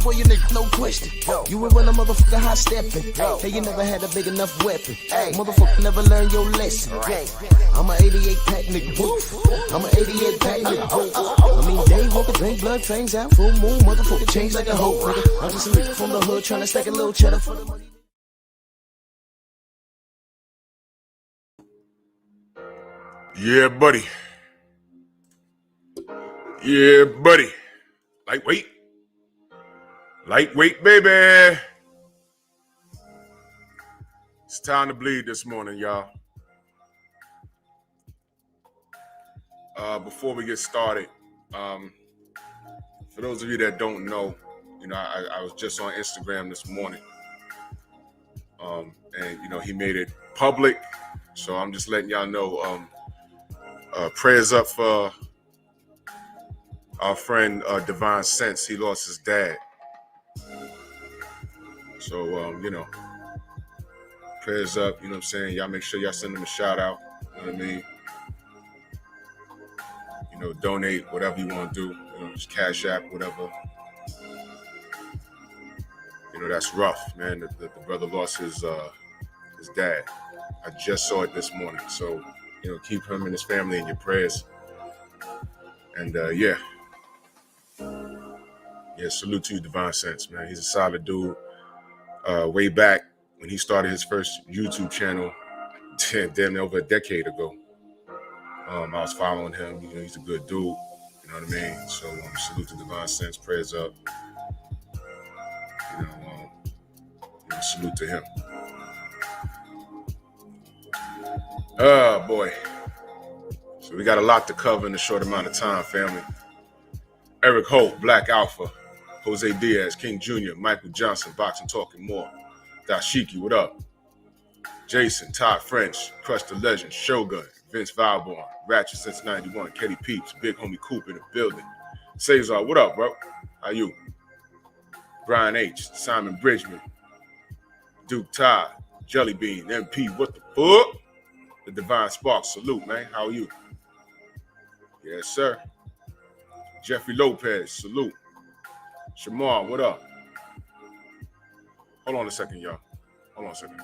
for you niggas, no question. You would run a motherfucker high stepping. Hey, you never had a big enough weapon. Motherfucker never learned your lesson. I'm an 88 pack nigga. I'm an 88 pack nigga. I mean, day walker, drink blood, trains out, full moon, motherfucker change like a hoe, nigga. I'm just a nigga from the hood trying to stack a little cheddar for the money. Yeah, buddy. Yeah, buddy. Lightweight. Lightweight, baby. It's time to bleed this morning, y'all. Before we get started, for those of you that don't know, I was just on Instagram this morning, and he made it public, so I'm just letting y'all know. Prayers up for our friend Divine Sense. He lost his dad, so prayers up. You know what I'm saying? Y'all make sure y'all send him a shout out. You know what I mean? Donate whatever you want to do. Just Cash App, whatever. That's rough, man. The brother lost his dad. I just saw it this morning. So, keep him and his family in your prayers. And salute to you, Divine Sense, man. He's a solid dude. Way back when he started his first YouTube channel, damn near over a decade ago. I was following him. He's a good dude. You know what I mean? So salute to Divine Sense. Prayers up. Salute to him. Oh, boy. So we got a lot to cover in a short amount of time, family. Eric Holt, Black Alpha, Jose Diaz, King Jr., Michael Johnson, Boxing Talking More, Dashiki, what up? Jason, Todd French, Crush the Legend, Shogun, Vince Valborn, Ratchet since 91, Ketty Peeps, Big Homie Coop in the building. Cesar, what up, bro? How you? Brian H., Simon Bridgman, Duke Todd, Jelly Bean, MP, what the fuck? The Divine Spark, salute, man. How are you? Yes, sir. Jeffrey Lopez, salute. Shamar, what up? Hold on a second, y'all. Hold on a second.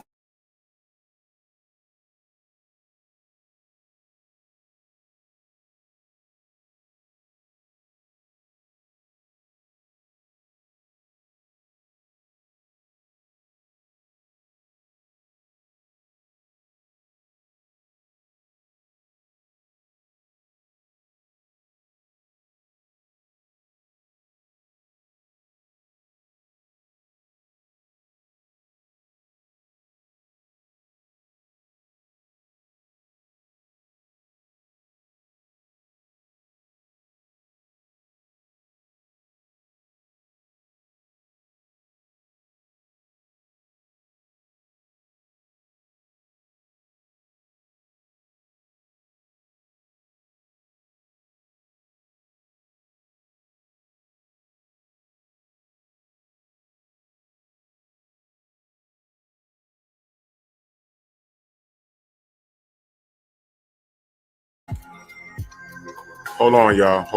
Hold on, y'all.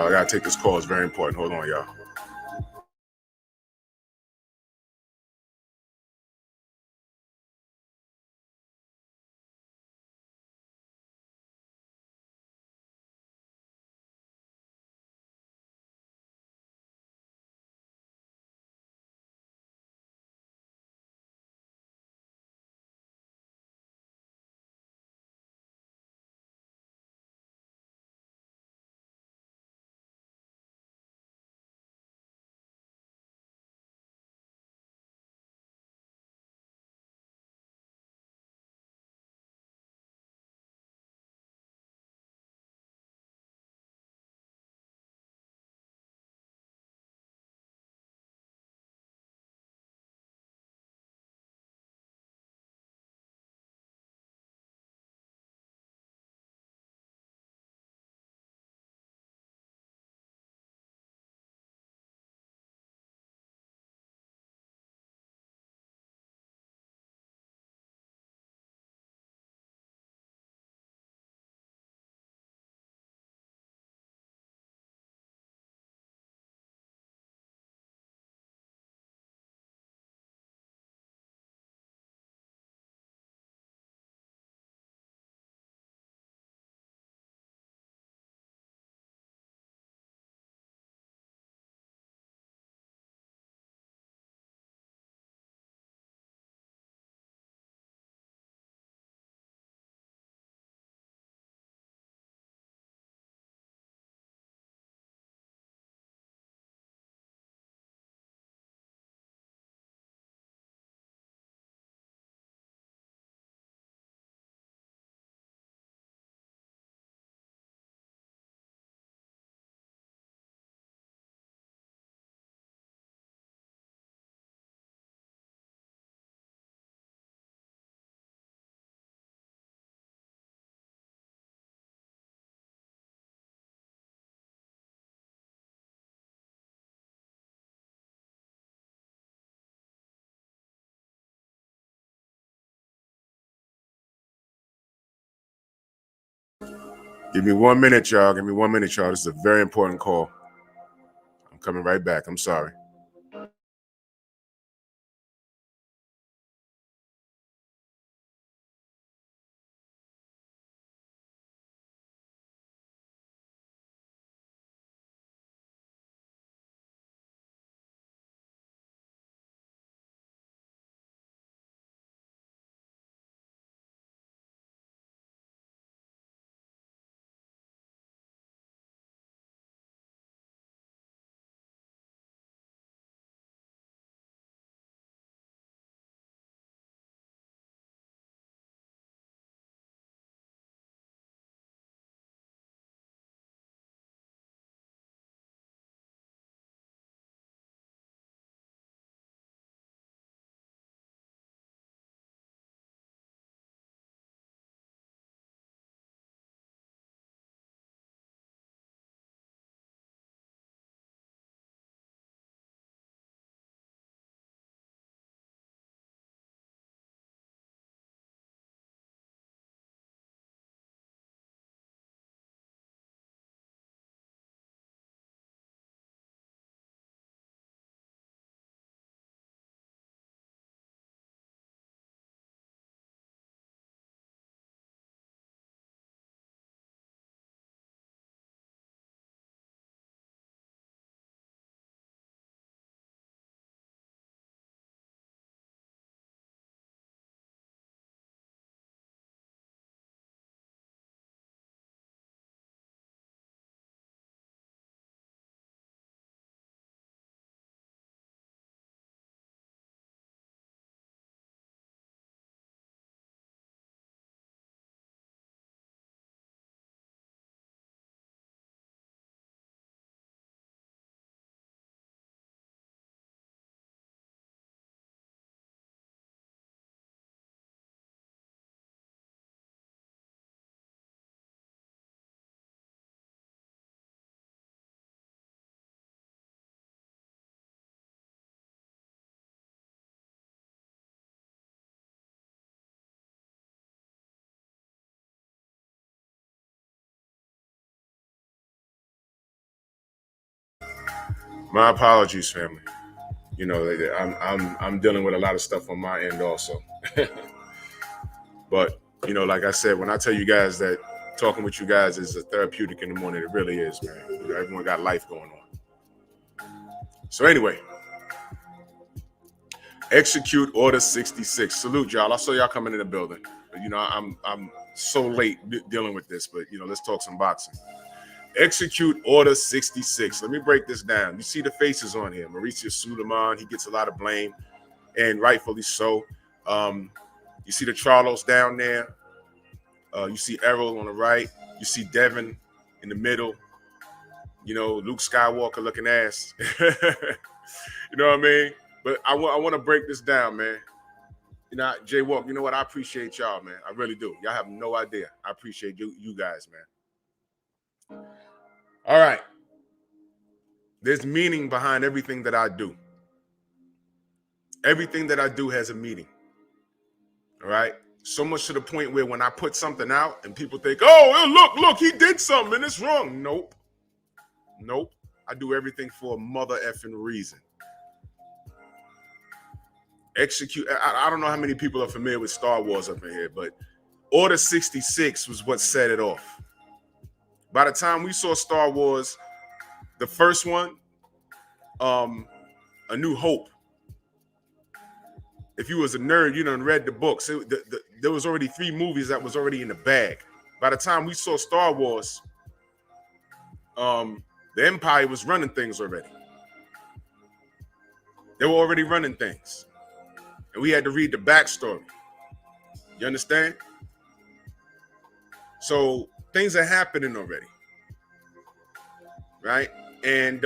I gotta take this call. It's very important. Hold on, y'all. Give me 1 minute, y'all. Give me 1 minute, y'all. This is a very important call. I'm coming right back. I'm sorry. My apologies, family. You know, I'm dealing with a lot of stuff on my end also. But you know, like I said, when I tell you guys that talking with you guys is a therapeutic in the morning, it really is, man. You know, everyone got life going on. So anyway, execute order 66. Salute, y'all. I saw y'all coming in the building. You know, I'm so late dealing with this, but you know, let's talk some boxing. Execute order 66. Let me break this down. You see the faces on here. Mauricio Suleiman, he gets a lot of blame, and rightfully so. You see the Charlos down there. You see Errol on the right. You see Devin in the middle. You know, Luke Skywalker looking ass. You know what I mean? But I want to break this down, man. You know, Jay Walk, you know what? I appreciate y'all, man. I really do. Y'all have no idea. I appreciate you guys, man. All right. There's meaning behind everything that I do. Everything that I do has a meaning. All right. So much to the point where when I put something out and people think, oh, look, he did something and it's wrong. Nope. I do everything for a mother effing reason. Execute. I don't know how many people are familiar with Star Wars up in here, but Order 66 was what set it off. By the time we saw Star Wars, the first one, A New Hope. If you was a nerd, you done read the books. There was already 3 movies that was already in the bag. By the time we saw Star Wars, the Empire was running things already. They were already running things. And we had to read the backstory. You understand? So things are happening already. Right? And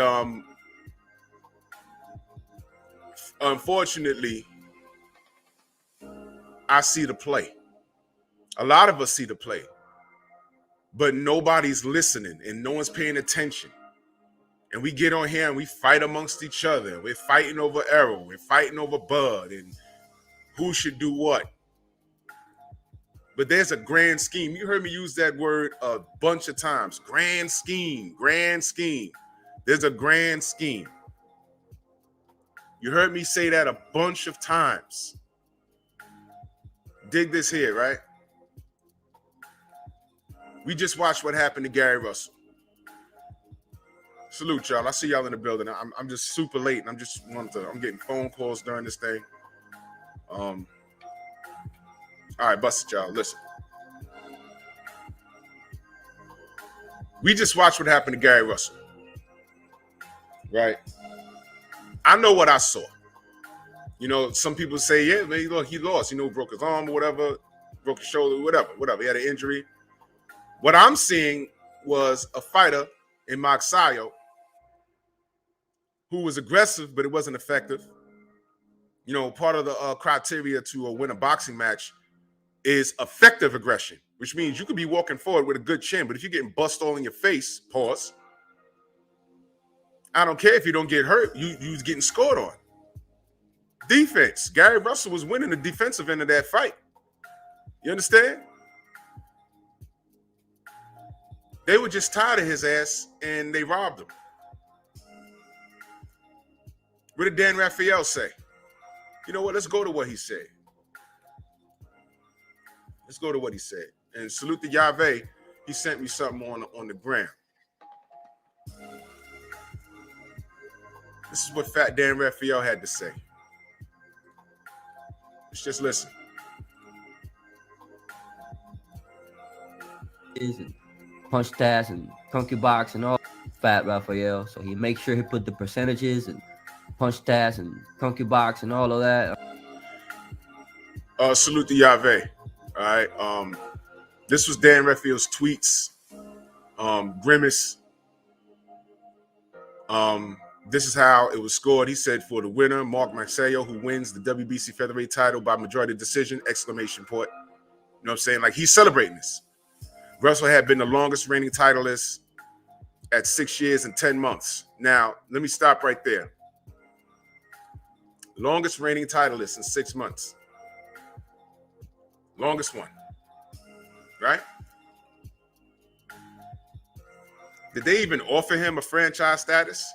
unfortunately, I see the play. A lot of us see the play. But nobody's listening and no one's paying attention. And we get on here and we fight amongst each other. We're fighting over Errol. We're fighting over Bud and who should do what. but there's a grand scheme. You heard me use that word a bunch of times. Grand scheme, grand scheme. There's a grand scheme. You heard me say that a bunch of times. Dig this here, right? We just watched what happened to Gary Russell. Salute, y'all. I see y'all in the building. I'm just super late, and I'm getting phone calls during this thing. All right, bust it, y'all. Listen. We just watched what happened to Gary Russell. Right? I know what I saw. You know, some people say, yeah, man, look, he lost. You know, broke his arm or whatever, broke his shoulder, whatever. He had an injury. What I'm seeing was a fighter in Magsayo who was aggressive, but it wasn't effective. You know, part of the criteria to win a boxing match is effective aggression, which means you could be walking forward with a good chin, but if you're getting bust all in your face, pause, I don't care if you don't get hurt, you's getting scored on. Defense. Gary Russell was winning the defensive end of that fight. You understand? They were just tired of his ass, and they robbed him. What did Dan Raphael say? You know what? Let's go to what he said. Let's go to what he said. And salute to Yahweh. He sent me something on the gram. This is what Fat Dan Raphael had to say. Let's just listen. And punch tass and funky box and all Fat Raphael. So he makes sure he put the percentages and punch tass and funky box and all of that. Salute to Yahweh. All right. This was Dan Raphael's tweets. Grimace. This is how it was scored. He said, for the winner, Mark Marcelo, who wins the WBC featherweight title by majority decision, exclamation point. You know what I'm saying? Like, he's celebrating this. Russell had been the longest reigning titleist at 6 years and 10 months. Now, let me stop right there. Longest reigning titleist in 6 months. Longest one. Right? Did they even offer him a franchise status?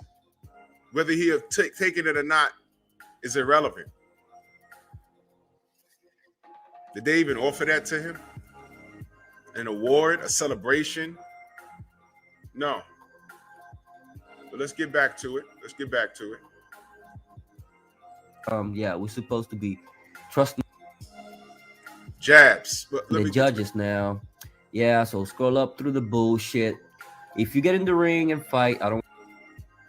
Whether he have taken it or not is irrelevant. Did they even offer that to him? An award, a celebration? No. But let's get back to it. Yeah, we're supposed to be trusting jabs. But the judges now. Yeah, so scroll up through the bullshit. If you get in the ring and fight, I don't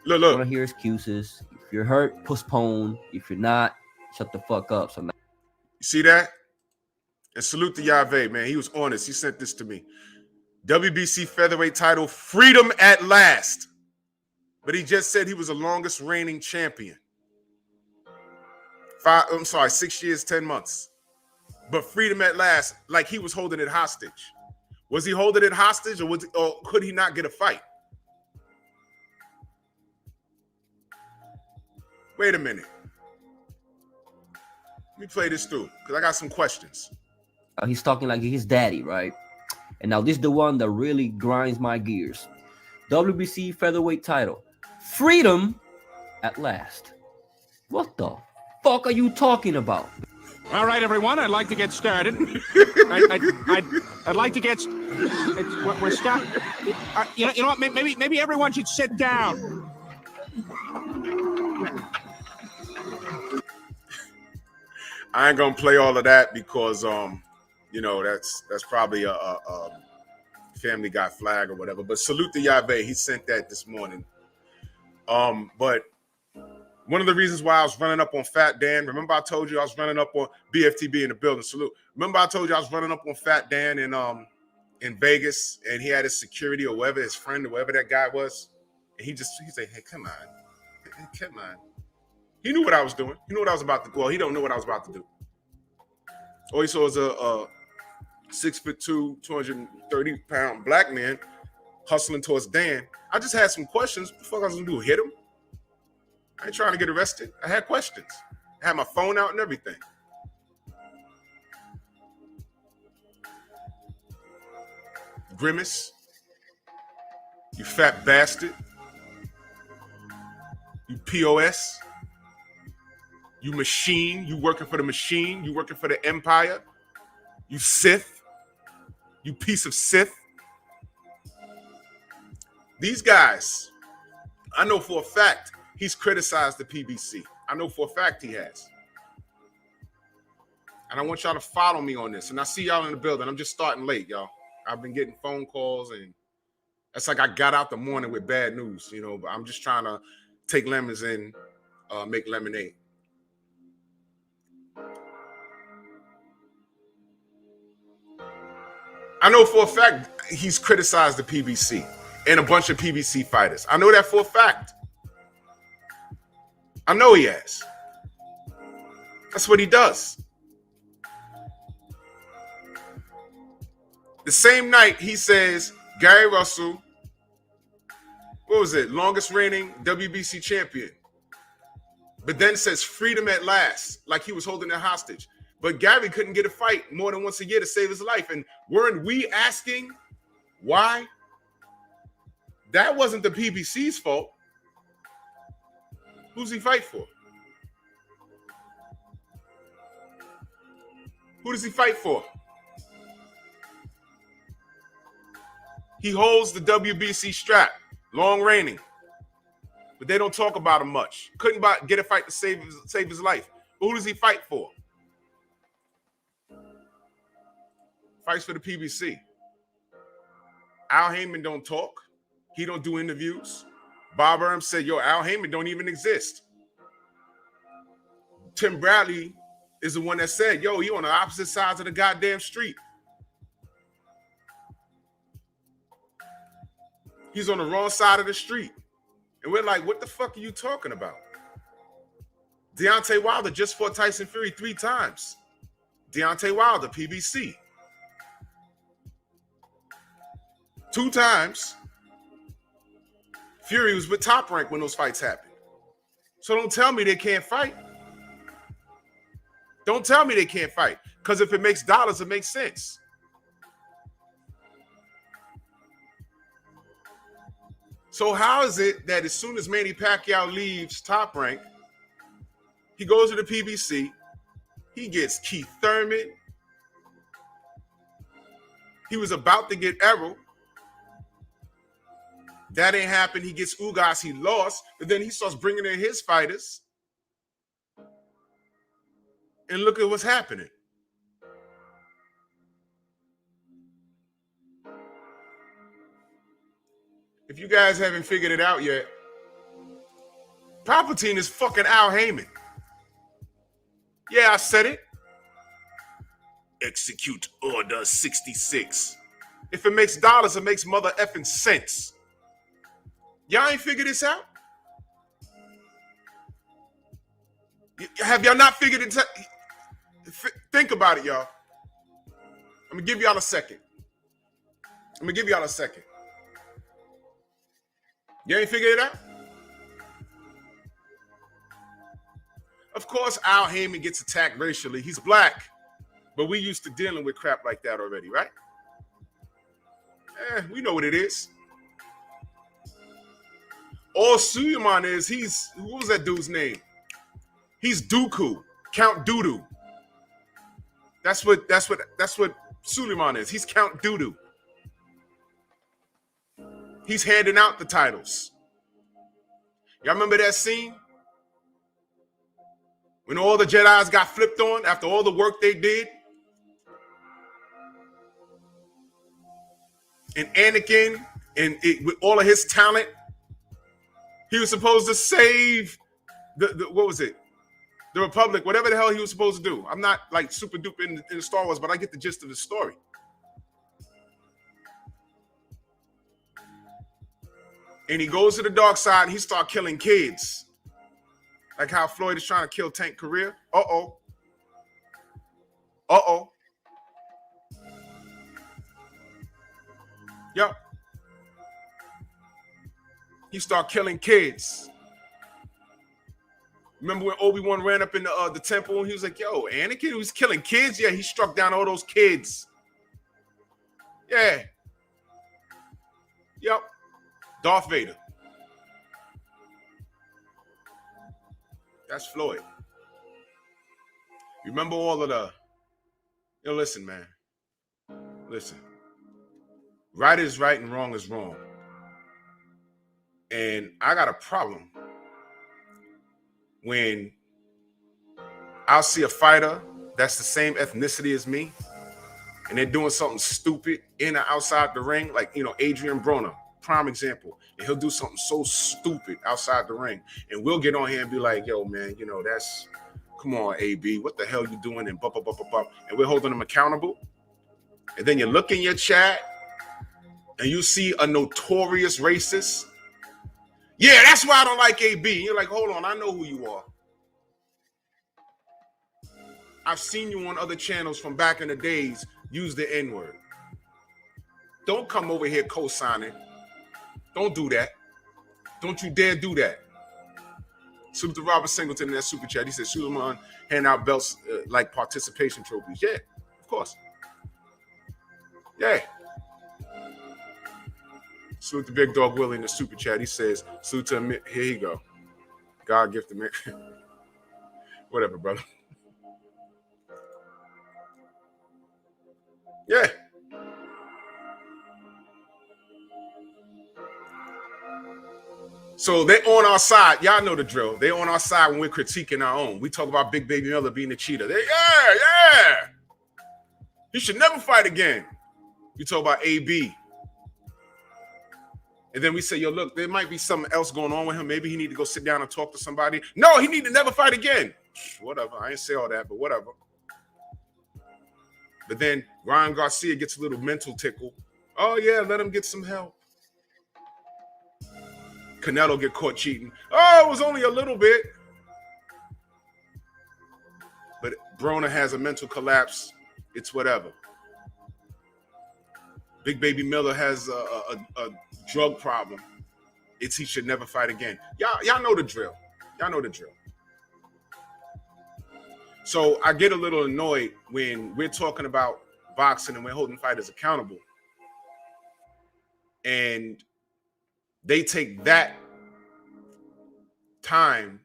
want to hear excuses. If you're hurt, postpone. If you're not, shut the fuck up. So now, you see that? And salute to Yahweh, man. He was honest. He sent this to me. WBC featherweight title, freedom at last. But he just said he was the longest reigning champion. 6 years, 10 months. But freedom at last, like he was holding it hostage. Was he holding it hostage, or could he not get a fight? Wait a minute. Let me play this through, because I got some questions. he's talking like his daddy, right? And now this is the one that really grinds my gears. WBC featherweight title. Freedom at last. What the fuck are you talking about? All right, everyone, I'd like to get started. I'd like to get... We're stuck. You know what? Maybe everyone should sit down. I ain't gonna play all of that because, you know, that's probably a Family Guy flag or whatever. But salute to Yahweh. He sent that this morning. But one of the reasons why I was running up on Fat Dan, remember I told you I was running up on BFTB in the building. Salute. Remember I told you I was running up on Fat Dan in Vegas, and he had his security or whoever, his friend or whoever that guy was. And he said, hey, come on. Come on. He knew what I was doing. He knew what I was about to do. Well, he don't know what I was about to do. All he saw was a 6'2", 230-pound black man hustling towards Dan. I just had some questions. What the fuck I was gonna do? Hit him? I ain't trying to get arrested. I had questions. I had my phone out and everything. Grimace. You fat bastard. You POS. You machine. You working for the machine. You working for the empire. You Sith. You piece of Sith. These guys, I know for a fact he's criticized the PBC. I know for a fact he has. And I want y'all to follow me on this. And I see y'all in the building. I'm just starting late, y'all. I've been getting phone calls, and it's like I got out the morning with bad news, you know, but I'm just trying to take lemons and make lemonade. I know for a fact he's criticized the PBC and a bunch of PBC fighters. I know that for a fact. I know he has. That's what he does. The same night he says Gary Russell, what was it, longest reigning WBC champion, but then says freedom at last, like he was holding it hostage. But Gary couldn't get a fight more than once a year to save his life. And weren't we asking why? That wasn't the PBC's fault. Who's he fight for? Who does he fight for? He holds the WBC strap, long reigning, but they don't talk about him much. Couldn't get a fight to save his life. But who does he fight for? Fights for the PBC. Al Heyman don't talk. He don't do interviews. Bob Arum said, yo, Al Heyman don't even exist. Tim Bradley is the one that said, yo, he on the opposite sides of the goddamn street. He's on the wrong side of the street. And we're like, what the fuck are you talking about? Deontay Wilder just fought Tyson Fury 3 times. Deontay Wilder, PBC. 2 times. Fury was with Top Rank when those fights happened. So don't tell me they can't fight. Don't tell me they can't fight. Because if it makes dollars, it makes sense. So how is it that as soon as Manny Pacquiao leaves Top Rank, he goes to the PBC, he gets Keith Thurman, he was about to get Errol, that ain't happened, he gets Ugas, he lost, but then he starts bringing in his fighters, and look at what's happening. If you guys haven't figured it out yet, Palpatine is fucking Al Heyman. Yeah, I said it. Execute Order 66. If it makes dollars, it makes mother effing sense. Y'all ain't figured this out? Have y'all not figured it out? Think about it, y'all. I'm going to give y'all a second. You ain't figured it out? Of course, Al Heyman gets attacked racially. He's black. But we used to dealing with crap like that already, right? We know what it is. All Suleiman is, what was that dude's name? He's Dooku, Count Doodoo. That's what Suleiman is. He's Count Doodoo. He's handing out the titles. Y'all remember that scene? When all the Jedis got flipped on after all the work they did? And Anakin, with all of his talent, he was supposed to save what was it? The Republic, whatever the hell he was supposed to do. I'm not like super duper in Star Wars, but I get the gist of the story. And he goes to the dark side and he starts killing kids. Like how Floyd is trying to kill Tank Career. Uh-oh. Yep. He started killing kids. Remember when Obi-Wan ran up in the temple and he was like, yo, Anakin was killing kids? Yeah, he struck down all those kids. Yeah. Yep. Darth Vader. That's Floyd. Remember all of the... Yo, listen, man. Listen. Right is right and wrong is wrong. And I got a problem when I'll see a fighter that's the same ethnicity as me, and they're doing something stupid in or outside the ring, like, you know, Adrian Broner, prime example. And he'll do something so stupid outside the ring. And we'll get on here and be like, yo, man, you know, that's, come on, AB, what the hell you doing? And blah, blah, blah, blah, blah. And we're holding them accountable. And then you look in your chat and you see a notorious racist. Yeah, that's why I don't like AB. And you're like, hold on, I know who you are. I've seen you on other channels from back in the days use the N-word. Don't come over here co-signing. Don't do that. Don't you dare do that. Salute to Robert Singleton in that super chat. He said, Suleiman hand out belts like participation trophies. Yeah, of course. Yeah. Salute to Big Dog Willie in the super chat. He says, salute to him. Here you go. God gift him. Whatever, brother. Yeah. So they're on our side. Y'all know the drill. They're on our side when we're critiquing our own. We talk about Big Baby Miller being a cheater. Yeah. He should never fight again. We talk about AB. And then we say, yo, look, there might be something else going on with him. Maybe he need to go sit down and talk to somebody. No, he need to never fight again. Whatever. I ain't say all that, but whatever. But then Ryan Garcia gets a little mental tickle. Oh, yeah, let him get some help. Canelo get caught cheating. Oh, it was only a little bit. But Broner has a mental collapse. It's whatever. Big Baby Miller has a drug problem. It's he should never fight again. Y'all know the drill. Y'all know the drill. So I get a little annoyed when we're talking about boxing and we're holding fighters accountable. And they take that time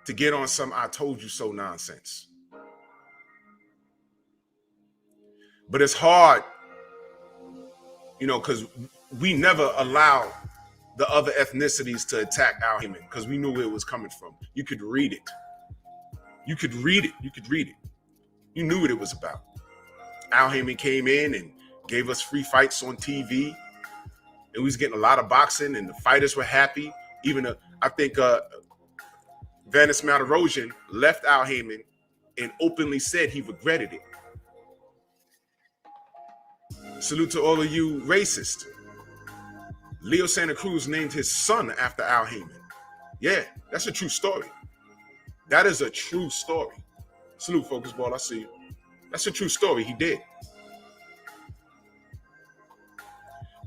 to get on some I told you so nonsense. But it's hard, you know, because we never allow the other ethnicities to attack Al Heyman because we knew where it was coming from. You could read it. You could read it. You could read it. You knew what it was about. Al Heyman came in and gave us free fights on TV. And we was getting a lot of boxing and the fighters were happy. Even I think Vanis Maldarosian left Al Heyman and openly said he regretted it. Salute to all of you racists. Leo Santa Cruz named his son after Al Heyman. Yeah, that's a true story. That is a true story. Salute, Focus Ball. I see you. That's a true story. He did.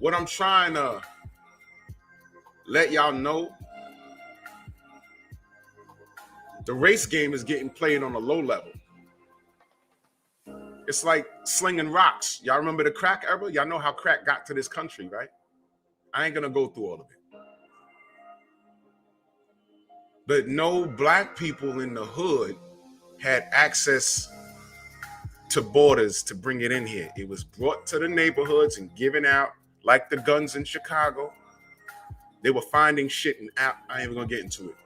What I'm trying to let y'all know, the race game is getting played on a low level. It's like slinging rocks. Y'all remember the crack era? Y'all know how crack got to this country, right? I ain't gonna go through all of it. But no black people in the hood had access to borders to bring it in here. It was brought to the neighborhoods and given out like the guns in Chicago. They were finding shit and out. I ain't even gonna get into it.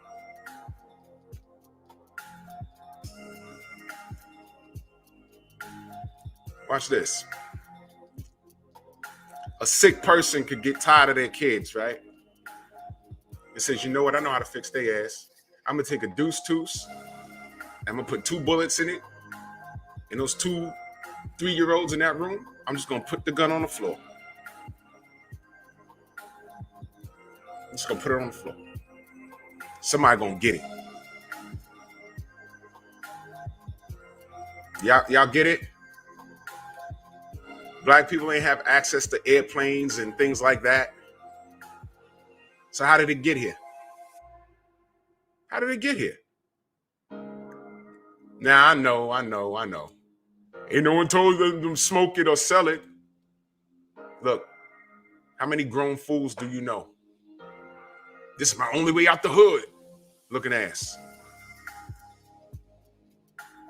Watch this. A sick person could get tired of their kids, right? It says, you know what? I know how to fix their ass. I'm going to take a deuce. I'm going to put 2 bullets in it. And those 2 3-year-olds in that room, I'm just going to put the gun on the floor. I'm just going to put it on the floor. Somebody going to get it. Y'all get it? Black people ain't have access to airplanes and things like that. So how did it get here? How did it get here? Now, I know. Ain't no one told them to smoke it or sell it. Look, How many grown fools do you know? This is my only way out the hood. Looking ass.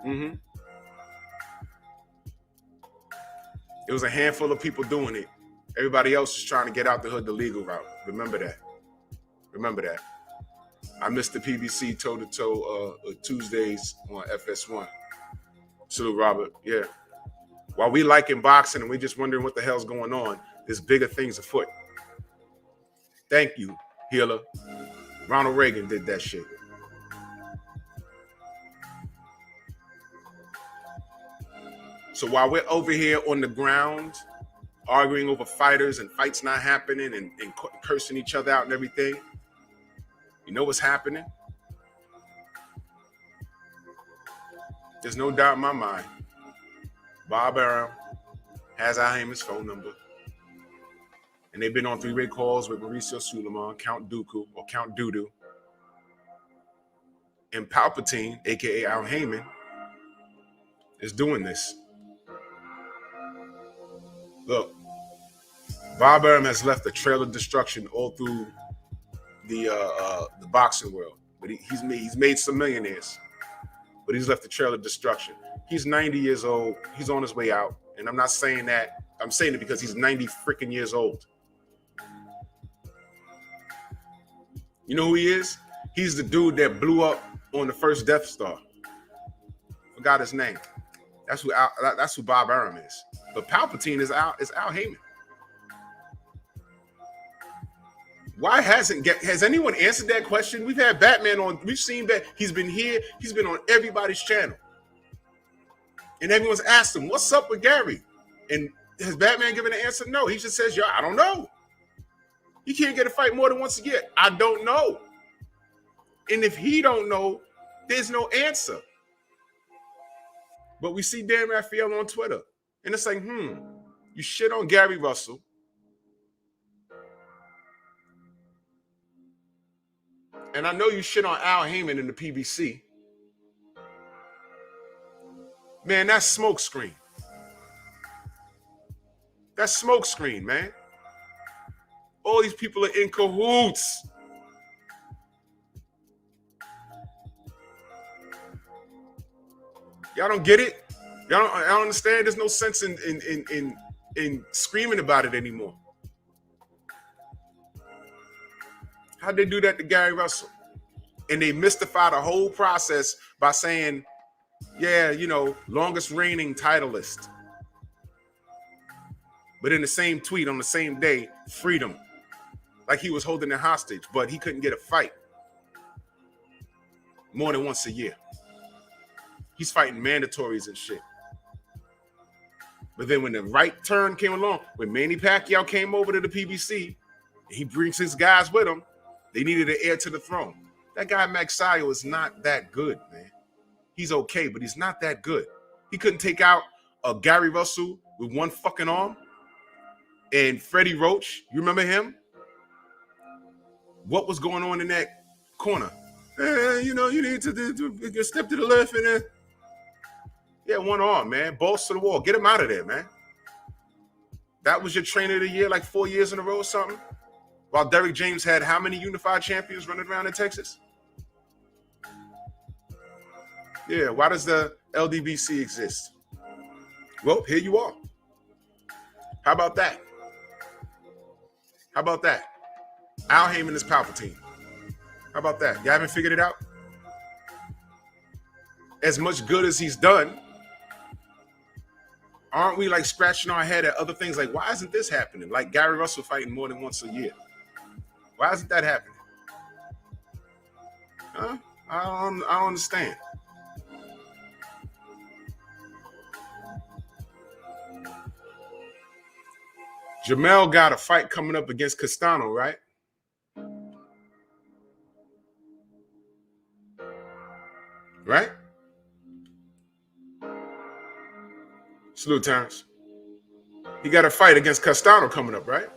It was a handful of people doing it. Everybody else is trying to get out the hood the legal route. Remember that. Remember that. I missed the PBC toe-to-toe Tuesdays on FS1. Salute, Robert. Yeah. While we liking boxing and we just wondering what the hell's going on, there's bigger things afoot. Thank you, healer. Ronald Reagan did that shit. So while we're over here on the ground arguing over fighters and fights not happening and cursing each other out and everything, you know what's happening? There's no doubt in my mind. Bob Arum has Al Heyman's phone number. And they've been on three-way calls with Mauricio Suleiman, Count Dooku, or Count Doodoo. And Palpatine, a.k.a. Al Heyman, is doing this. Look, Bob Arum has left a trail of destruction all through the boxing world. But he's made some millionaires. But he's left a trail of destruction. He's 90 years old. He's on his way out. And I'm not saying that. I'm saying it because he's 90 freaking years old. You know who he is? He's the dude that blew up on the first Death Star. Forgot his name. That's who Bob Arum is. But Palpatine is Al Heyman. Why has anyone answered that question? We've had Batman on. We've seen that he's been here. He's been on everybody's channel. And everyone's asked him, what's up with Gary? And has Batman given an answer? No. He just says, yo, I don't know. You can't get a fight more than once a year. I don't know. And if he don't know, there's no answer. But we see Dan Raphael on Twitter. And it's like, you shit on Gary Russell. And I know you shit on Al Heyman in the PBC. Man, that's smoke screen. That's smoke screen, man. All these people are in cahoots. Y'all don't get it? Y'all don't understand? There's no sense in screaming about it anymore. How'd they do that to Gary Russell? And they mystify the whole process by saying, yeah, you know, longest reigning titleist. But in the same tweet on the same day, freedom. Like he was holding it hostage, but he couldn't get a fight more than once a year. He's fighting mandatories and shit. But then when the right turn came along, when Manny Pacquiao came over to the PBC, and he brings his guys with him, they needed an heir to the throne. That guy, Max Sayo, is not that good, man. He's okay, but he's not that good. He couldn't take out a Gary Russell with one fucking arm. And Freddie Roach, you remember him? What was going on in that corner? You know, you need to step to the left and then. Yeah, one arm, man. Balls to the wall. Get him out of there, man. That was your trainer of the year like 4 years in a row or something? While Derrick James had how many unified champions running around in Texas? Yeah, why does the LDBC exist? Well, here you are. How about that? How about that? Al Heyman is Palpatine. How about that? You haven't figured it out? As much good as he's done, aren't we like scratching our head at other things like, why isn't this happening? Like Gary Russell fighting more than once a year. Why isn't that happening? Huh? I don't understand. Jamel got a fight coming up against Castano, right? Right? Salute, Terrence. He got a fight against Castano coming up, right?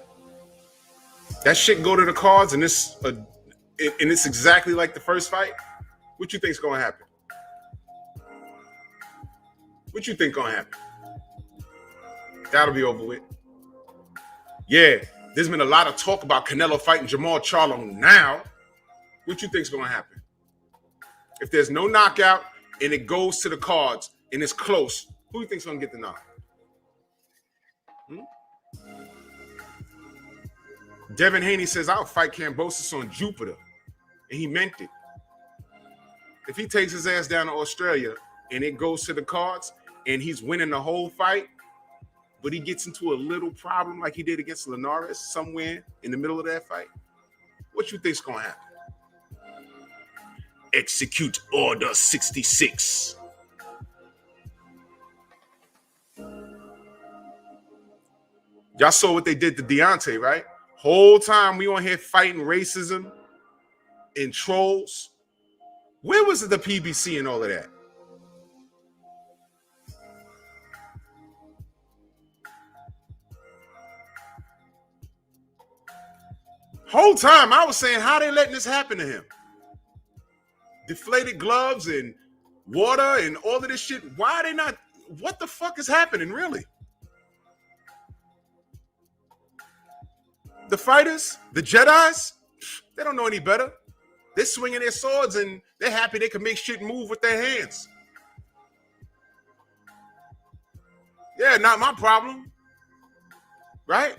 That shit go to the cards, and it's exactly like the first fight. What you think's gonna happen? What you think gonna happen? That'll be over with. Yeah, There's been a lot of talk about Canelo fighting Jamal Charlo now. What you think's gonna happen? If there's no knockout and it goes to the cards and it's close, who do you think's gonna get the knock? Devin Haney says, I'll fight Kambosos on Jupiter. And he meant it. If he takes his ass down to Australia and it goes to the cards and he's winning the whole fight, but he gets into a little problem like he did against Linares somewhere in the middle of that fight, what you think's gonna happen? Execute Order 66. Y'all saw what they did to Deontay, right? Whole time we on here fighting racism and trolls. Where was the PBC and all of that? Whole time I was saying, how they letting this happen to him? Deflated gloves and water and all of this shit. Why are they not? What the fuck is happening, really? The fighters, the Jedis, they don't know any better. They're swinging their swords and they're happy they can make shit move with their hands. Yeah, not my problem. Right?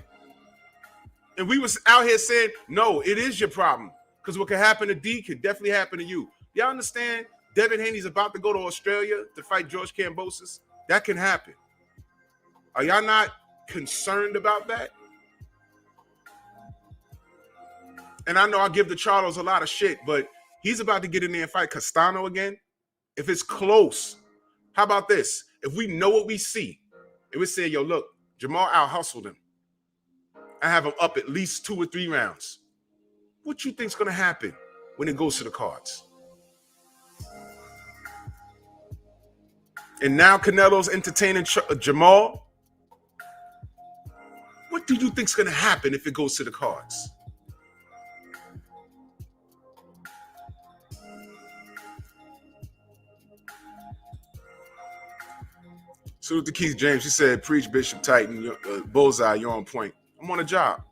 And we was out here saying, no, it is your problem. Because what could happen to D could definitely happen to you. Y'all understand? Devin Haney's about to go to Australia to fight George Kambosos. That can happen. Are y'all not concerned about that? And I know I give the Charlos a lot of shit, but he's about to get in there and fight Castano again. If it's close, how about this? If we know what we see, it would say, yo, look, Jamal out-hustled him. I have him up at least 2 or 3 rounds. What you think's going to happen when it goes to the cards? And now Canelo's entertaining Jamal. What do you think's going to happen if it goes to the cards? Salute to Keith James. He said, preach Bishop Titan, bullseye, you're on point. I'm on a job.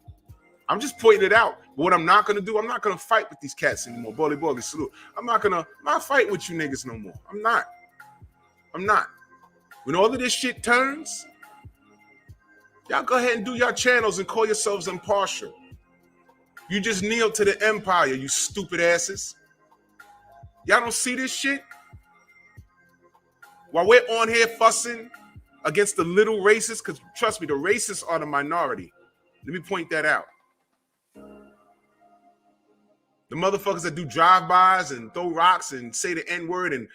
I'm just pointing it out. But what I'm not going to do, I'm not going to fight with these cats anymore. Bully, salute. I'm not fighting with you niggas no more. I'm not. When all of this shit turns, y'all go ahead and do your channels and call yourselves impartial. You just kneel to the empire, you stupid asses. Y'all don't see this shit? While we're on here fussing against the little racists, because trust me, the racists are the minority. Let me point that out. The motherfuckers that do drive-bys and throw rocks and say the N-word and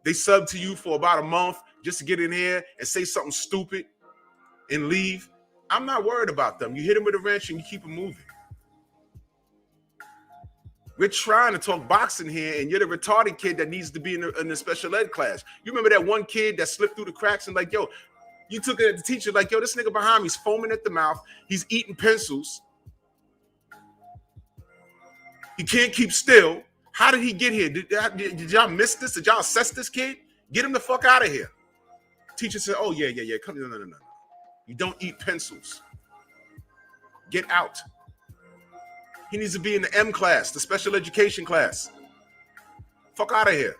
they sub to you for about a month just to get in here and say something stupid and leave. I'm not worried about them. You hit them with a wrench and you keep them moving. We're trying to talk boxing here, and you're the retarded kid that needs to be in the special ed class. You remember that one kid that slipped through the cracks and like, yo, you took it at the teacher like, yo, this nigga behind me is foaming at the mouth. He's eating pencils. He can't keep still. How did he get here? Did y'all miss this? Did y'all assess this kid? Get him the fuck out of here. Teacher said, oh, yeah. Come, no. You don't eat pencils. Get out. He needs to be in the M class, the special education class. Fuck out of here.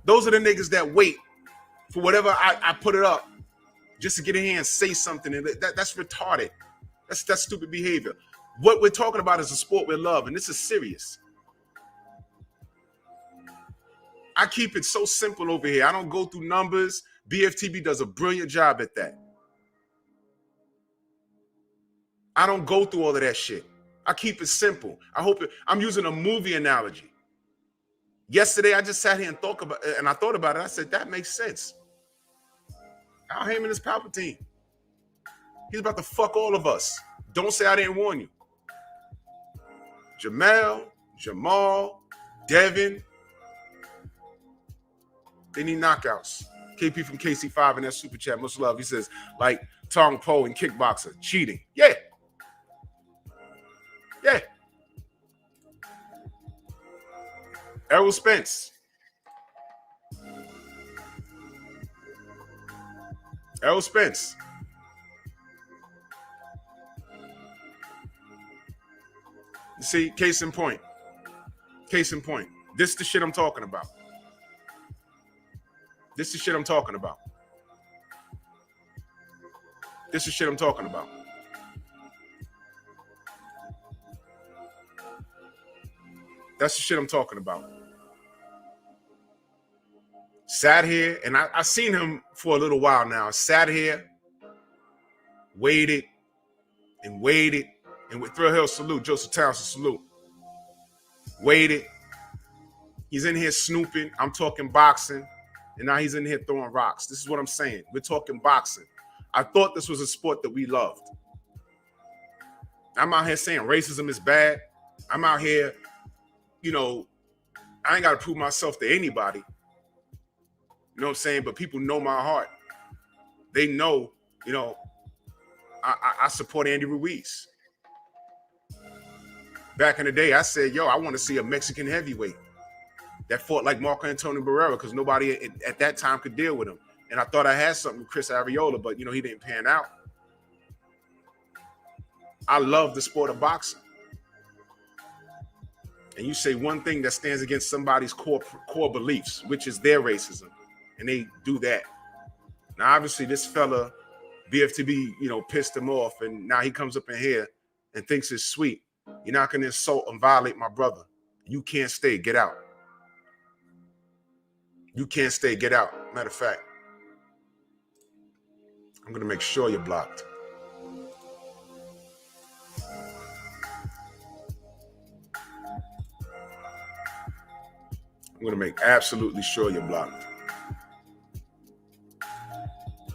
Those are the niggas that wait for whatever I put it up just to get in here and say something. And that's retarded. That's stupid behavior. What we're talking about is a sport we love, and this is serious. I keep it so simple over here. I don't go through numbers. BFTB does a brilliant job at that. I don't go through all of that shit. I keep it simple. I'm using a movie analogy. Yesterday, I just sat here and thought about it. I said, that makes sense. Al Heyman is Palpatine. He's about to fuck all of us. Don't say I didn't warn you. Jamal, Devin, they need knockouts. KP from KC5 in that super chat, much love. He says, like Tong Po and kickboxer, cheating. Yeah. Errol Spence. See, case in point. Case in point. This is the shit I'm talking about. This is the shit I'm talking about. This is shit I'm talking about. That's the shit I'm talking about. Sat here, and I seen him for a little while now. Sat here, waited, and waited, and with Thrill Hill salute, Joseph Townsend salute. Waited. He's in here snooping. I'm talking boxing, and now he's in here throwing rocks. This is what I'm saying. We're talking boxing. I thought this was a sport that we loved. I'm out here saying racism is bad. I'm out here, you know, I ain't got to prove myself to anybody. You know what I'm saying? But people know my heart. They know, you know, I support Andy Ruiz. Back in the day, I said, yo, I want to see a Mexican heavyweight that fought like Marco Antonio Barrera because nobody at that time could deal with him. And I thought I had something with Chris Arreola, but, you know, he didn't pan out. I love the sport of boxing. And you say one thing that stands against somebody's core beliefs, which is their racism, and they do that. Now, obviously, this fella, BFTB, you know, pissed him off, and now he comes up in here and thinks it's sweet. You're not going to insult and violate my brother. You can't stay. Get out. You can't stay. Get out. Matter of fact, I'm going to make sure you're blocked. I'm going to make absolutely sure you're blocked.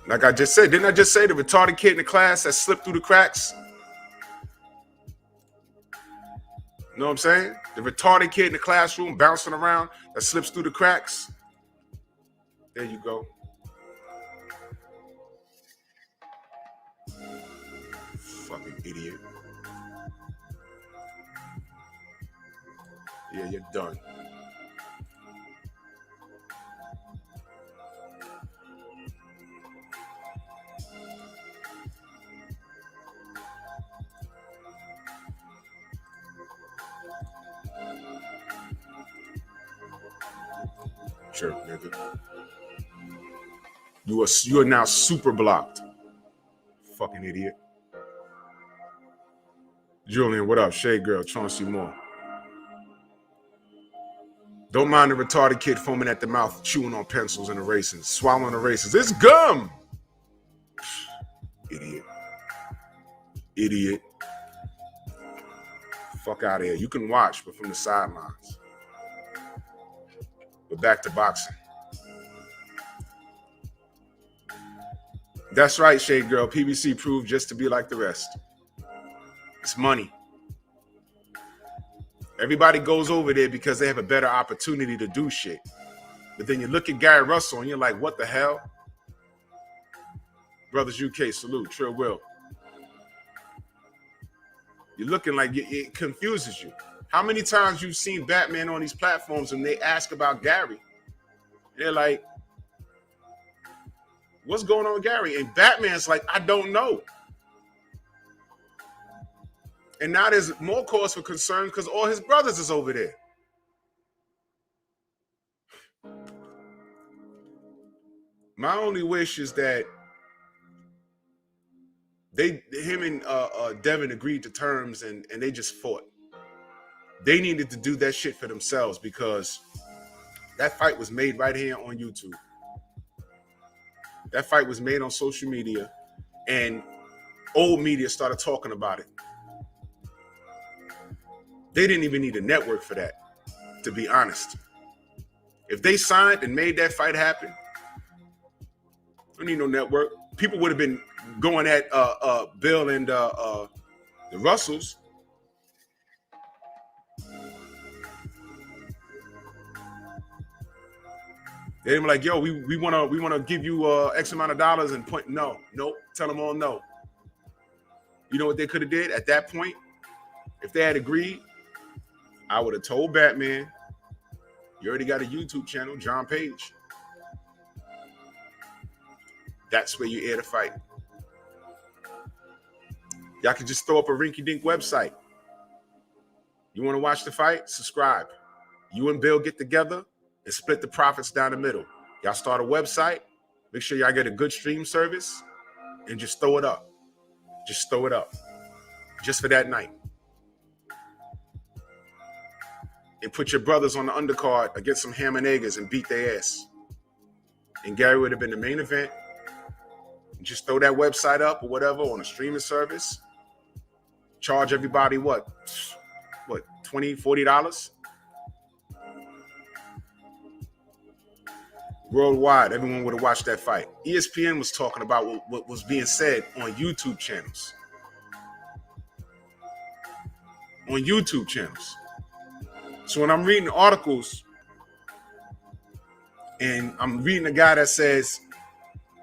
Like I just said, didn't I just say the retarded kid in the class that slipped through the cracks? You know what I'm saying? The retarded kid in the classroom bouncing around that slips through the cracks. There you go. Fucking idiot. Yeah, you're done. Sure, nigga. You are now super blocked. Fucking idiot. Julian, what up? Shade Girl, Chauncey Moore. Don't mind the retarded kid foaming at the mouth, chewing on pencils and erasers, swallowing erasers. It's gum! Idiot. Idiot. Fuck out of here. You can watch, but from the sidelines. But back to boxing. That's right, Shade Girl. PBC proved just to be like the rest. It's money. Everybody goes over there because they have a better opportunity to do shit. But then you look at Gary Russell and you're like, what the hell? Brothers UK, salute. Trill Will. You're looking like it confuses you. How many times you've seen Batman on these platforms and they ask about Gary? They're like, what's going on with Gary? And Batman's like, I don't know. And now there's more cause for concern because all his brothers is over there. My only wish is that him and Devin agreed to terms and they just fought. They needed to do that shit for themselves because that fight was made right here on YouTube. That fight was made on social media and old media started talking about it. They didn't even need a network for that, to be honest. If they signed and made that fight happen, don't need no network. People would have been going at Bill and the Russells. They were like, yo, we wanna give you X amount of dollars and point. No, nope. Tell them all no. You know what they could have did at that point? If they had agreed, I would have told Batman, you already got a YouTube channel, John Page. That's where you air the fight. Y'all can just throw up a rinky-dink website. You want to watch the fight? Subscribe. You and Bill get together and split the profits down the middle. Y'all start a website. Make sure y'all get a good stream service and just throw it up. Just throw it up. Just for that night. And put your brothers on the undercard against some ham and eggers and beat their ass. And Gary would have been the main event. Just throw that website up or whatever on a streaming service. Charge everybody what, $20, $40? Worldwide, everyone would have watched that fight. ESPN was talking about what was being said on YouTube channels. On YouTube channels. So when I'm reading articles and I'm reading a guy that says,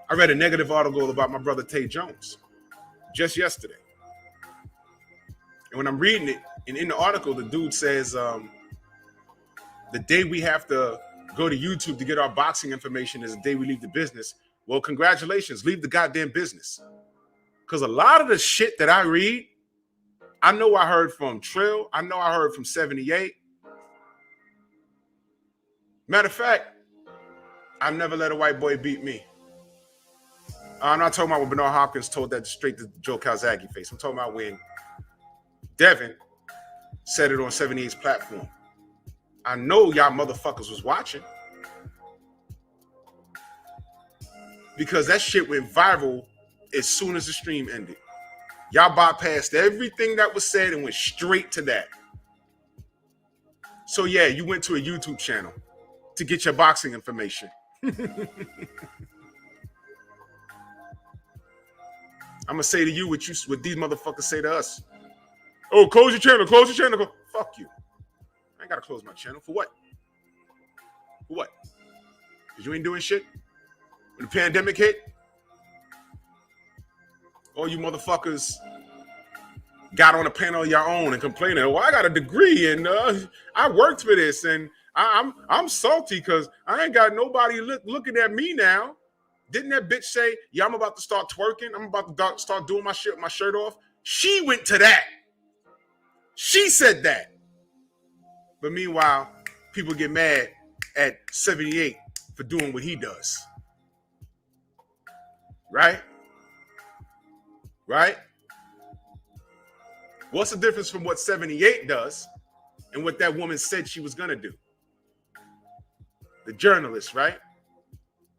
I read a negative article about my brother Tay Jones just yesterday. And when I'm reading it, and in the article, the dude says, the day we have to go to YouTube to get our boxing information is the day we leave the business. Well, congratulations, leave the goddamn business. Because a lot of the shit that I read, I know I heard from Trill. I know I heard from 78. Matter of fact, I've never let a white boy beat me. I'm not talking about when Bernard Hopkins told that straight to Joe Calzaghe face. I'm talking about when Devin said it on 78's platform. I know y'all motherfuckers was watching. Because that shit went viral as soon as the stream ended. Y'all bypassed everything that was said and went straight to that. So yeah, you went to a YouTube channel to get your boxing information. I'm gonna say to you what these motherfuckers say to us. Oh, close your channel, close your channel. Fuck you. I ain't gotta close my channel. For what? For what? Because you ain't doing shit? When the pandemic hit, all you motherfuckers got on a panel of your own and complaining, oh, I got a degree and I worked for this and I'm salty because I ain't got nobody looking at me now. Didn't that bitch say, yeah, I'm about to start twerking. I'm about to start doing my shit with my shirt off. She went to that. She said that. But meanwhile, people get mad at 78 for doing what he does. Right? Right? What's the difference from what 78 does and what that woman said she was going to do? The journalist, right?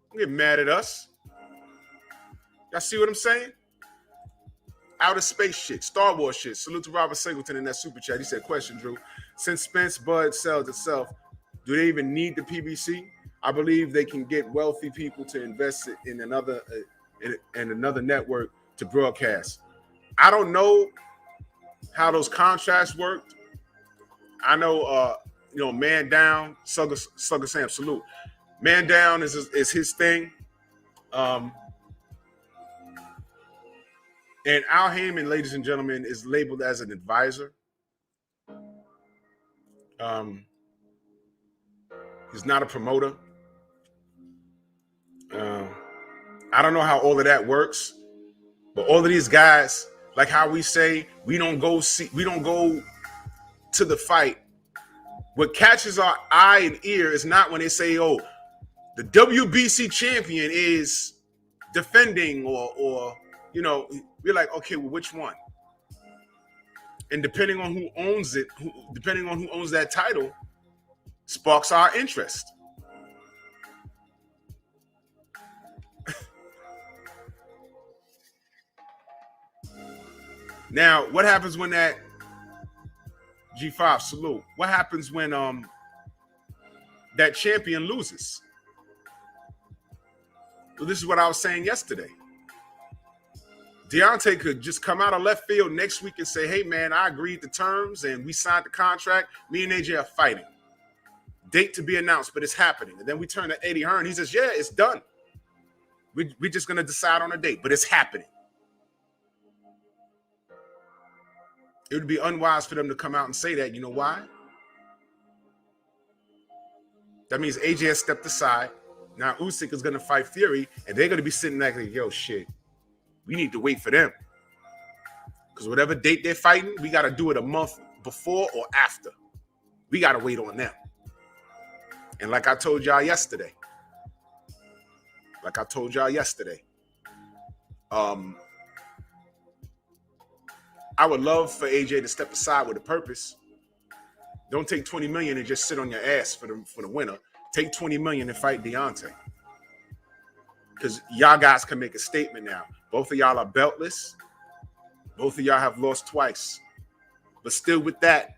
Don't get mad at us. Y'all see what I'm saying? Outer space shit, Star Wars shit. Salute to Robert Singleton in that super chat. He said, question, Drew. Since Spence Bud sells itself, do they even need the PBC? I believe they can get wealthy people to invest in another network to broadcast. I don't know how those contracts worked. I know, Man Down, Slugger Sam, salute. Man Down is his thing. And Al Heyman, ladies and gentlemen, is labeled as an advisor. He's not a promoter. I don't know how all of that works, but all of these guys, like how we say, we don't go to the fight. What catches our eye and ear is not when they say, oh, the WBC champion is defending or we're like, okay, well, which one? And depending on who owns it, depending on who owns that title, sparks our interest. Now, what happens when that G5 salute? What happens when that champion loses? Well, this is what I was saying yesterday. Deontay could just come out of left field next week and say, hey, man, I agreed to terms and we signed the contract. Me and AJ are fighting. Date to be announced, but it's happening. And then we turn to Eddie Hearn. He says, yeah, it's done. We're just going to decide on a date, but it's happening. It would be unwise for them to come out and say that. You know why? That means AJ has stepped aside. Now Usyk is going to fight Fury, and they're going to be sitting there like, yo, shit. We need to wait for them. Because whatever date they're fighting, we got to do it a month before or after. We got to wait on them. And like I told y'all yesterday, I would love for AJ to step aside with a purpose. Don't take 20 million and just sit on your ass for the winner. Take 20 million and fight Deontay. Because y'all guys can make a statement now. Both of y'all are beltless. Both of y'all have lost twice. But still with that,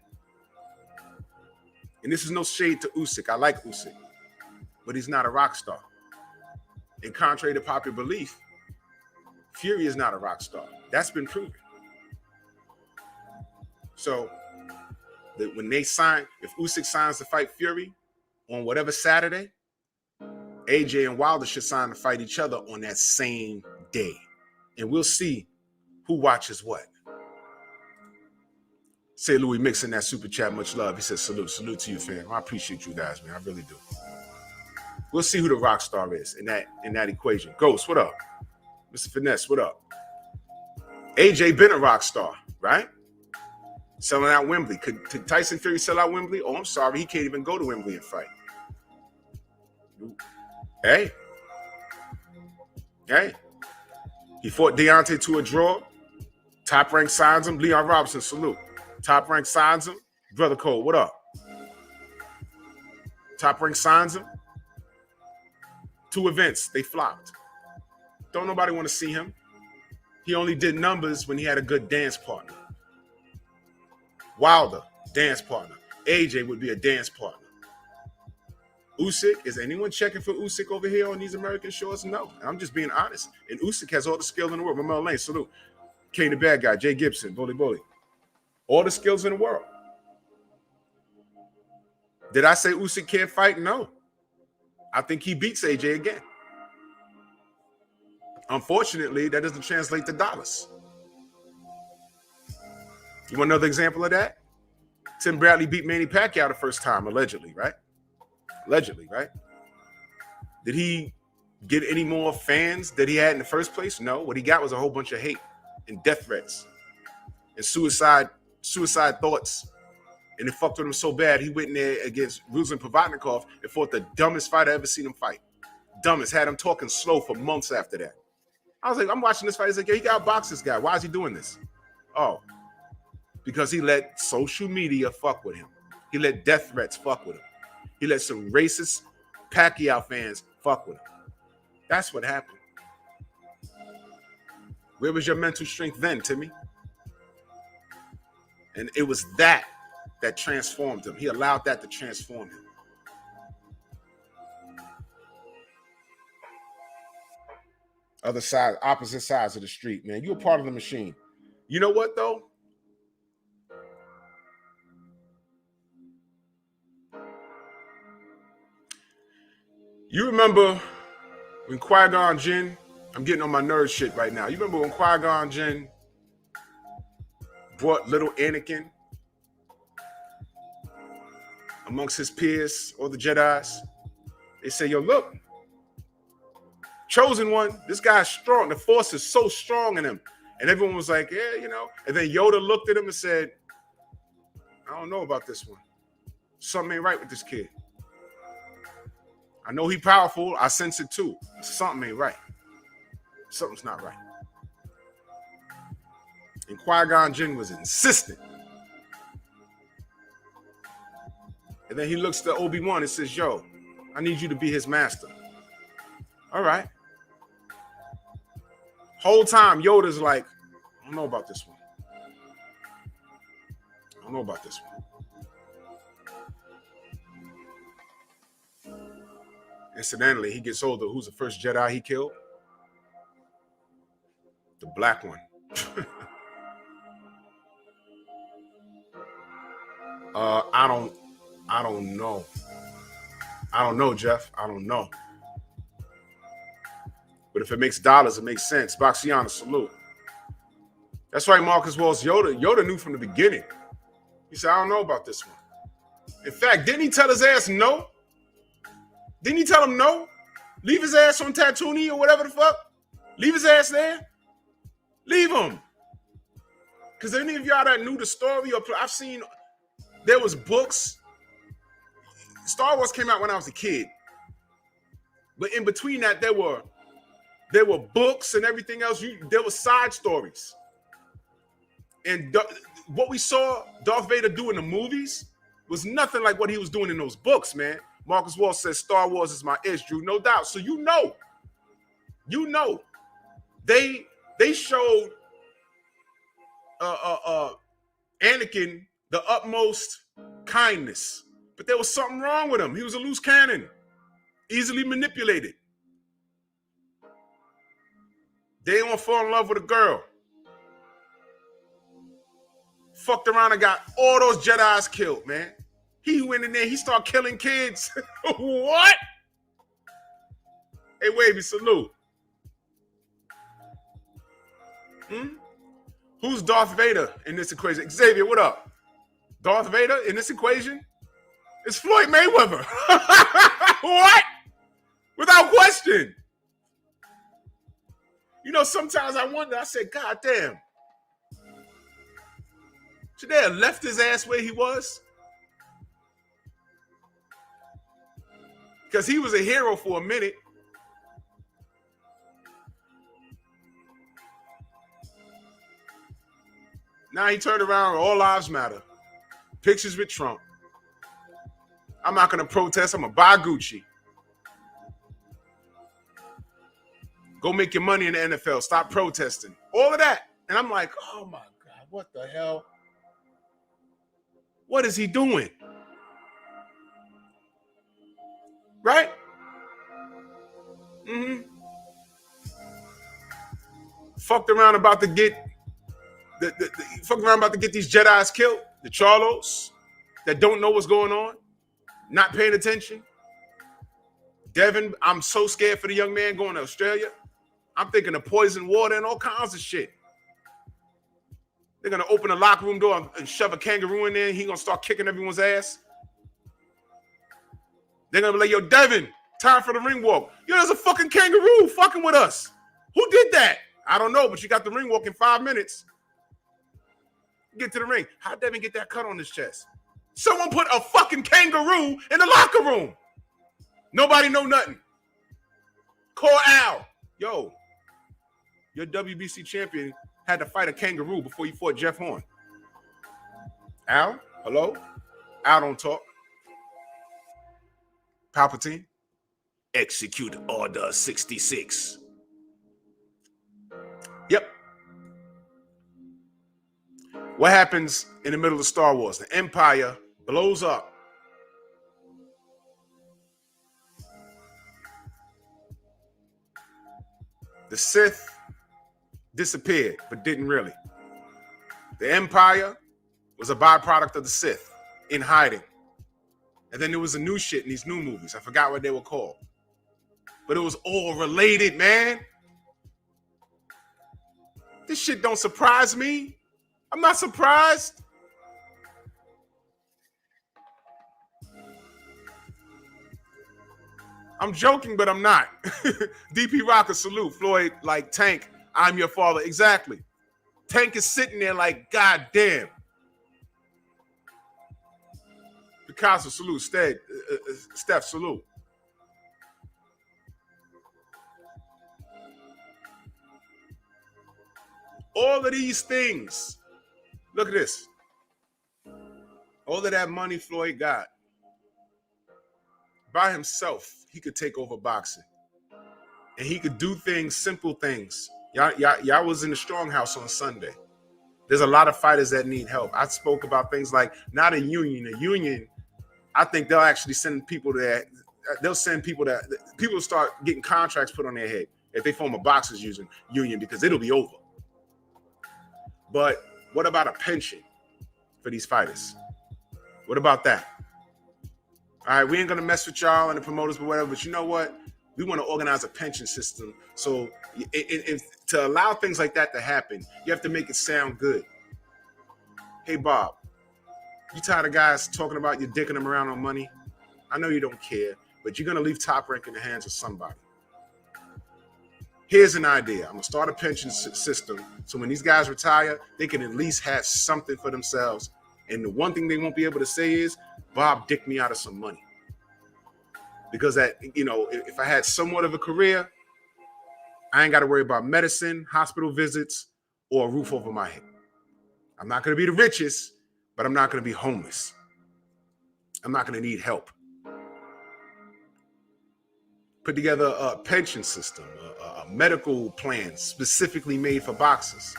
and this is no shade to Usyk. I like Usyk. But he's not a rock star. And contrary to popular belief, Fury is not a rock star. That's been proven. So when they sign, if Usyk signs to fight Fury on whatever Saturday, AJ and Wilder should sign to fight each other on that same day. And we'll see who watches what. Say Louis Mix in that super chat, much love. He says, salute to you, fam. I appreciate you guys, man. I really do. We'll see who the rock star is in that equation. Ghost, what up? Mr. Finesse, what up? AJ been a rock star, right? Selling out Wembley. Could Tyson Fury sell out Wembley? Oh, I'm sorry. He can't even go to Wembley and fight. Hey. He fought Deontay to a draw. Top Rank signs him. Leon Robinson, salute. Top Rank signs him. Brother Cole, what up? Top Rank signs him. 2 events, they flopped. Don't nobody want to see him. He only did numbers when he had a good dance partner. Wilder, dance partner. AJ would be a dance partner. Usyk, is anyone checking for Usyk over here on these American shores? No, I'm just being honest. And Usyk has all the skill in the world. Ramon Lane, salute. Kane the Bad Guy, Jay Gibson, Bully. All the skills in the world. Did I say Usyk can't fight? No. I think he beats AJ again. Unfortunately, that doesn't translate to dollars. You want another example of that? Tim Bradley beat Manny Pacquiao the first time, allegedly, right? Did he get any more fans that he had in the first place? No. What he got was a whole bunch of hate and death threats and suicide thoughts. And it fucked with him so bad, he went in there against Ruslan Provodnikov and fought the dumbest fight I ever seen him fight. Dumbest. Had him talking slow for months after that. I was like, I'm watching this fight. He's like, yeah, he got to box this guy. Why is he doing this? Oh, because he let social media fuck with him. He let death threats fuck with him. He let some racist Pacquiao fans fuck with him. That's what happened. Where was your mental strength then, Timmy? And it was that transformed him. He allowed that to transform him. Other side, opposite sides of the street, man. You're a part of the machine. You know what, though? You remember when Qui-Gon Jinn, I'm getting on my nerd shit right now. You remember when Qui-Gon Jinn brought little Anakin amongst his peers or the Jedis? They say, yo, look, chosen one, this guy's strong. The force is so strong in him. And everyone was like, yeah, you know. And then Yoda looked at him and said, I don't know about this one. Something ain't right with this kid. I know he powerful. I sense it too. Something ain't right. Something's not right. And Qui-Gon Jinn was insistent. And then he looks to Obi-Wan and says, yo, I need you to be his master. All right. Whole time, Yoda's like, I don't know about this one. I don't know about this one. Incidentally, he gets older. Who's the first Jedi he killed? The black one. I don't know. I don't know, Jeff. I don't know. But if it makes dollars, it makes sense. Baxiana, salute. That's right, Marcus Walls. Yoda knew from the beginning. He said, I don't know about this one. In fact, didn't he tell his ass no? Didn't he tell him no? Leave his ass on Tatooine or whatever the fuck. Leave his ass there. Leave him. Because any of y'all that knew the story, or I've seen, there was books. Star Wars came out when I was a kid. But in between that, there were books and everything else. There were side stories. And what we saw Darth Vader do in the movies was nothing like what he was doing in those books, man. Marcus Wall says Star Wars is my ish, Drew, no doubt. So you know, they showed Anakin the utmost kindness, but there was something wrong with him. He was a loose cannon, easily manipulated. They don't fall in love with a girl. Fucked around and got all those Jedis killed, man. He went in there, he started killing kids. What? Hey, Wavy, salute. Who's Darth Vader in this equation? Xavier, what up? Darth Vader in this equation? It's Floyd Mayweather. What? Without question. You know, sometimes I wonder, I say, God damn. Should they have left his ass where he was? Because he was a hero for a minute. Now he turned around, all lives matter. Pictures with Trump. I'm not going to protest. I'm going to buy Gucci. Go make your money in the NFL. Stop protesting. All of that. And I'm like, oh my God, what the hell? What is he doing? Right? Fucked around about to get fucked around about to get these Jedis killed. The Charlos that don't know what's going on, not paying attention. Devin, I'm so scared for the young man going to Australia. I'm thinking of poison water and all kinds of shit. They're going to open the locker room door and shove a kangaroo in there, and he's going to start kicking everyone's ass. They're going to be like, yo, Devin, time for the ring walk. Yo, there's a fucking kangaroo fucking with us. Who did that? I don't know, but you got the ring walk in 5 minutes. Get to the ring. How'd Devin get that cut on his chest? Someone put a fucking kangaroo in the locker room. Nobody know nothing. Call Al. Yo, your WBC champion had to fight a kangaroo before you fought Jeff Horn. Al, hello? Al don't talk. Palpatine, execute Order 66. Yep. What happens in the middle of Star Wars? The Empire blows up. The Sith disappeared, but didn't really. The Empire was a byproduct of the Sith in hiding. And then there was a new shit in these new movies. I forgot what they were called. But it was all related, man. This shit don't surprise me. I'm not surprised. I'm joking, but I'm not. DP Rocker, salute. Floyd, like, Tank, I'm your father. Exactly. Tank is sitting there like, God damn. Picasso, salute. Steph, salute. All of these things. Look at this. All of that money Floyd got. By himself, he could take over boxing. And he could do things, simple things. Y'all was in the Strong House on Sunday. There's a lot of fighters that need help. I spoke about things like not a union. A union, I think they'll actually send people there. They'll send people that people start getting contracts put on their head if they form a boxers union because it'll be over. But what about a pension for these fighters? What about that? All right, we ain't gonna mess with y'all and the promoters or whatever, but you know what? We want to organize a pension system. So to allow things like that to happen, you have to make it sound good. Hey, Bob, you tired of guys talking about you dicking them around on money? I know you don't care, but you're gonna leave Top Rank in the hands of somebody. Here's an idea. I'm gonna start a pension system so when these guys retire, they can at least have something for themselves. And the one thing they won't be able to say is, Bob dicked me out of some money. Because if I had somewhat of a career, I ain't got to worry about medicine, hospital visits, or a roof over my head. I'm not going to be the richest, but I'm not going to be homeless. I'm not going to need help. Put together a pension system, a medical plan specifically made for boxers.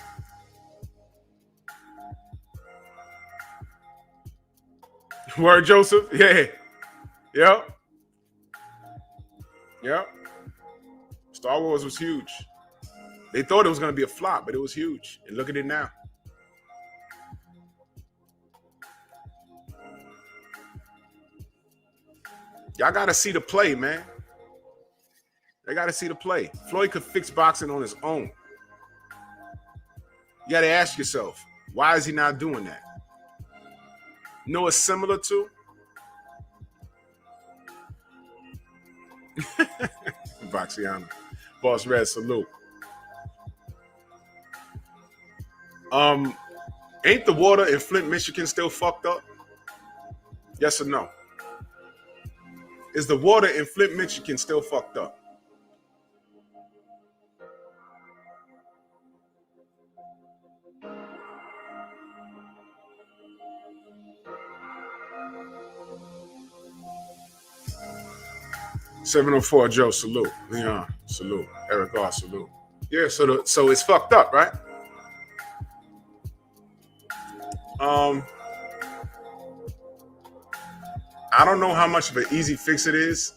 Word, Joseph? Yeah. Yep. Yep. Star Wars was huge. They thought it was going to be a flop, but it was huge. And look at it now. Y'all got to see the play, man. They got to see the play. Floyd could fix boxing on his own. You got to ask yourself, why is he not doing that? You know what's similar to? Boxiana. Boss Red, salute. Ain't the water in Flint, Michigan still fucked up? Yes or no? Is the water in Flint, Michigan still fucked up? $704 Joe, salute. Leon, salute. Eric R, salute. Yeah, so it's fucked up, right? I don't know how much of an easy fix it is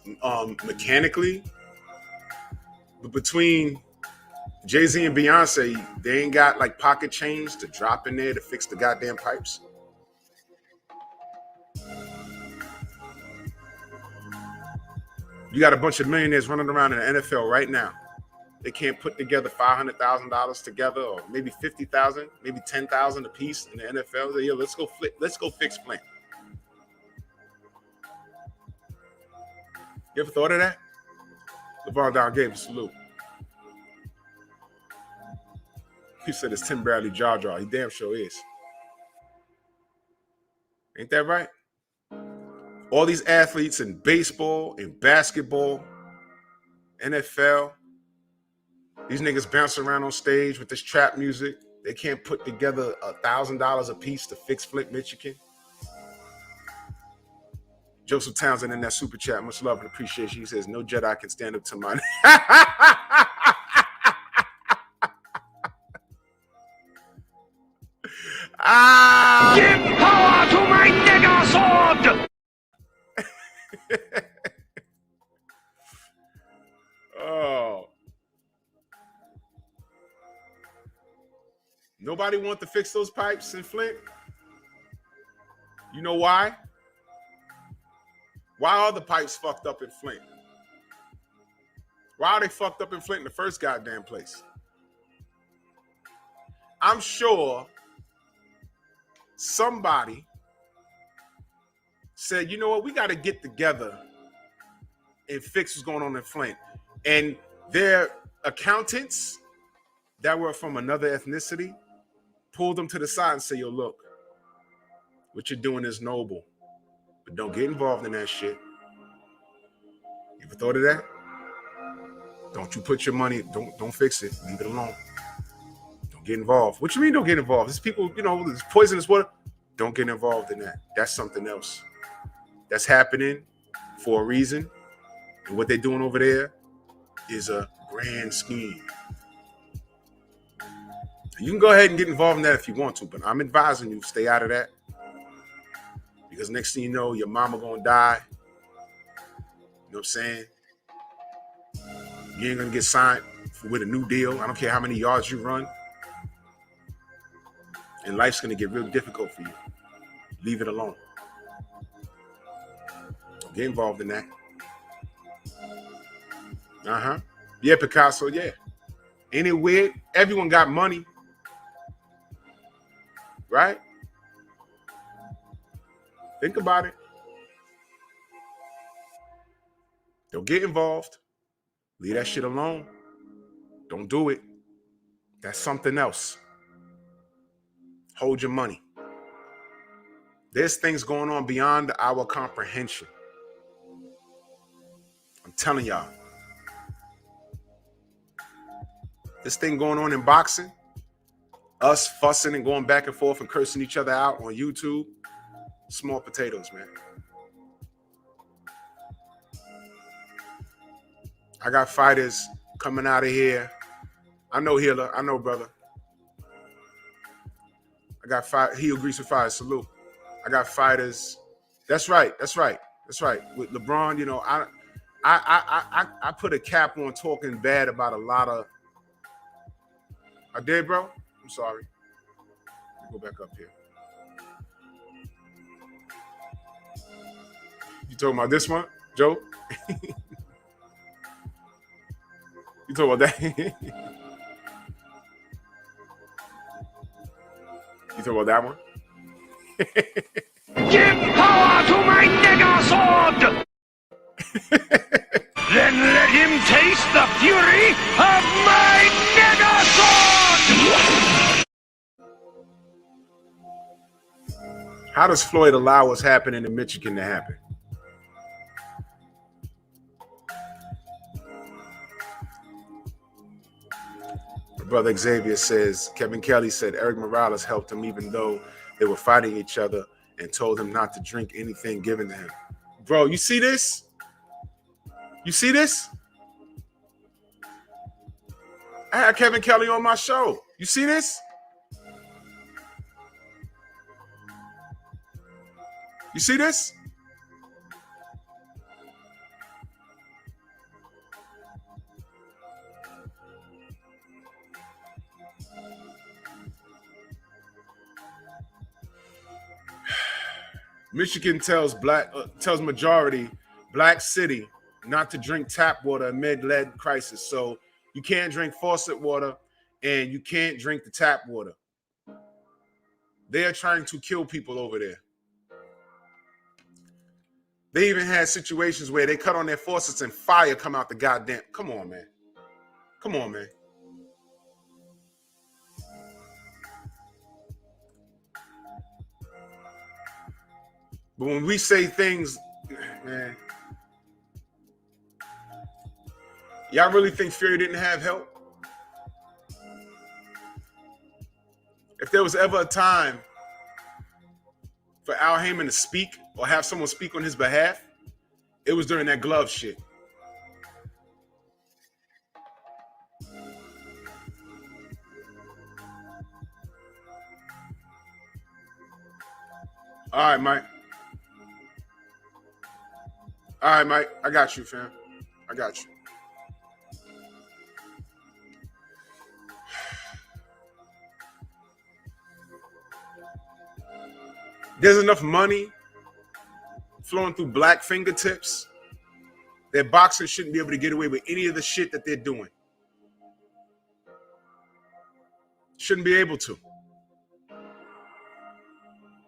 mechanically, but between Jay-Z and Beyonce, they ain't got like pocket change to drop in there to fix the goddamn pipes. You got a bunch of millionaires running around in the NFL right now. They can't put together $500,000 together, or maybe $50,000, maybe $10,000 a piece in the NFL. Yeah, let's go fix Flint. You ever thought of that? LeVar Down gave a salute. He said it's Tim Bradley jaw. He damn sure is. Ain't that right? All these athletes in baseball, in basketball, NFL, these niggas bouncing around on stage with this trap music. They can't put together $1,000 a piece to fix Flint, Michigan. Joseph Townsend in that super chat, much love and appreciation. He says, no Jedi can stand up to mine. Give power to my nigger sword! Oh. Nobody want to fix those pipes in Flint? You know why? Why are the pipes fucked up in Flint? Why are they fucked up in Flint in the first goddamn place? I'm sure somebody said, you know what, we got to get together and fix what's going on in Flint. And their accountants that were from another ethnicity pulled them to the side and say, yo, look, what you're doing is noble, but don't get involved in that shit. You ever thought of that? Don't you put your money, don't fix it. Leave it alone. Don't get involved. What you mean don't get involved? There's people, there's poisonous water. Don't get involved in that. That's something else. That's happening for a reason. And what they're doing over there is a grand scheme. You can go ahead and get involved in that if you want to, but I'm advising you, stay out of that. Because next thing you know, your mama gonna die. You know what I'm saying? You ain't gonna get signed with a new deal. I don't care how many yards you run. And life's gonna get real difficult for you. Leave it alone. Don't get involved in that. Yeah, Picasso, yeah. Ain't it weird? Everyone got money. Right? Think about it. Don't get involved. Leave that shit alone. Don't do it. That's something else. Hold your money. There's things going on beyond our comprehension. I'm telling y'all. This thing going on in boxing, us fussing and going back and forth and cursing each other out on YouTube, small potatoes, man. I got fighters coming out of here. I know Healer. I know, brother. I got fight. He agrees with fire. Salute. I got fighters. That's right. That's right. That's right. With LeBron, you know, I put a cap on talking bad about a lot of. I did, bro. I'm sorry. Let me go back up here. You talking about this one, Joe? You talking about that? You talking about that one? Give power to my nigger sword! Then let him taste the fury of my nigger sword! How does Floyd allow what's happening in Michigan to happen? Brother Xavier says, Kevin Kelly said Eric Morales helped him even though they were fighting each other and told him not to drink anything given to him. Bro, you see this? You see this? I had Kevin Kelly on my show. You see this? You see this? Michigan tells majority black city not to drink tap water amid lead crisis. So you can't drink faucet water and you can't drink the tap water. They are trying to kill people over there. They even had situations where they cut on their faucets and fire come out the goddamn. Come on, man. Come on, man. But when we say things, man, y'all really think Fury didn't have help? If there was ever a time for Al Heyman to speak or have someone speak on his behalf, it was during that glove shit. All right, Mike. All right, Mike. I got you, fam. I got you. There's enough money flowing through black fingertips that boxers shouldn't be able to get away with any of the shit that they're doing. Shouldn't be able to.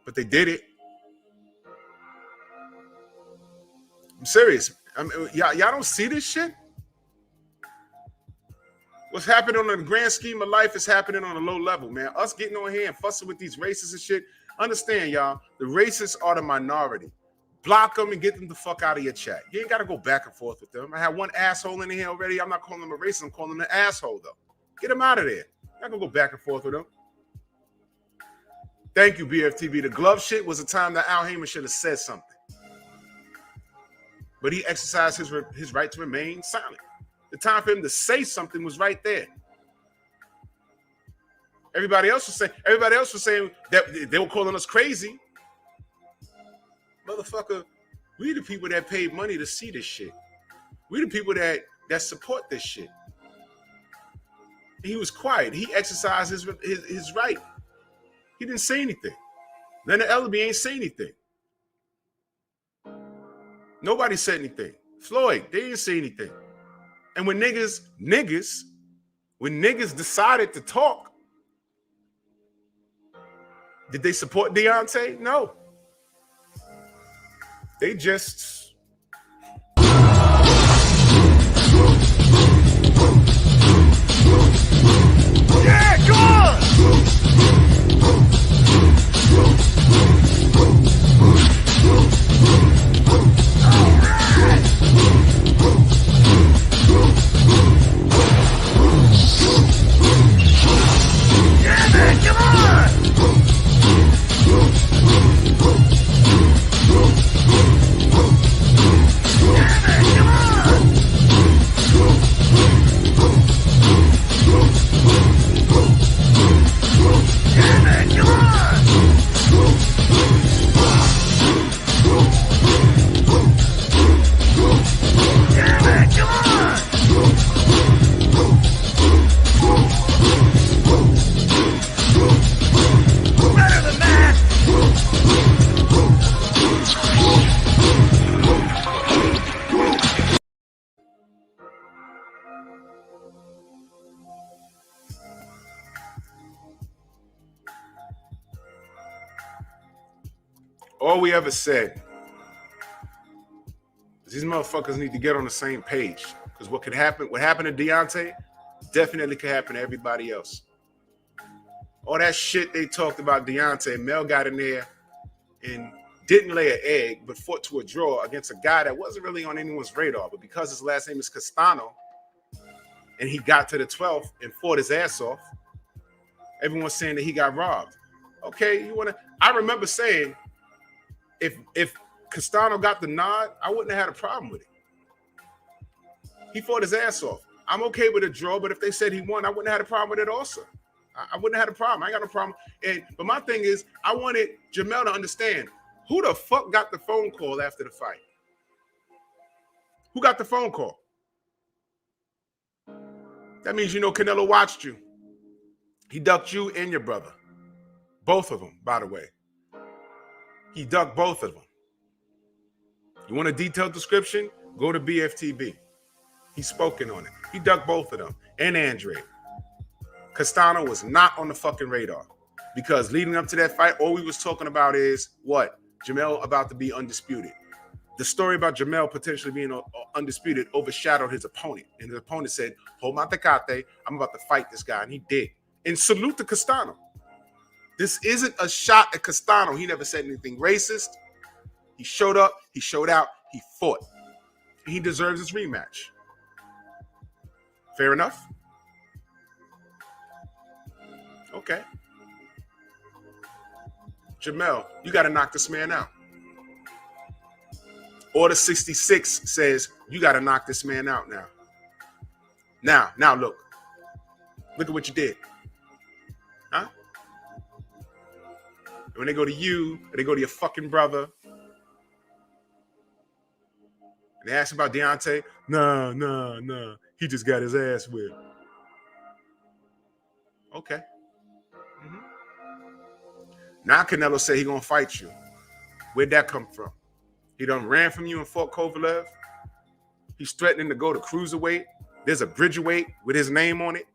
But they did it. I'm serious. Y'all don't see this shit? What's happening on the grand scheme of life is happening on a low level, man. Us getting on here and fussing with these racists and shit. Understand, y'all, the racists are the minority. Block them and get them the fuck out of your chat. You ain't got to go back and forth with them. I had one asshole in here already. I'm not calling him a racist. I'm calling him an asshole, though. Get him out of there. You're not going to go back and forth with him. Thank you, BFTV. The glove shit was a time that Al Heyman should have said something. But he exercised his right to remain silent. The time for him to say something was right there. Everybody else was saying that they were calling us crazy. Motherfucker, we the people that paid money to see this shit. We the people that support this shit. He was quiet. He exercised his right. He didn't say anything. Leonard Ellerby ain't say anything. Nobody said anything. Floyd, they didn't say anything. And when niggas decided to talk, did they support Deontay? No. They just All we ever said is these motherfuckers need to get on the same page. Because what happened to Deontay definitely could happen to everybody else. All that shit they talked about Deontay, Mel got in there and didn't lay an egg, but fought to a draw against a guy that wasn't really on anyone's radar. But because his last name is Castano, and he got to the 12th and fought his ass off, everyone's saying that he got robbed. Okay, I remember saying, if Castano got the nod, I wouldn't have had a problem with it. He fought his ass off. I'm okay with a draw, but if they said he won, I wouldn't have had a problem with it also. I wouldn't have had a problem. I ain't got no problem. But my thing is, I wanted Jamel to understand, who the fuck got the phone call after the fight? Who got the phone call? That means Canelo watched you. He ducked you and your brother. Both of them, by the way. He ducked both of them. You want a detailed description? Go to BFTB. He's spoken on it. He ducked both of them and Andre. Castano was not on the fucking radar because leading up to that fight, all we was talking about is what? Jamel about to be undisputed. The story about Jamel potentially being undisputed overshadowed his opponent. And his opponent said, hold my tecate, I'm about to fight this guy. And he did. And salute to Castano. This isn't a shot at Castano. He never said anything racist. He showed up, he showed out, he fought. He deserves his rematch. Fair enough? Okay. Jamel, you got to knock this man out. Order 66 says you got to knock this man out now. Now look. Look at what you did. Huh? When they go to you, or they go to your fucking brother, and they ask about Deontay, nah. He just got his ass whipped. Okay. Mm-hmm. Now Canelo say he gonna fight you. Where'd that come from? He done ran from you and fought Kovalev. He's threatening to go to cruiserweight. There's a bridgerweight with his name on it.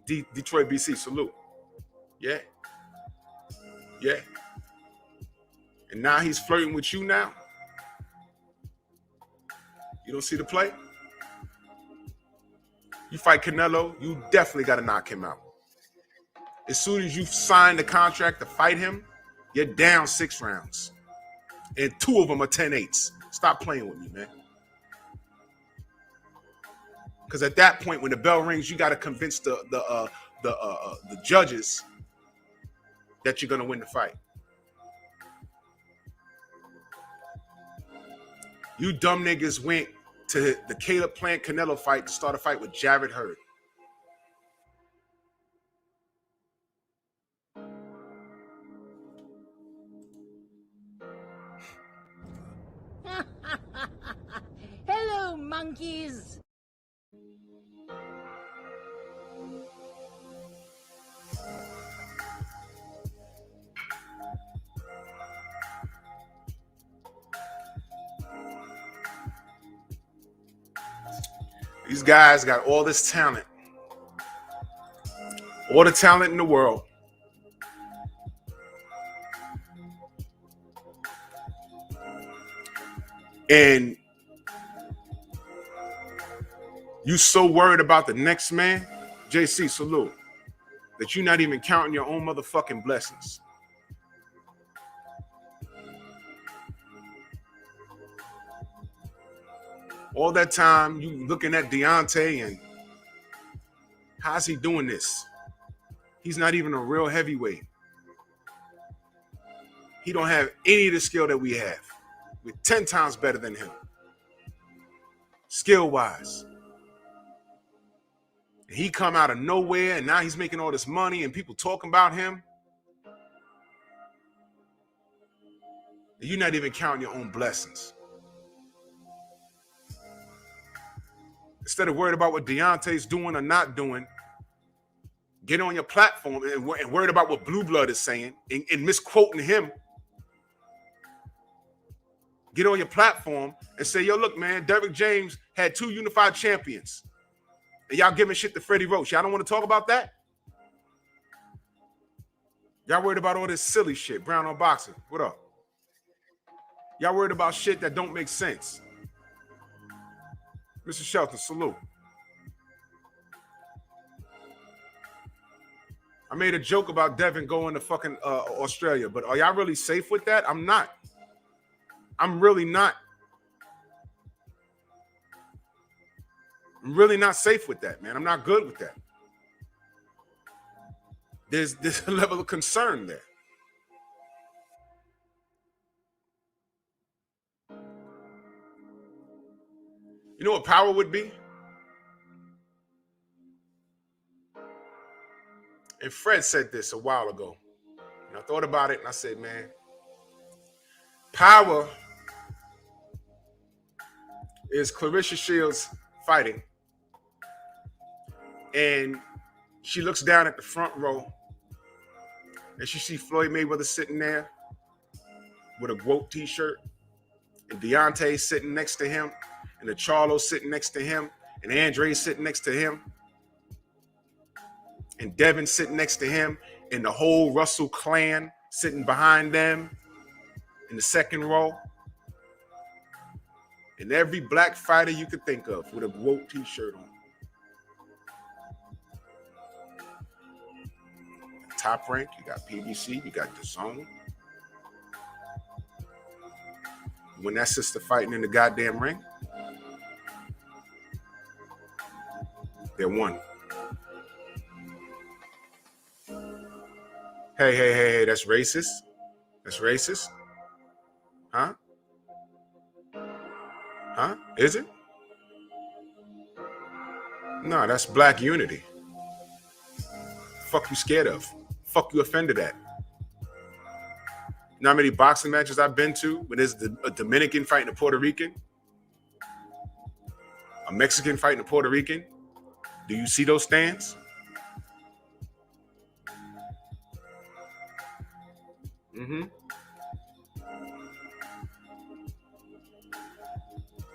Detroit, BC, salute. Yeah. And now he's flirting with you now. You don't see the play? You fight Canelo, you definitely got to knock him out. As soon as you sign the contract to fight him, you're down 6 rounds. And 2 of them are 10-8s. Stop playing with me, man. Because at that point, when the bell rings, you got to convince the judges that you're going to win the fight. You dumb niggas went to the Caleb Plant Canelo fight to start a fight with Jarrett Hurd. Hello, monkeys. These guys got all this talent. All the talent in the world. And you so worried about the next man, JC, salute, that you're not even counting your own motherfucking blessings. All that time you looking at Deontay and how's he doing this? He's not even a real heavyweight. He don't have any of the skill that we have. We're 10 times better than him. Skill-wise. And he come out of nowhere and now he's making all this money and people talking about him. And you're not even counting your own blessings. Instead of worried about what Deontay's doing or not doing, get on your platform and worried about what Blue Blood is saying and misquoting him. Get on your platform and say, yo, look, man, Derrick James had 2 unified champions. And y'all giving shit to Freddie Roach. Y'all don't want to talk about that? Y'all worried about all this silly shit, Brown on boxing. What up? Y'all worried about shit that don't make sense. Mr. Shelton, salute. I made a joke about Devin going to fucking Australia, but are y'all really safe with that? I'm not. I'm really not. I'm really not safe with that, man. I'm not good with that. There's a level of concern there. You know what power would be? And Fred said this a while ago. And I thought about it and I said, man, power is Clarissa Shields fighting. And she looks down at the front row and she sees Floyd Mayweather sitting there with a GWOAT t-shirt, and Deontay sitting next to him, and the Charlo sitting next to him, and Andre sitting next to him, and Devin sitting next to him, and the whole Russell clan sitting behind them in the second row. And every black fighter you could think of with a GWOAT t-shirt on. Top Rank, you got PBC, you got DAZN. When that sister fighting in the goddamn ring, they're one. Hey, that's racist. That's racist. Huh? Huh? Is it? No, that's black unity. Fuck you scared of? Fuck you offended at? You know how many boxing matches I've been to when there's a Dominican fighting a Puerto Rican? A Mexican fighting a Puerto Rican? Do you see those stands? Mm-hmm.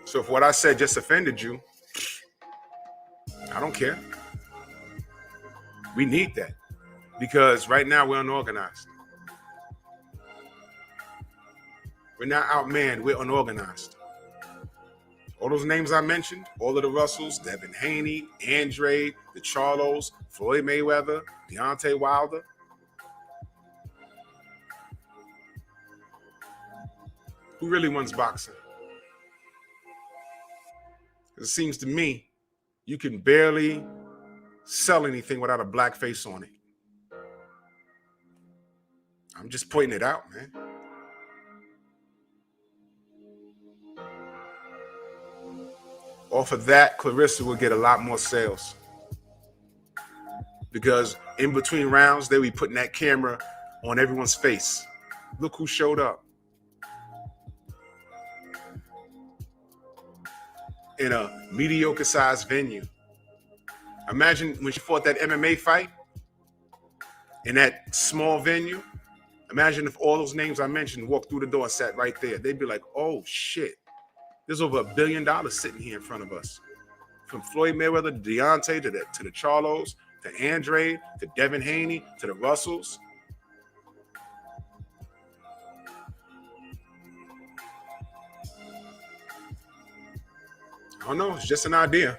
So if what I said just offended you, I don't care. We need that because right now we're unorganized. We're not outmanned, we're unorganized. All those names I mentioned, all of the Russells, Devin Haney, Andre, the Charlos, Floyd Mayweather, Deontay Wilder. Who really wants boxing? It seems to me you can barely sell anything without a black face on it. I'm just pointing it out, man. Off of that, Clarissa will get a lot more sales. Because in between rounds, they'll be putting that camera on everyone's face. Look who showed up. In a mediocre-sized venue. Imagine when she fought that MMA fight in that small venue. Imagine if all those names I mentioned walked through the door and sat right there. They'd be like, oh, shit. There's over $1 billion sitting here in front of us. From Floyd Mayweather to Deontay to the Charlos, to Andre, to Devin Haney, to the Russells. I don't know. It's just an idea.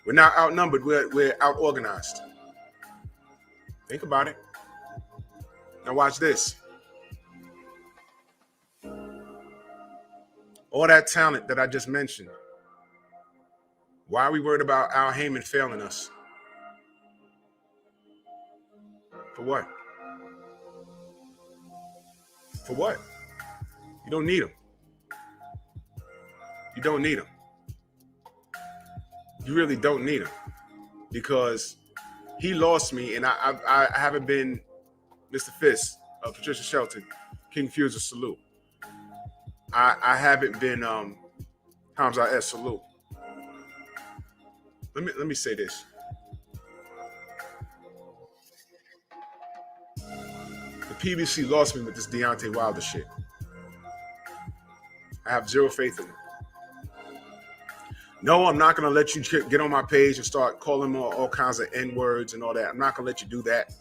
We're not outnumbered. We're out-organized. Think about it. Now watch this. All that talent that I just mentioned. Why are we worried about Al Heyman failing us? For what? For what? You don't need him. You don't need him. You really don't need him. Because he lost me, and I haven't been Mr. Fist, Patricia Shelton, King Fuser, salute. I haven't been Hamza S, salute. Let me say this. The PBC lost me with this Deontay Wilder shit. I have zero faith in it. No, I'm not going to let you get on my page and start calling me all kinds of N-words and all that. I'm not going to let you do that.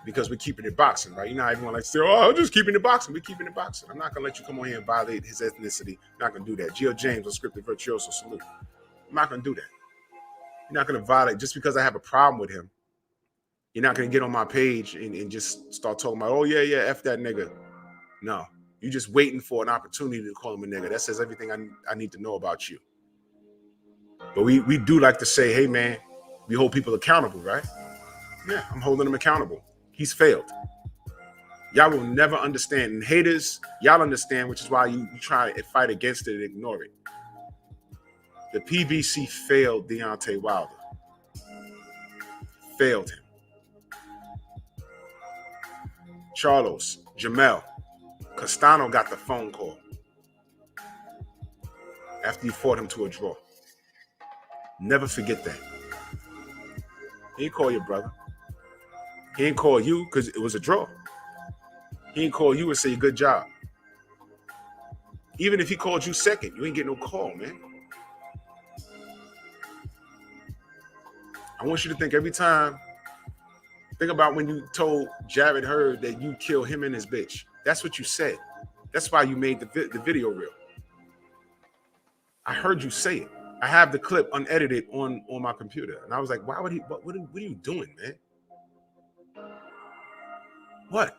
because we're keeping it boxing, right? You know how everyone likes to say, oh, I'm just keeping it boxing. We're keeping it boxing. I'm not going to let you come on here and violate his ethnicity. I'm not going to do that. Gio James, unscripted virtuoso, salute. I'm not going to do that. You're not going to violate just because I have a problem with him. You're not going to get on my page and just start talking about, oh, yeah, F that nigga. No, you're just waiting for an opportunity to call him a nigga. That says everything I need to know about you. But we do like to say, hey, man, we hold people accountable, right? Yeah, I'm holding him accountable. He's failed. Y'all will never understand. And haters, y'all understand, which is why you try to fight against it and ignore it. The PBC failed Deontay Wilder. Failed him. Charlos, Jamel, Castano got the phone call after you fought him to a draw. Never forget that. He didn't call your brother. He didn't call you because it was a draw. He didn't call you and say, good job. Even if he called you second, you ain't getting no call, man. I want you to think every time, think about when you told Jared Hurd that you kill him and his bitch. That's what you said. That's why you made the video reel. I heard you say it. I have the clip unedited on my computer. And I was like, why would he, what are you doing, man? What?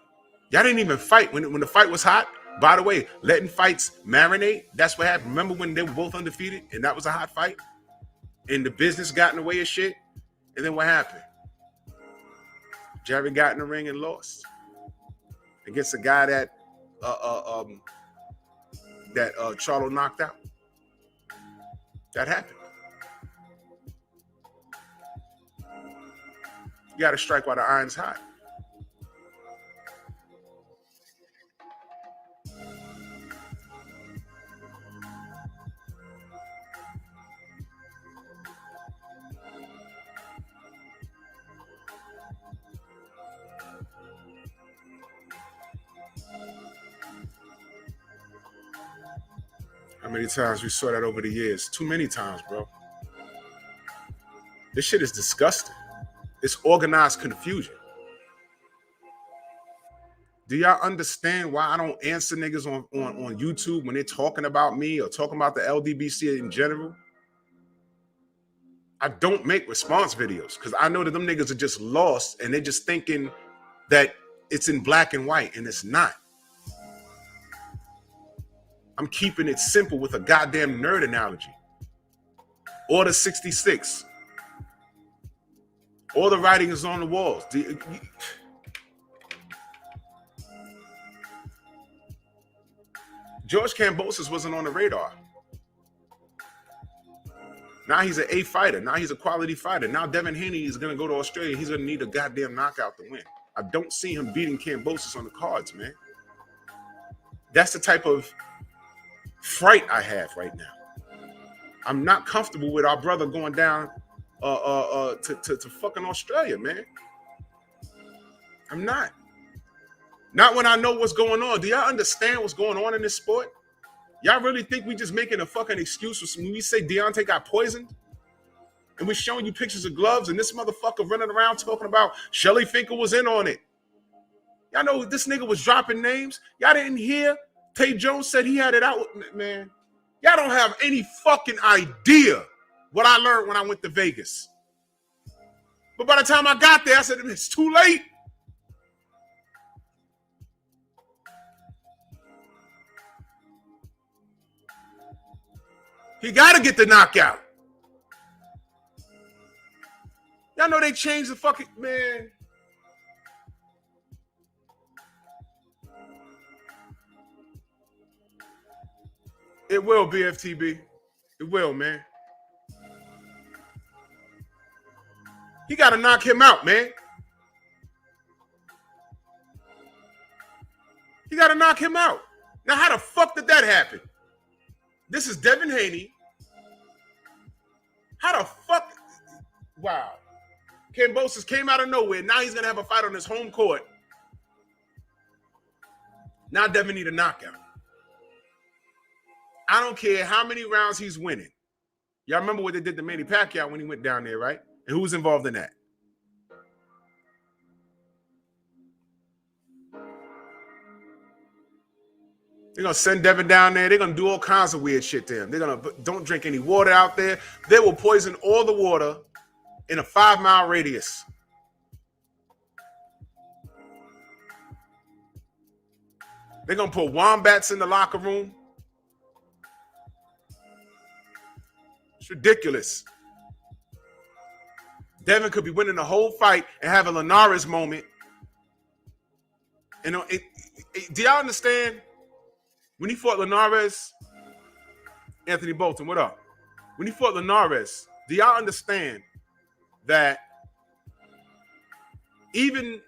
Y'all didn't even fight when the fight was hot. By the way, letting fights marinate, that's what happened. Remember when they were both undefeated and that was a hot fight? And the business got in the way of shit? And then what happened? Jared got in the ring and lost against a guy that Charlo knocked out. That happened. You got to strike while the iron's hot. How many times we saw that over the years? Too many times, bro. This shit is disgusting. It's organized confusion. Do y'all understand why I don't answer niggas on YouTube when they're talking about me or talking about the LDBC in general? I don't make response videos because I know that them niggas are just lost and they're just thinking that it's in black and white, and it's not. I'm keeping it simple with a goddamn nerd analogy. Order 66. All the writing is on the walls. George Kambosos wasn't on the radar. Now he's an A fighter. Now he's a quality fighter. Now Devin Haney is going to go to Australia. He's going to need a goddamn knockout to win. I don't see him beating Kambosos on the cards, man. That's the type of fright I have right now. I'm not comfortable with our brother going down to fucking Australia, man. I'm not. Not when I know what's going on. Do y'all understand what's going on in this sport? Y'all really think we just making a fucking excuse when we say Deontay got poisoned? And we're showing you pictures of gloves and this motherfucker running around talking about Shelly Finkel was in on it. Y'all know this nigga was dropping names. Y'all didn't hear Tay Jones said he had it out, man. Y'all don't have any fucking idea what I learned when I went to Vegas. But by the time I got there, I said, it's too late. He got to get the knockout. Y'all know they changed the fucking, man. It will, BFTB. It will, man. He got to knock him out, man. He got to knock him out. Now, how the fuck did that happen? This is Devin Haney. How the fuck? Wow. Kambosos came out of nowhere. Now he's going to have a fight on his home court. Now Devin need a knockout. I don't care how many rounds he's winning. Y'all remember what they did to Manny Pacquiao when he went down there, right? And who was involved in that? They're going to send Devin down there. They're going to do all kinds of weird shit to him. They're going to don't drink any water out there. They will poison all the water in a 5-mile radius. They're going to put wombats in the locker room. It's ridiculous. Devin could be winning the whole fight and have a Linares moment. And do y'all understand? When he fought Linares, Anthony Bolton, what up? When he fought Linares, do y'all understand that even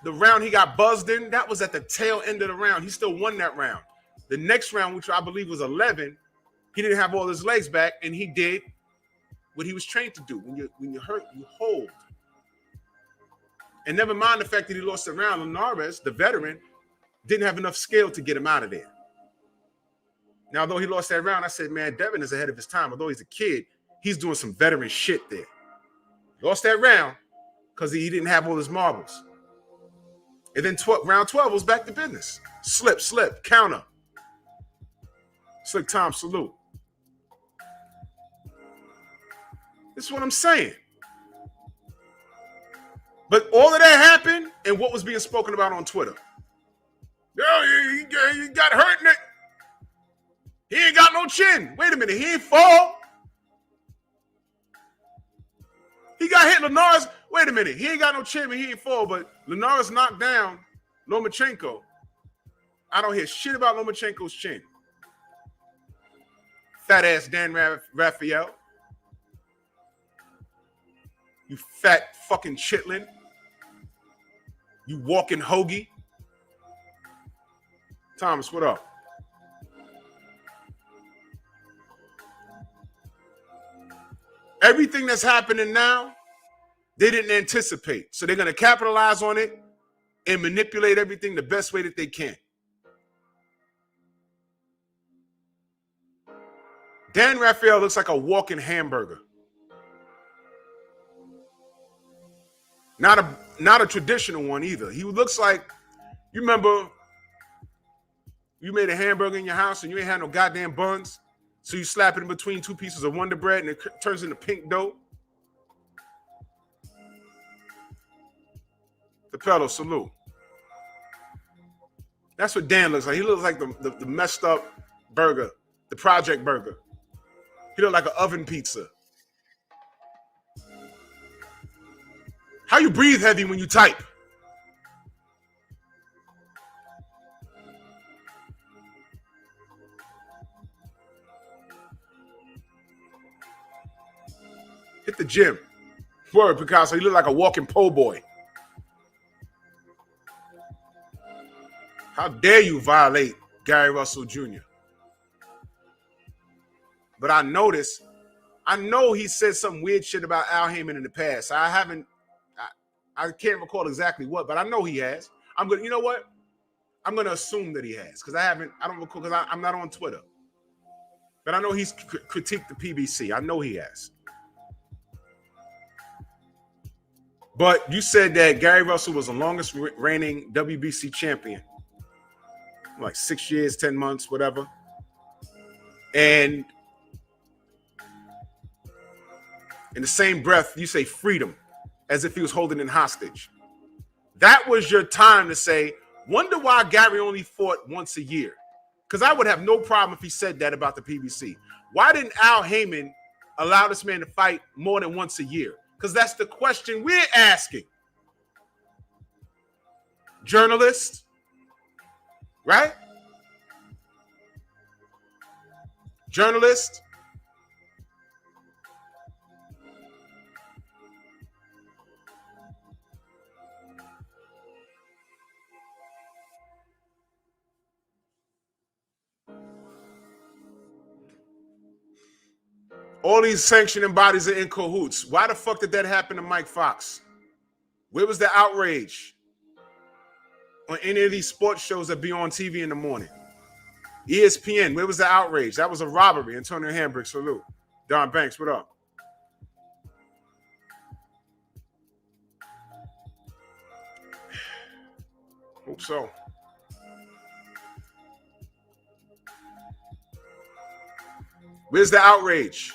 the round he got buzzed in, that was at the tail end of the round. He still won that round. The next round, which I believe was 11, he didn't have all his legs back, and he did what he was trained to do. When you hurt, you hold. And never mind the fact that he lost the round, Linares, the veteran, didn't have enough skill to get him out of there. Now, although he lost that round, I said, man, Devin is ahead of his time. Although he's a kid, he's doing some veteran shit there. Lost that round because he didn't have all his marbles. And then round 12 was back to business. Slip, counter. Slick Tom, salute. This is what I'm saying. But all of that happened and what was being spoken about on Twitter. Yo, he got hurt in it. He ain't got no chin. Wait a minute, he ain't fall. He got hit Linares. Wait a minute, he ain't got no chin and he ain't fall, but Linares knocked down Lomachenko. I don't hear shit about Lomachenko's chin. Fat ass Dan Raphael. You fat fucking chitlin. You walking hoagie. Thomas, what up? Everything that's happening now, they didn't anticipate. So they're going to capitalize on it and manipulate everything the best way that they can. Dan Raphael looks like a walking hamburger. Not a traditional one either. He looks like, you remember you made a hamburger in your house and you ain't had no goddamn buns, so you slap it in between two pieces of Wonder Bread and it turns into pink dough? Capello, salute. That's what Dan looks like. He looks like the messed up burger, the project burger. He looks like an oven pizza. How you breathe heavy when you type? Hit the gym. Word, Picasso. He look like a walking po' boy. How dare you violate Gary Russell Jr.? But I know he said some weird shit about Al Heyman in the past. I can't recall exactly what, but I know he has. You know what? I'm going to assume that he has because I don't recall because I'm not on Twitter. But I know he's critiqued the PBC. I know he has. But you said that Gary Russell was the longest reigning WBC champion. Like 6 years, 10 months, whatever. And in the same breath, you say freedom, as if he was holding it hostage. That was your time to say, wonder why Gary only fought once a year. Because I would have no problem if he said that about the PBC. Why didn't Al Heyman allow this man to fight more than once a year? Because that's the question we're asking. Journalist, right? Journalist. All these sanctioning bodies are in cahoots. Why the fuck did that happen to Mike Fox? Where was the outrage on any of these sports shows that be on TV in the morning? ESPN, where was the outrage? That was a robbery. Antonio Hambrick, salute. Don Banks, what up? Hope so. Where's the outrage?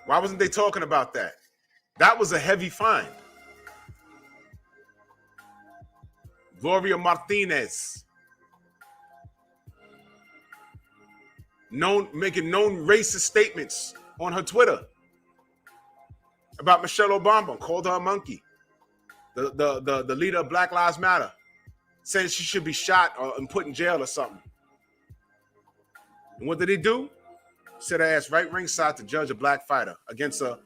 Why wasn't they talking about that? That was a heavy find. Gloria Martinez, making known racist statements on her Twitter about Michelle Obama, called her a monkey. The leader of Black Lives Matter, saying she should be shot and put in jail or something. And what did he do? Set her ass right ringside to judge a black fighter against a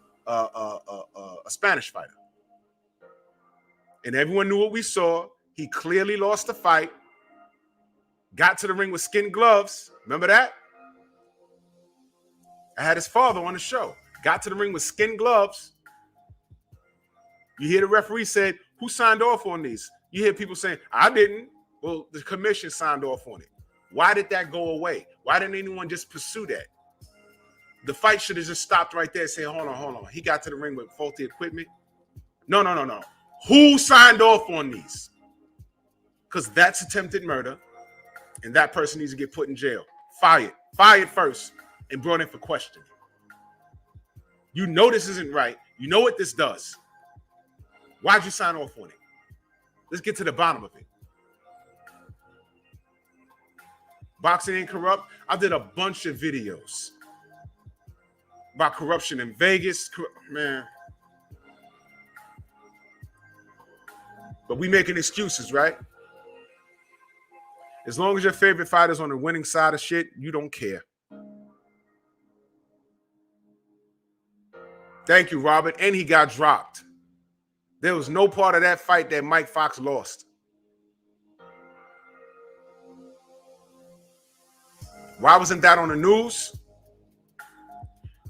Spanish fighter. And everyone knew what we saw. He clearly lost the fight. Got to the ring with skin gloves. Remember that? I had his father on the show. Got to the ring with skin gloves. You hear the referee said, who signed off on these? You hear people saying, I didn't. Well, the commission signed off on it. Why did that go away? Why didn't anyone just pursue that? The fight should have just stopped right there and say, hold on. He got to the ring with faulty equipment. No. Who signed off on these? Because that's attempted murder, and that person needs to get put in jail. Fired first, and brought in for questioning. You know this isn't right. You know what this does. Why'd you sign off on it? Let's get to the bottom of it. Boxing ain't corrupt. I did a bunch of videos about corruption in Vegas. Man. But we making excuses, right? As long as your favorite fighter's on the winning side of shit, you don't care. Thank you, Robert. And he got dropped. There was no part of that fight that Mike Fox lost. Why wasn't that on the news?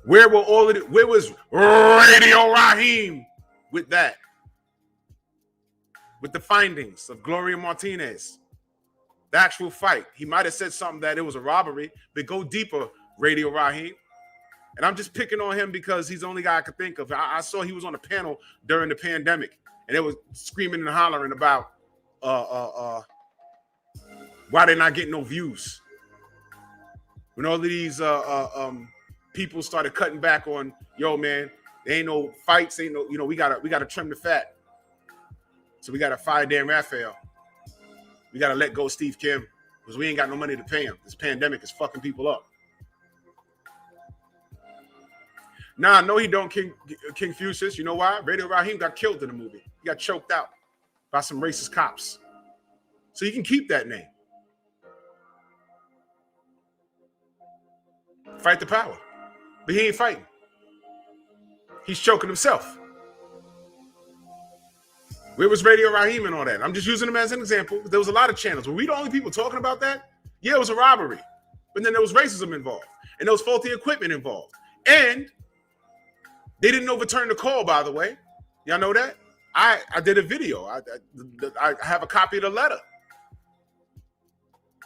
Where were all of it? Where was Radio Raheem with that? With the findings of Gloria Martinez. The actual fight. He might have said something that it was a robbery, but go deeper, Radio Raheem. And I'm just picking on him because he's the only guy I could think of. I saw he was on a panel during the pandemic, and they were screaming and hollering about why they're not getting no views. When all of these people started cutting back on, yo, man, there ain't no fights, ain't no, we gotta trim the fat. So we gotta fire Dan Raphael. We got to let go Steve Kim because we ain't got no money to pay him. This pandemic is fucking people up. Nah, no, he don't, King Fusus. You know why? Radio Raheem got killed in the movie. He got choked out by some racist cops. So you can keep that name. Fight the power. But he ain't fighting. He's choking himself. Where was Radio Raheem and all that? I'm just using him as an example. There was a lot of channels. Were we the only people talking about that? Yeah, it was a robbery. But then there was racism involved. And there was faulty equipment involved. And they didn't overturn the call, by the way. Y'all know that? I did a video. I have a copy of the letter.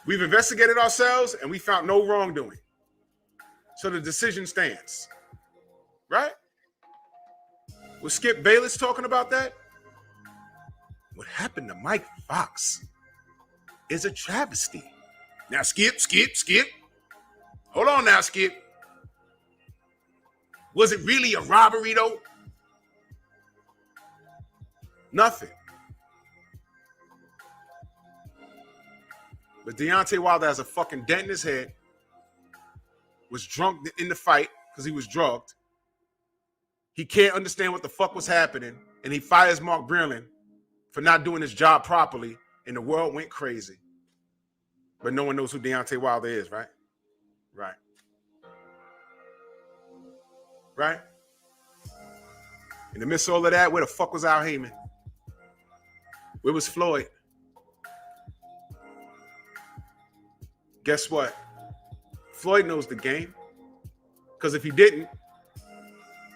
We've investigated ourselves, and we found no wrongdoing. So the decision stands. Right? Was Skip Bayless talking about that? What happened to Mike Fox is a travesty. Now, Skip. Hold on now, Skip. Was it really a robbery, though? Nothing. But Deontay Wilder has a fucking dent in his head, was drunk in the fight because he was drugged. He can't understand what the fuck was happening, and he fires Mark Breland for not doing his job properly, and the world went crazy. But no one knows who Deontay Wilder is, right? Right? In the midst of all of that, where the fuck was Al Heyman? Where was Floyd? Guess what? Floyd knows the game. Because if he didn't,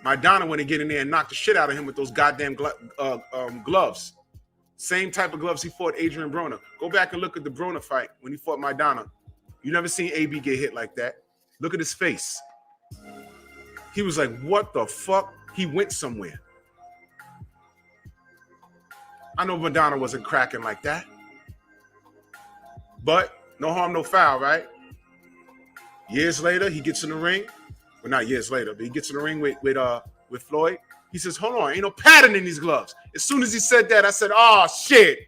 Maidana wouldn't get in there and knock the shit out of him with those goddamn gloves. Same type of gloves he fought Adrian Broner. Go back and look at the Broner fight when he fought Maidana. You never seen AB get hit like that. Look at his face. He was like, what the fuck? He went somewhere. I know Maidana wasn't cracking like that. But No harm, no foul, right? Years later, he gets in the ring. Well, not years later, but he gets in the ring with Floyd. He says, hold on, ain't no pattern in these gloves. As soon as he said that, I said, oh, shit.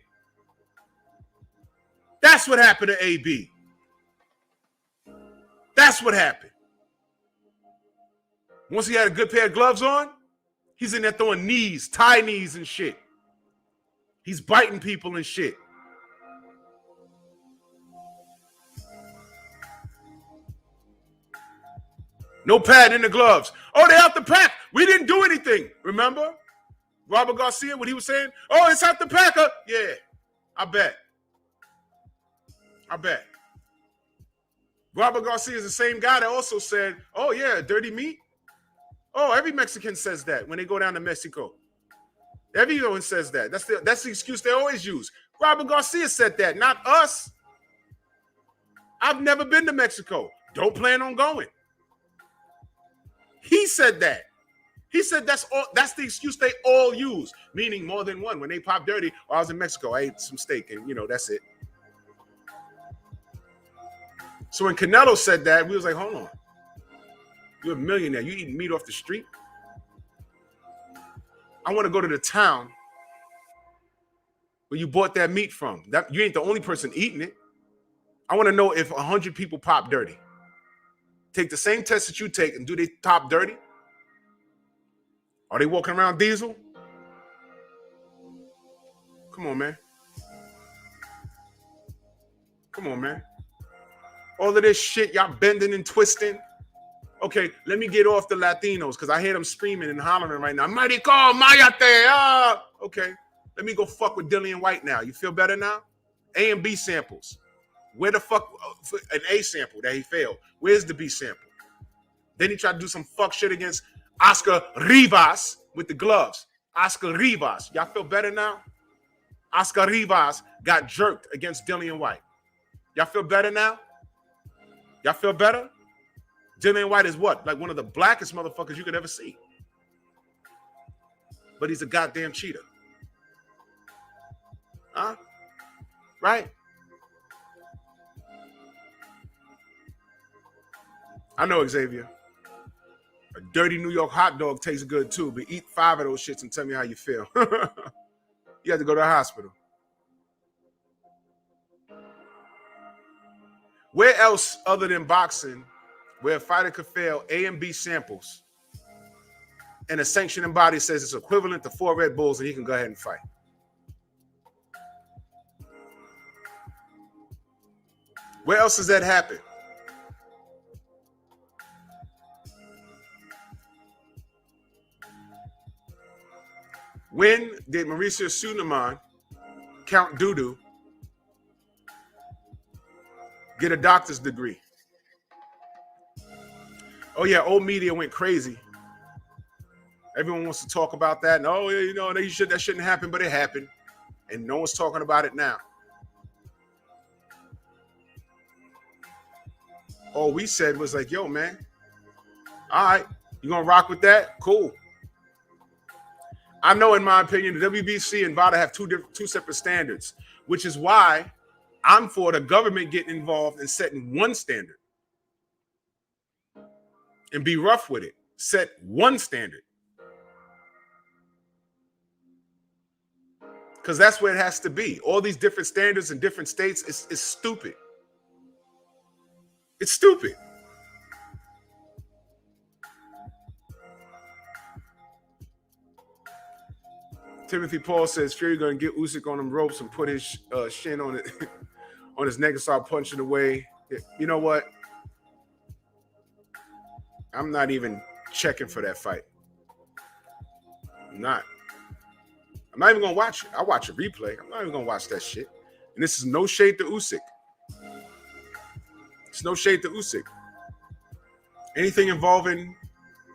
That's what happened to AB. That's what happened. Once he had a good pair of gloves on, he's in there throwing knees, tie knees and shit. He's biting people and shit. No pad in the gloves. Oh, they out the pack. We didn't do anything. Remember? Robert Garcia, what he was saying? Oh, it's out the packer. Yeah, I bet. Robert Garcia is the same guy that also said, oh, yeah, dirty meat. Oh, every Mexican says that when they go down to Mexico. Everyone says that. That's the excuse they always use. Robert Garcia said that, not us. I've never been to Mexico. Don't plan on going. He said that. He said that's the excuse they all use, meaning more than one. When they pop dirty, I was in Mexico, I ate some steak, and that's it. So when Canelo said that, we was like, hold on. You're a millionaire. You eating meat off the street? I want to go to the town where you bought that meat from. That you ain't the only person eating it. I want to know if 100 people pop dirty. Take the same test that you take, and do they pop dirty? Are they walking around diesel? Come on, man. Come on, man. All of this shit, y'all bending and twisting. Okay, let me get off the Latinos because I hear them screaming and hollering right now. Marico, mayate. Okay, let me go fuck with Dillian White now. You feel better now? A and B samples. Where the fuck, an A sample that he failed. Where's the B sample? Then he tried to do some fuck shit against Oscar Rivas with the gloves. Oscar Rivas. Y'all feel better now? Oscar Rivas got jerked against Dillian White. Y'all feel better now? Y'all feel better? Dillian White is what? Like one of the blackest motherfuckers you could ever see. But he's a goddamn cheater. Huh? Right? I know, Xavier. A dirty New York hot dog tastes good too, but eat 5 of those shits and tell me how you feel. You have to go to the hospital. Where else other than boxing, where a fighter could fail A and B samples and a sanctioning body says it's equivalent to 4 Red Bulls and he can go ahead and fight? Where else does that happen? When did Mauricio Suleiman, Count Dudu, get a doctor's degree? Oh yeah, old media went crazy. Everyone wants to talk about that. And oh yeah, that shouldn't happen, but it happened. And no one's talking about it now. All we said was like, yo, man, all right, you gonna rock with that? Cool. I know, in my opinion, the WBC and VADA have two separate standards, which is why I'm for the government getting involved and setting one standard. And be rough with it. Set one standard. Because that's where it has to be. All these different standards in different states is stupid. It's stupid. Timothy Paul says Fury going to get Usyk on them ropes and put his shin on it on his neck and start punching away. You know what? I'm not even checking for that fight. I'm not even going to watch it. I'll watch a replay. I'm not even going to watch that shit. And this is no shade to Usyk. It's no shade to Usyk. Anything involving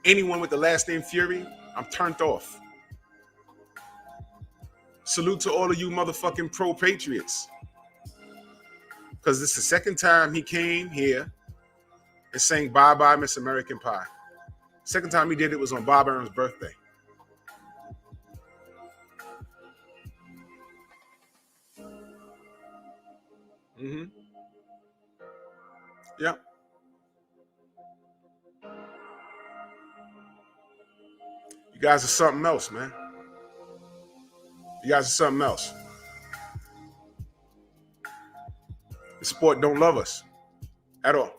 anyone with the last name Fury, I'm turned off. Salute to all of you motherfucking pro-patriots. Because this is the second time he came here and sang Bye-Bye Miss American Pie. Second time he did it was on Bob Aaron's birthday. Yeah. You guys are something else, man. You guys are something else. The sport don't love us at all.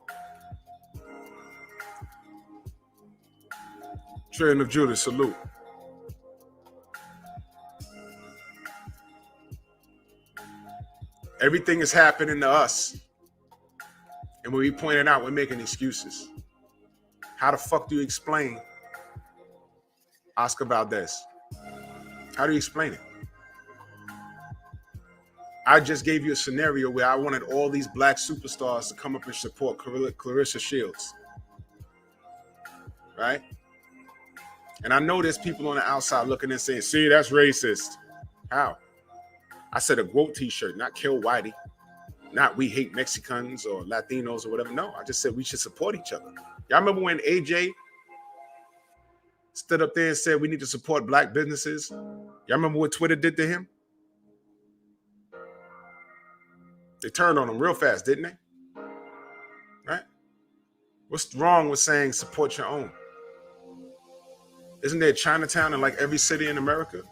Trillion of Judas, salute. Everything is happening to us. And when we point it out, we're making excuses. How the fuck do you explain Oscar Valdez? How do you explain it? I just gave you a scenario where I wanted all these black superstars to come up and support Clarissa Shields. Right? And I know there's people on the outside looking and saying, see, that's racist. How? I said a quote t-shirt, not Kill Whitey. Not we hate Mexicans or Latinos or whatever. No, I just said we should support each other. Y'all remember when AJ stood up there and said we need to support black businesses? Y'all remember what Twitter did to him? They turned on him real fast, didn't they? Right? What's wrong with saying support your own? Isn't there Chinatown in like every city in America?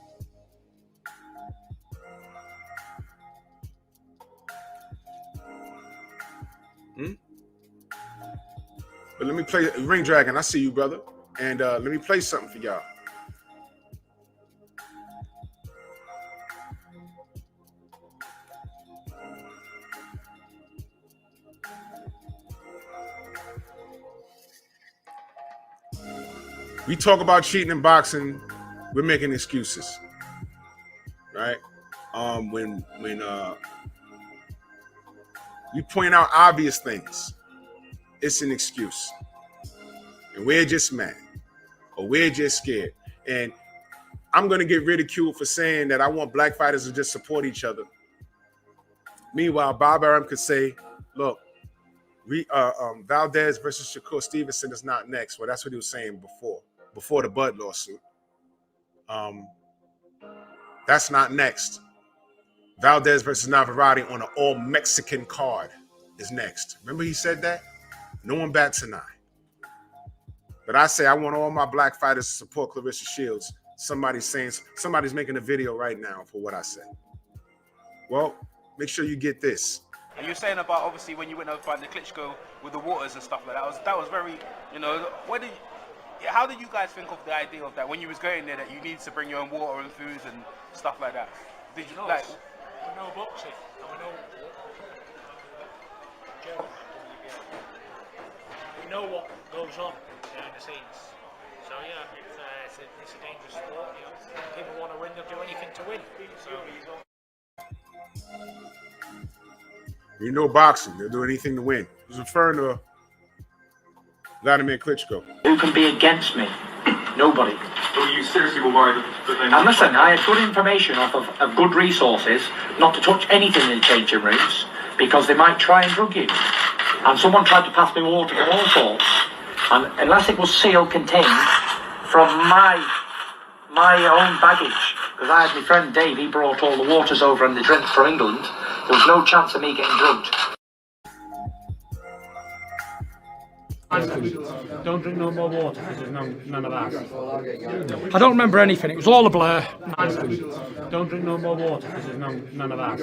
But let me play Ring Dragon. I see you, brother. And let me play something for y'all. We talk about cheating in boxing, we're making excuses, right? When we point out obvious things, it's an excuse. And we're just mad or we're just scared. And I'm going to get ridiculed for saying that I want black fighters to just support each other. Meanwhile, Bob Arum could say, look, Valdez versus Shakur Stevenson is not next. Well, that's what he was saying before the Bud lawsuit. That's not next. Valdez versus Navarrete on an all-Mexican card is next. Remember he said that? No one bats an eye. But I say I want all my black fighters to support Clarissa Shields. Somebody's making a video right now for what I said. Well, make sure you get this. And you're saying about obviously when you went over fighting the Klitschko with the waters and stuff like that. That was very, how did you guys think of the idea of that when you was going there, that you needed to bring your own water and food and stuff like that? Did you like? We know boxing. We know what goes on behind the scenes. So yeah, it's a dangerous sport. You know, people want to win; they'll do anything to win. So. You know boxing, they'll do anything to win. He was referring to Vladimir Klitschko. Who can be against me? Nobody. So you seriously were worried that they... And listen, I had good information off of good resources not to touch anything in the changing rooms because they might try and drug you. And someone tried to pass me water from all sorts. And unless it was sealed contained from my own baggage, because I had my friend Dave, he brought all the waters over and the drinks from England, there was no chance of me getting drugged. Don't drink no more water because there's none of that. I don't remember anything. It was all a blur. Don't drink no more water because there's none of that.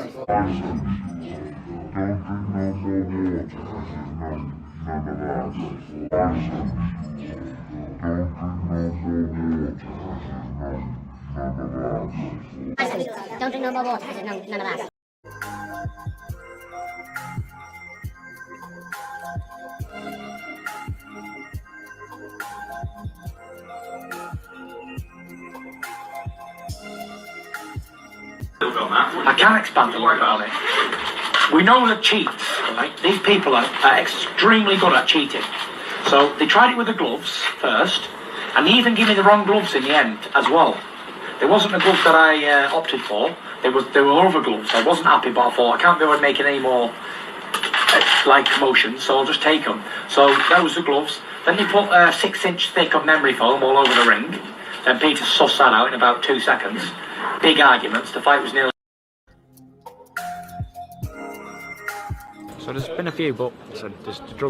Don't drink no more water because there's none of that. I can't expand a lot on it. We know that cheats, right? These people are extremely good at cheating. So they tried it with the gloves first, and they even gave me the wrong gloves in the end as well. There wasn't the gloves that I opted for. There were other gloves. I wasn't happy, but I thought I can't be making any more commotions, so I'll just take them. So that was the gloves. Then they put a 6-inch thick of memory foam all over the ring. Then Peter sussed that out in about 2 seconds. Big arguments. The fight was nearly... So there's been a few, but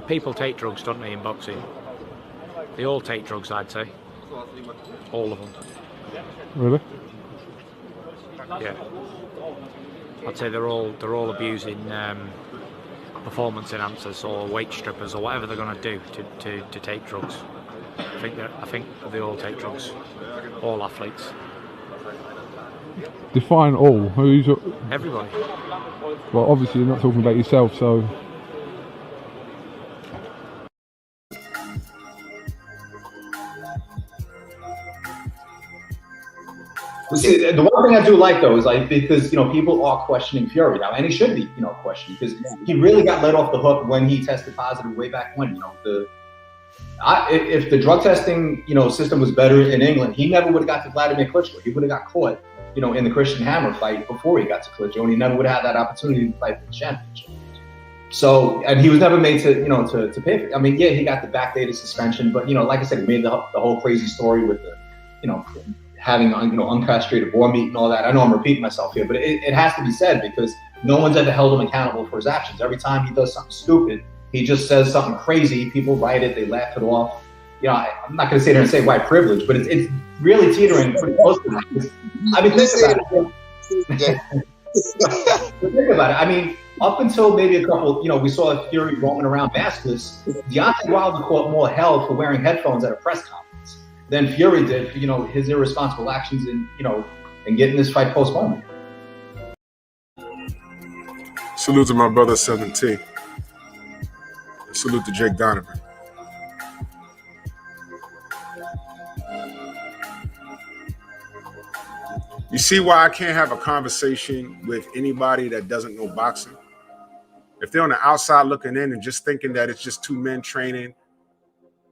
people take drugs, don't they, in boxing? They all take drugs, I'd say. All of them. Really? Yeah. I'd say they're all abusing performance enhancers or weight strippers or whatever they're going to do to take drugs. I think they all take drugs. All athletes. Define all. Who's everybody? Well, obviously you're not talking about yourself, so. See, the one thing I do like though is like, because people are questioning Fury now, and he should be questioned, because he really got let off the hook when he tested positive way back when. If the drug testing system was better in England, he never would have got to Vladimir Klitschko. He would have got caught in the Christian Hammer fight before he got to Klitschko, and he never would have had that opportunity to fight for the championship. So, and he was never made to to pay for. I mean, yeah, he got the backdated suspension, but like I said, he made the whole crazy story with the having uncastrated boar meat and all that. I know I'm repeating myself here, but it has to be said, because no one's ever held him accountable for his actions. Every time he does something stupid, he just says something crazy. People write it, they laugh it off. I'm not going to sit here and say white privilege, but it's really teetering pretty close to that. I mean, think about it. I mean, up until maybe a couple, we saw Fury roaming around maskless. Deontay Wilder caught more hell for wearing headphones at a press conference than Fury did for, his irresponsible actions in getting this fight postponed. Salute to my brother 17. Salute to Jake Donovan. You see why I can't have a conversation with anybody that doesn't know boxing? If they're on the outside looking in and just thinking that it's just two men training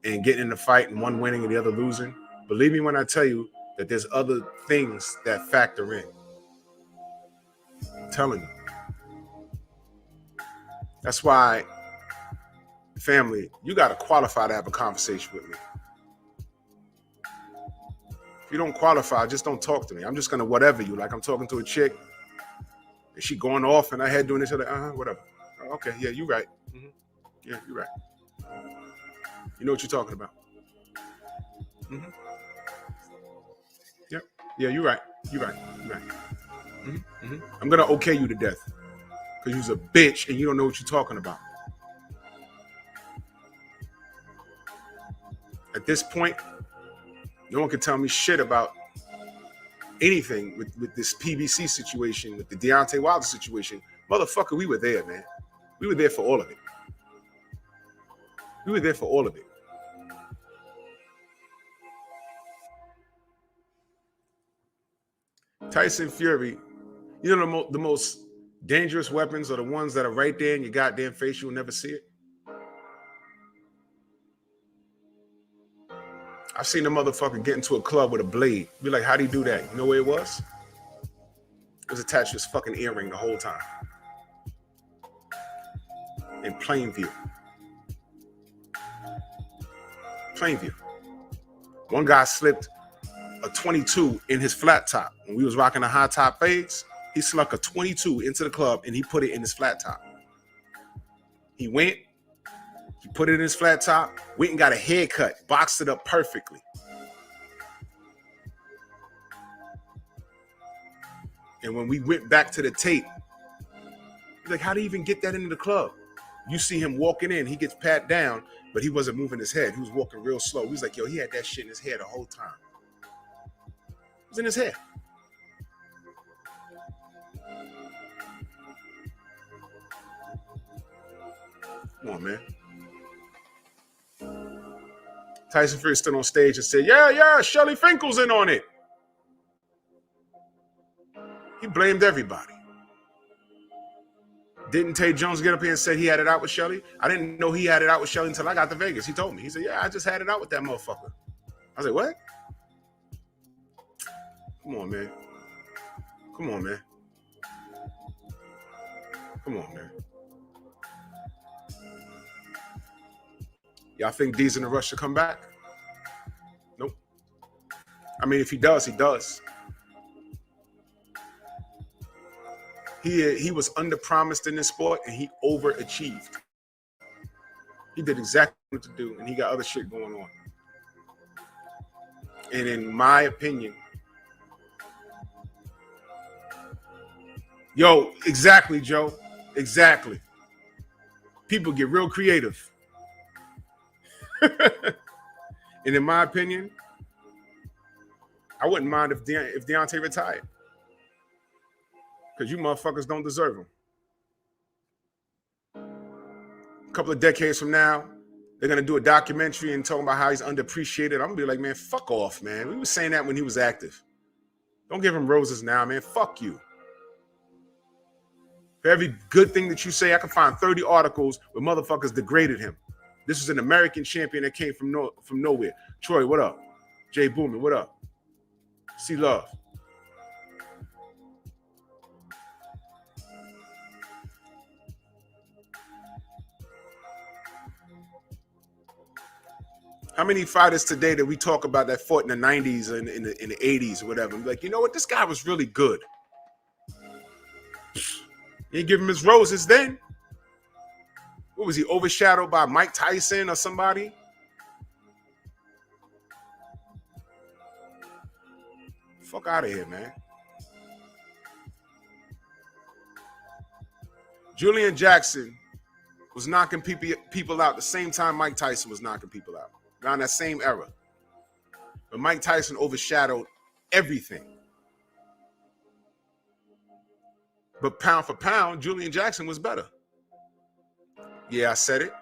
and getting in the fight and one winning and the other losing, believe me when I tell you that there's other things that factor in. I'm telling you. That's why, family, you got to qualify to have a conversation with me. If you don't qualify, just don't talk to me. I'm just going to whatever you. Like I'm talking to a chick, and she going off in her head doing this, like, whatever. Okay, yeah, you're right. Mm-hmm. Yeah, you're right. You know what you're talking about. Mm-hmm. Yep. Yeah, you're right. You're right. You're right. Mm-hmm. Mm-hmm. I'm going to okay you to death because you're a bitch and you don't know what you're talking about. At this point, no one can tell me shit about anything with this PBC situation, with the Deontay Wilder situation. Motherfucker, we were there, man. We were there for all of it. We were there for all of it. Tyson Fury, you know the most dangerous weapons are the ones that are right there in your goddamn face. You'll never see it. I've seen a motherfucker get into a club with a blade. Be like, how'd he do that? You know where it was? It was attached to his fucking earring the whole time. In plain view. Plain view. One guy slipped a 22 in his flat top. When we was rocking the high top fades, he snuck a 22 into the club and he put it in his flat top. He went, he put it in his flat top, went and got a haircut, boxed it up perfectly. And when we went back to the tape, he's like, how do you even get that into the club? You see him walking in, he gets pat down, but he wasn't moving his head. He was walking real slow. He was like, yo, he had that shit in his hair the whole time. It was in his hair. Come on, man. Tyson Fury stood on stage and said, yeah, Shelly Finkel's in on it. He blamed everybody. Didn't Tay Jones get up here and say he had it out with Shelly? I didn't know he had it out with Shelly until I got to Vegas. He told me. He said, yeah, I just had it out with that motherfucker. I was like, what? Come on, man. Come on, man. Come on, man. Y'all think D's in a rush to come back? Nope. I mean, if he does, he does. He was underpromised in this sport, and he overachieved. He did exactly what to do, and he got other shit going on. And in my opinion, exactly, Joe. Exactly. People get real creative. And in my opinion, I wouldn't mind if Deontay retired. Because you motherfuckers don't deserve him. A couple of decades from now, they're going to do a documentary and talking about how he's underappreciated. I'm going to be like, man, fuck off, man. We were saying that when he was active. Don't give him roses now, man. Fuck you. For every good thing that you say, I can find 30 articles where motherfuckers degraded him. This was an American champion that came from nowhere. Troy, what up? Jay Booman, what up? C Love. How many fighters today that we talk about that fought in the 90s and in the 80s or whatever? I'm like, you know what? This guy was really good. You didn't give him his roses then. What was he, overshadowed by Mike Tyson or somebody? Fuck out of here, man. Julian Jackson was knocking people out the same time Mike Tyson was knocking people out. Around that same era. But Mike Tyson overshadowed everything. But pound for pound, Julian Jackson was better. Yeah, I said it.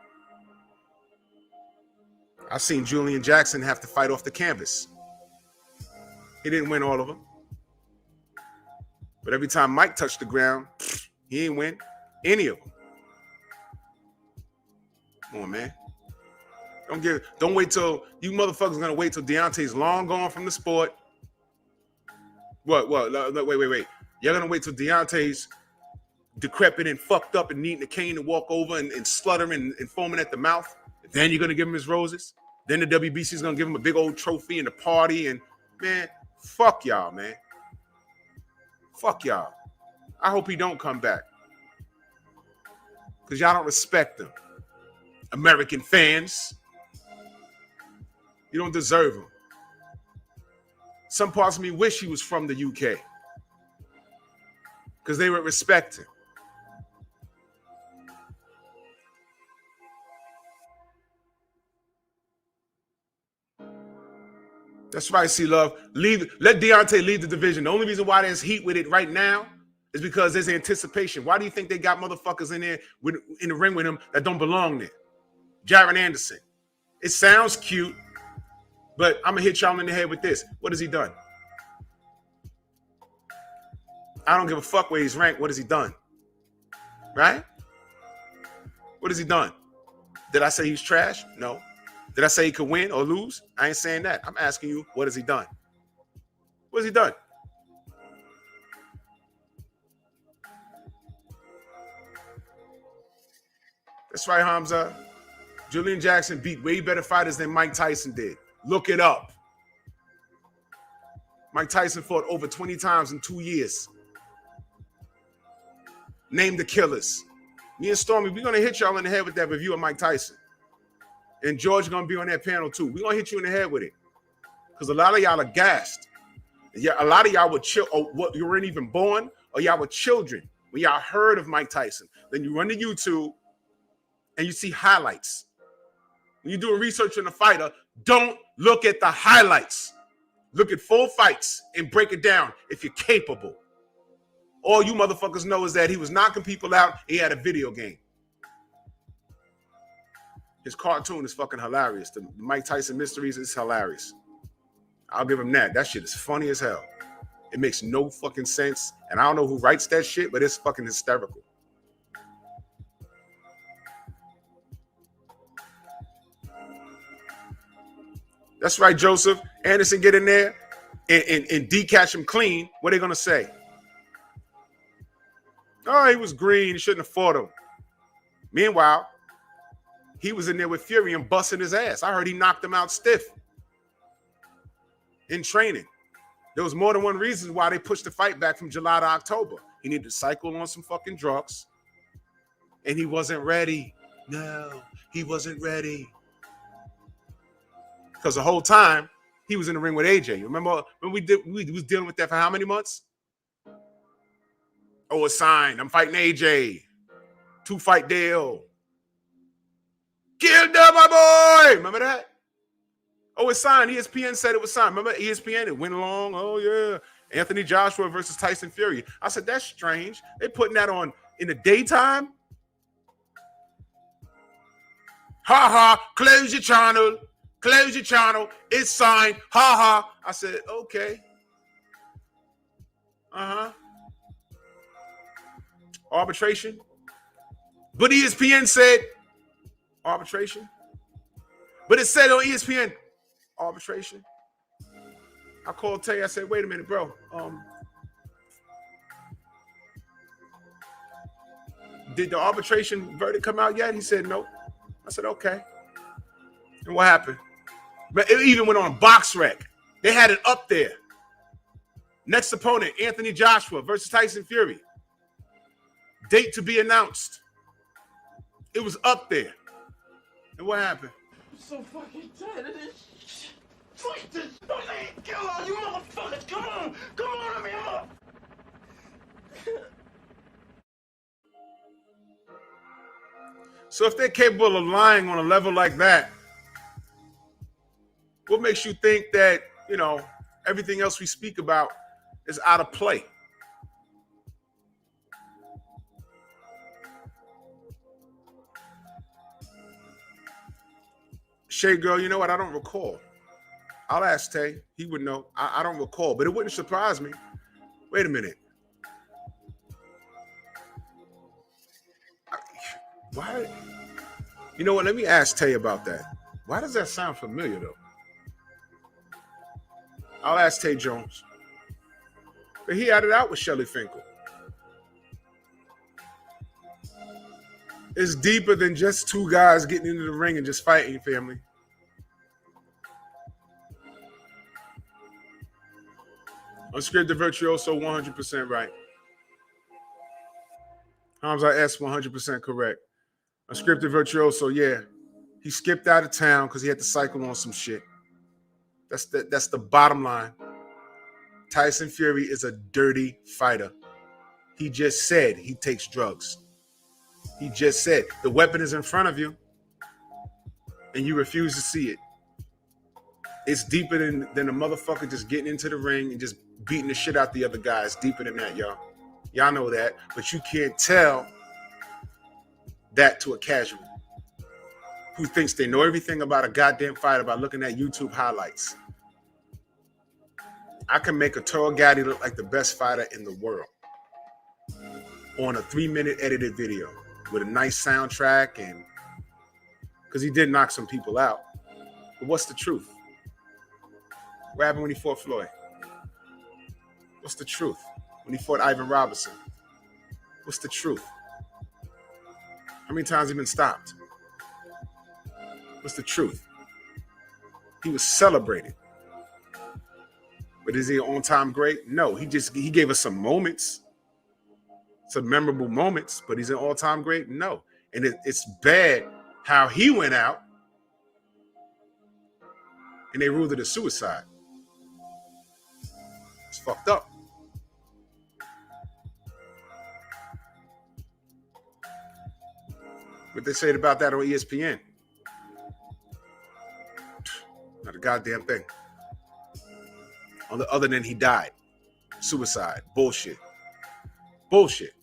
I've seen Julian Jackson have to fight off the canvas. He didn't win all of them. But every time Mike touched the ground, he didn't win any of them. Come on, man. Don't wait till you motherfuckers gonna wait till Deontay's long gone from the sport. What? Wait. You're gonna wait till Deontay's decrepit and fucked up and needing a cane to walk over and sluttering and foaming at the mouth. Then you're gonna give him his roses. Then the WBC is gonna give him a big old trophy and a party. And man, fuck y'all, man. Fuck y'all. I hope he don't come back. Because y'all don't respect him. American fans. You don't deserve him. Some parts of me wish he was from the UK. Because they would respect him. That's right, C-Love. Let Deontay leave the division. The only reason why there's heat with it right now is because there's anticipation. Why do you think they got motherfuckers in there in the ring with him that don't belong there? Jaron Anderson. It sounds cute, but I'm going to hit y'all in the head with this. What has he done? I don't give a fuck where he's ranked. What has he done? Right? What has he done? Did I say he's trash? No. Did I say he could win or lose? I ain't saying that. I'm asking you, what has he done? What has he done? That's right, Hamza. Julian Jackson beat way better fighters than Mike Tyson did. Look it up. Mike Tyson fought over 20 times in 2 years. Name the killers. Me and Stormy, we're going to hit y'all in the head with that review of Mike Tyson. And George going to be on that panel too. We're going to hit you in the head with it. Because a lot of y'all are gassed. Yeah, a lot of y'all were you weren't even born, or y'all were children when y'all heard of Mike Tyson. Then you run to YouTube and you see highlights. When you're doing research on a fighter, don't look at the highlights. Look at full fights and break it down if you're capable. All you motherfuckers know is that he was knocking people out. He had a video game. His cartoon is fucking hilarious. The Mike Tyson Mysteries is hilarious. I'll give him that. That shit is funny as hell. It makes no fucking sense. And I don't know who writes that shit, but it's fucking hysterical. That's right, Joseph. Anderson get in there and decatch him clean. What are they going to say? Oh, he was green. He shouldn't have fought him. Meanwhile, he was in there with Fury and busting his ass. I heard he knocked him out stiff in training. There was more than one reason why they pushed the fight back from July to October. He needed to cycle on some fucking drugs. And he wasn't ready. No, he wasn't ready. Because the whole time, he was in the ring with AJ. Remember when we was dealing with that for how many months? Oh, it's signed. I'm fighting AJ. 2-fight deal. Killed them, my boy. Remember that? Oh, it's signed. ESPN said it was signed. Remember ESPN? It went along. Oh, yeah. Anthony Joshua versus Tyson Fury. I said, that's strange. They putting that on in the daytime? Ha ha. Close your channel. Close your channel. It's signed. Ha ha. I said, okay. Uh-huh. Arbitration. But ESPN said arbitration. But it said on ESPN arbitration. I called Tay. I said, wait a minute, bro. Did the arbitration verdict come out yet? He said, no. I said, okay. And what happened? But it even went on BoxRec. They had it up there. Next opponent, Anthony Joshua versus Tyson Fury. Date to be announced. It was up there. And what happened? I'm so fucking tired of this. Fuck this. Come on, you motherfuckers. Come on. Come on, let me up. So if they're capable of lying on a level like that, what makes you think that, you know, everything else we speak about is out of play? Shay girl, you know what? I don't recall. I'll ask Tay. He would know. I don't recall, but it wouldn't surprise me. Wait a minute. Why? You know what? Let me ask Tay about that. Why does that sound familiar, though? I'll ask Tay Jones. But he had it out with Shelly Finkel. It's deeper than just two guys getting into the ring and just fighting, family. Unscripted Virtuoso, 100% right. Hamza S, 100% correct. Unscripted Virtuoso, yeah. He skipped out of town because he had to cycle on some shit. That's the bottom line. Tyson Fury is a dirty fighter. He just said he takes drugs. He just said the weapon is in front of you and you refuse to see it. It's deeper than a motherfucker just getting into the ring and just beating the shit out the other guy. It's deeper than that, y'all. Y'all know that, but you can't tell that to a casual who thinks they know everything about a goddamn fight by looking at YouTube highlights. I can make a Toro Gaddy look like the best fighter in the world on a 3-minute edited video with a nice soundtrack, and because he did knock some people out. But what's the truth? What happened when he fought Floyd? What's the truth? When he fought Ivan Robinson? What's the truth? How many times has he been stopped? What's the truth? He was celebrated. But is he an on-time great? No, he gave us some moments, some memorable moments, but he's an all-time great? No. And it's bad how he went out and they ruled it a suicide. It's fucked up. What they said about that on ESPN? Not a goddamn thing. Other than he died. Suicide. Bullshit. Bullshit.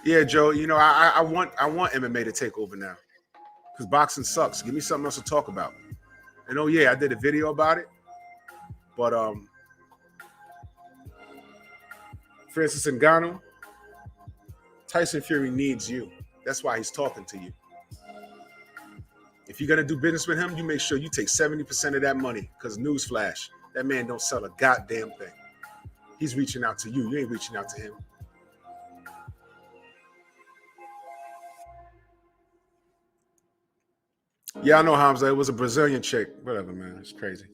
Yeah, Joe, you know, I want MMA to take over now. Because boxing sucks. Give me something else to talk about. And oh yeah, I did a video about it. But Francis Ngannou, Tyson Fury needs you. That's why he's talking to you. If you're gonna do business with him, you make sure you take 70% of that money. Because newsflash, that man don't sell a goddamn thing. He's reaching out to you. You ain't reaching out to him. Yeah, I know, Hamza. It was a Brazilian chick. Whatever, man. It's crazy.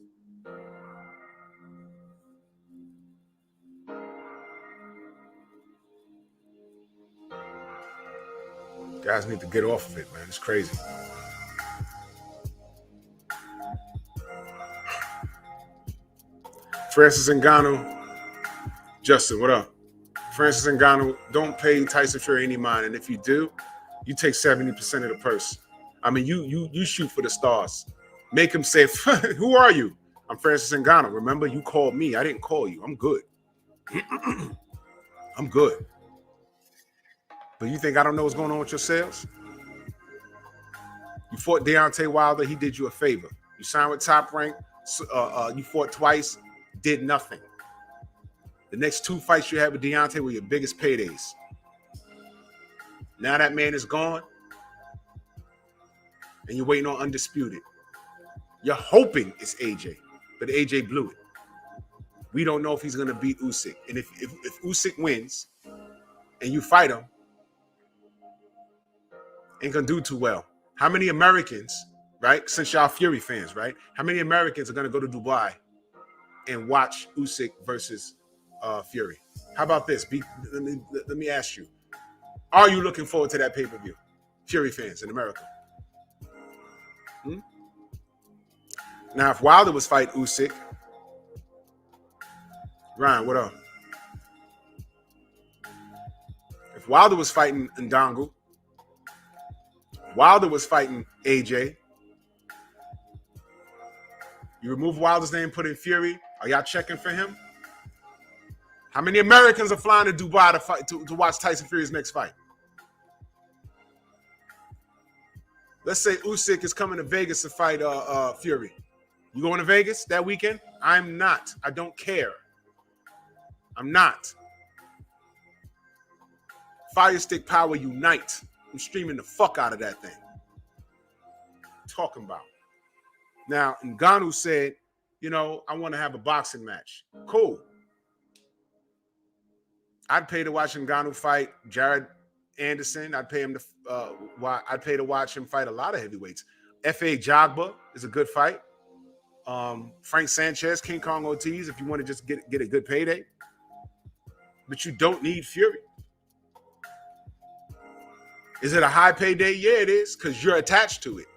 Guys need to get off of it, man. It's crazy. Francis Ngannou. Justin, what up? Francis Ngannou, don't pay Tyson Fury any mind. And if you do, you take 70% of the purse. I mean, you shoot for the stars. Make him say, who are you? I'm Francis Ngannou. Remember, you called me. I didn't call you. I'm good. I'm good. But you think I don't know what's going on with your sales? You fought Deontay Wilder. He did you a favor. You signed with Top Rank. You fought twice. Did nothing. The next 2 fights you had with Deontay were your biggest paydays. Now that man is gone, and you're waiting on Undisputed. You're hoping it's AJ, but AJ blew it. We don't know if he's going to beat Usyk. And if Usyk wins and you fight him, ain't going to do too well. How many Americans, right, since y'all Fury fans, right, how many Americans are going to go to Dubai and watch Usyk versus Fury? How about this? Let me ask you. Are you looking forward to that pay-per-view? Fury fans in America. Now, if Wilder was fighting Usyk, Ryan, what up? If Wilder was fighting Ndangu, Wilder was fighting AJ, you remove Wilder's name, put in Fury, are y'all checking for him? How many Americans are flying to Dubai to fight to watch Tyson Fury's next fight? Let's say Usyk is coming to Vegas to fight Fury. You going to Vegas that weekend? I'm not. I don't care. I'm not. Fire Stick Power Unite. I'm streaming the fuck out of that thing. Talking about. Now, Ngannou said, you know, I want to have a boxing match. Cool. I'd pay to watch Ngannou fight Jared Anderson. I'd pay him to I'd pay to watch him fight a lot of heavyweights. F.A. Jogba is a good fight. Frank Sanchez, King Kong Ortiz, if you want to just get a good payday. But you don't need Fury. Is it a high payday? Yeah, it is, because you're attached to it.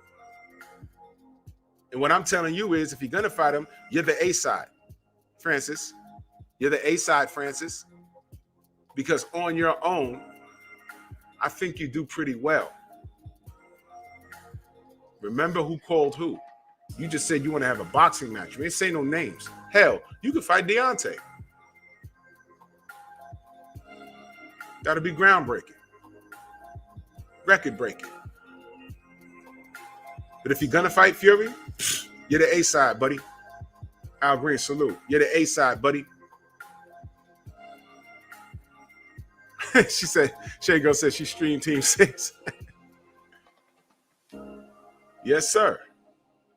And what I'm telling you is, if you're going to fight him, you're the A side, Francis. You're the A side, Francis. Because on your own, I think you do pretty well. Remember who called who. You just said you want to have a boxing match. You ain't say no names. Hell, you could fight Deontay. That'll be groundbreaking. Record breaking. But if you're going to fight Fury, you're the A side, buddy. Al Green, salute. You're the A side, buddy. She said, Shay Girl said she streamed Team 6. Yes, sir.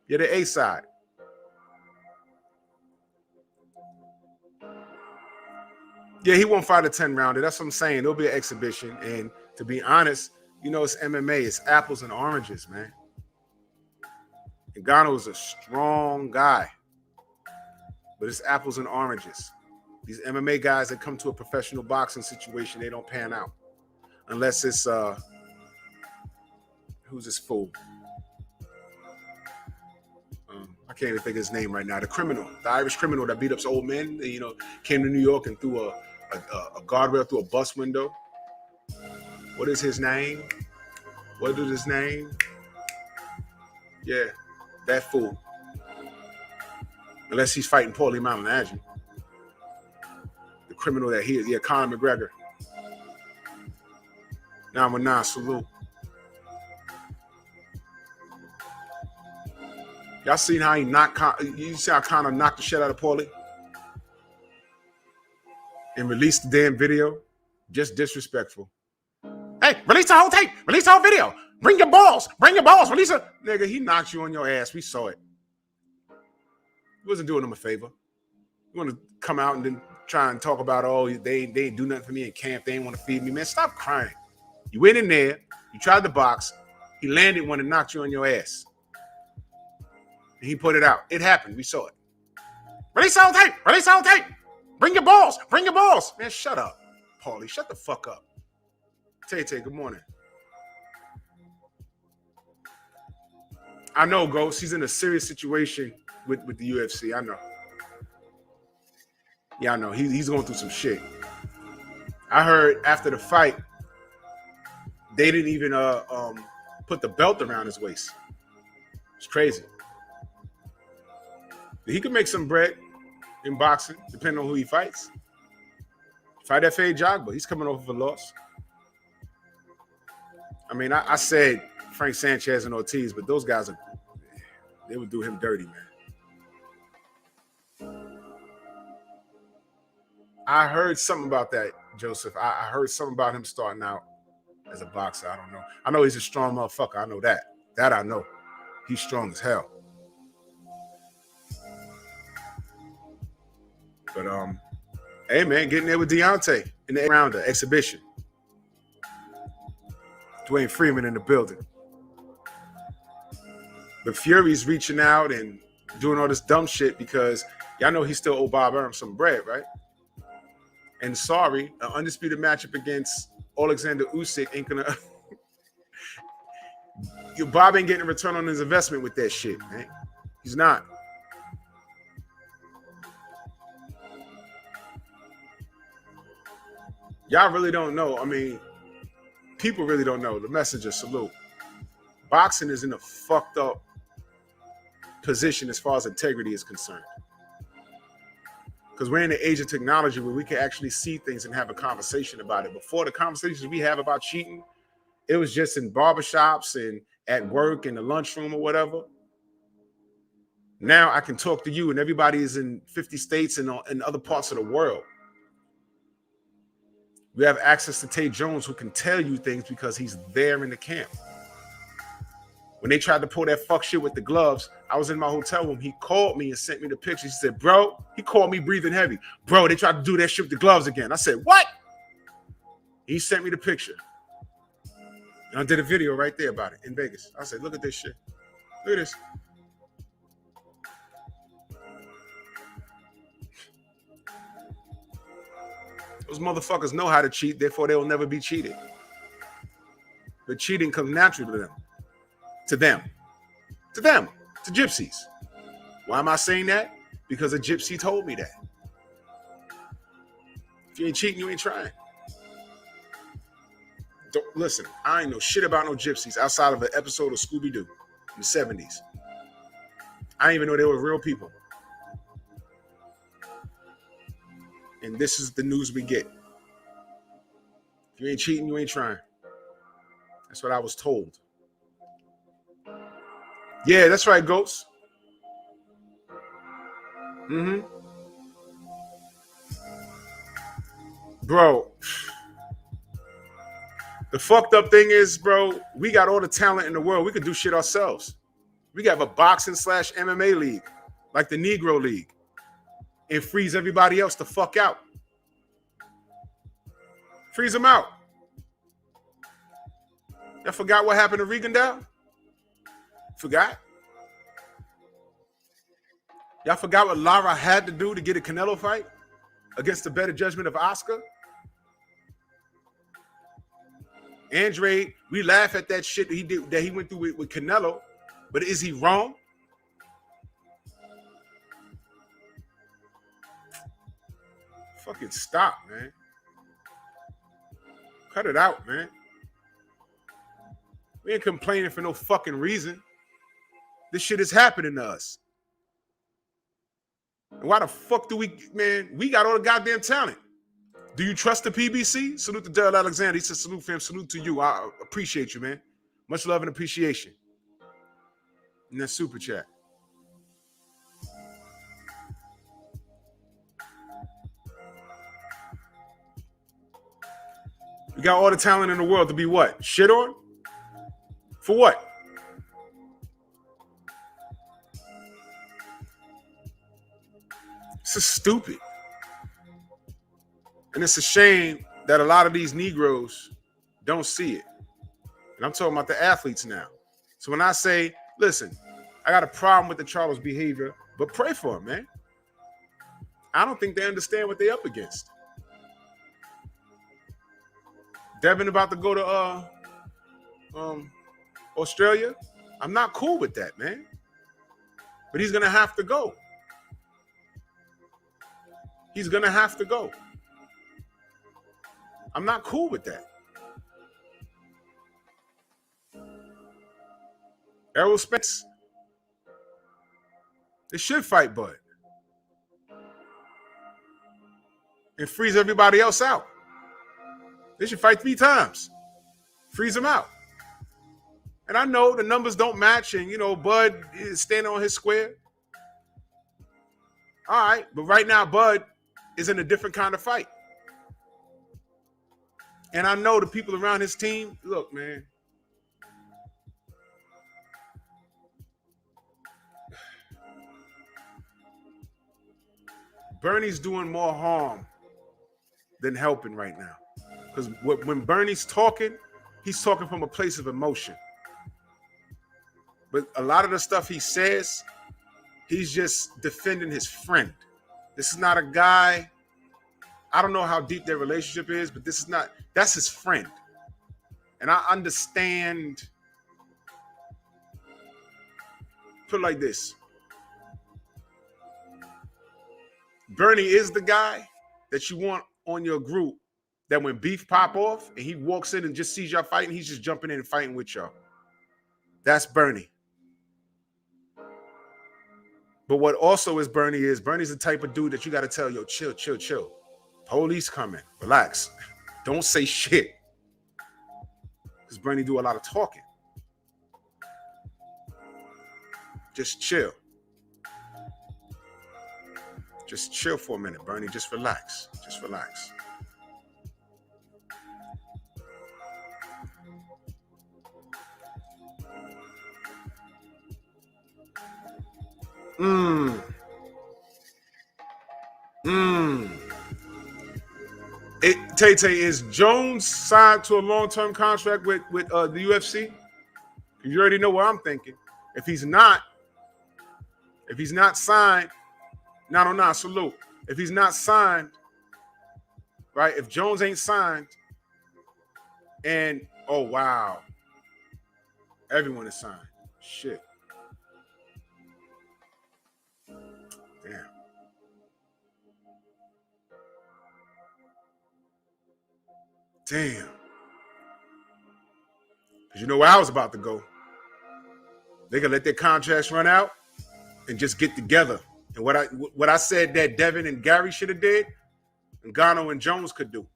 You're the A side. Yeah, he won't fight a 10-rounder. That's what I'm saying. It'll be an exhibition. And to be honest, you know, it's MMA. It's apples and oranges, man. Ngannou is a strong guy. But it's apples and oranges. These MMA guys that come to a professional boxing situation, they don't pan out. Unless it's, who's this fool? I can't even think of his name right now. The criminal, the Irish criminal that beat up old men, you know, came to New York and threw a guardrail through a bus window. What is his name? What is his name? Yeah, that fool. Unless he's fighting Paulie Malignaggi. The criminal that he is. Yeah, Conor McGregor. 919, salute. Y'all seen how he knocked? You see how Conor knocked the shit out of Paulie and released the damn video? Just disrespectful. Hey, release the whole tape. Release the whole video. Bring your balls. Bring your balls. Release it. Nigga, he knocked you on your ass. We saw it. He wasn't doing him a favor. You want to come out and then try and talk about, oh, they ain't do nothing for me in camp. They ain't want to feed me. Man, stop crying. You went in there. You tried the box. He landed one and knocked you on your ass. And he put it out. It happened. We saw it. Release the whole tape. Release the whole tape. Bring your balls. Bring your balls. Man, shut up, Paulie. Shut the fuck up. Tay-Tay, good morning. I know, Ghost. He's in a serious situation with the UFC. I know. Yeah, I know. He's going through some shit. I heard after the fight, they didn't even put the belt around his waist. It's crazy. He could make some bread in boxing, depending on who he fights. Fight F.A. Jogba. He's coming off of a loss. I mean, I said Frank Sanchez and Ortiz, but those guys they would do him dirty, man. I heard something about that, Joseph. I heard something about him starting out as a boxer. I don't know. I know he's a strong motherfucker. I know that. That I know. He's strong as hell. But hey man, getting there with Deontay in the rounder exhibition. Dwayne Freeman in the building. But Fury's reaching out and doing all this dumb shit because y'all know he still owe Bob Arum some bread, right? And sorry, an undisputed matchup against Alexander Usyk ain't gonna. Bob ain't getting a return on his investment with that shit, man. He's not. Y'all really don't know. I mean, people really don't know. The messenger, salute. Boxing is in a fucked up position as far as integrity is concerned. Because we're in the age of technology where we can actually see things and have a conversation about it. Before, the conversations we have about cheating, it was just in barbershops and at work in the lunchroom or whatever. Now I can talk to you and everybody is in 50 states and in other parts of the world. We have access to Tate Jones, who can tell you things because he's there in the camp. When they tried to pull that fuck shit with the gloves, I was in my hotel room. He called me and sent me the picture. He said, bro, he called me breathing heavy. Bro, they tried to do that shit with the gloves again. I said, what? He sent me the picture. And I did a video right there about it in Vegas. I said, look at this shit. Look at this. Those motherfuckers know how to cheat, therefore they will never be cheated. But cheating comes naturally to them. To them. To them. To gypsies. Why am I saying that? Because a gypsy told me that. If you ain't cheating, you ain't trying. Don't listen, I ain't know shit about no gypsies outside of an episode of Scooby-Doo in the 70s. I didn't even know they were real people. And this is the news we get. If you ain't cheating, you ain't trying. That's what I was told. Yeah, that's right, Ghost. Bro, the fucked up thing is, bro, we got all the talent in the world. We could do shit ourselves. We got a boxing / MMA league, like the Negro League, and freeze everybody else the fuck out. Freeze them out. Y'all forgot what happened to Regendow? Forgot? Y'all forgot what Lara had to do to get a Canelo fight against the better judgment of Oscar? Andre, we laugh at that shit that he went through with Canelo, but is he wrong? Fucking stop, man. Cut it out, man. We ain't complaining for no fucking reason. This shit is happening to us. And why the fuck do we got all the goddamn talent. Do you trust the PBC? Salute to Daryl Alexander. He said, salute, fam. Salute to you. I appreciate you, man. Much love and appreciation. And that super chat. We got all the talent in the world to be what? Shit on? For what? This is stupid. And it's a shame that a lot of these Negroes don't see it. And I'm talking about the athletes now. So when I say, listen, I got a problem with the Charles behavior, but pray for him, man. I don't think they understand what they're up against. Devin about to go to Australia. I'm not cool with that, man. But he's going to have to go. He's going to have to go. I'm not cool with that. Errol Spence, they should fight Bud and freeze everybody else out. They should fight 3 times. Freeze him out. And I know the numbers don't match, and, you know, Bud is standing on his square. All right, but right now, Bud is in a different kind of fight. And I know the people around his team, look, man. Bernie's doing more harm than helping right now. Because when Bernie's talking, he's talking from a place of emotion. But a lot of the stuff he says, he's just defending his friend. This is not a guy, I don't know how deep their relationship is, but that's his friend. And I understand, put it like this. Bernie is the guy that you want on your group that when beef pop off and he walks in and just sees y'all fighting, he's just jumping in and fighting with y'all. That's Bernie. But what also is Bernie's the type of dude that you got to tell, yo, chill, chill, chill. Police coming. Relax. Don't say shit. Because Bernie do a lot of talking. Just chill. Just chill for a minute, Bernie. Just relax. Just relax. Tay, is Jones signed to a long-term contract with the UFC? You already know what I'm thinking. If he's not signed, no, salute. If he's not signed, right? If Jones ain't signed, and oh wow, everyone is signed. Shit. Damn. Damn. Because you know where I was about to go. They gonna let their contracts run out and just get together. And what I said that Devin and Gary should have did, Ngannou and Jones could do.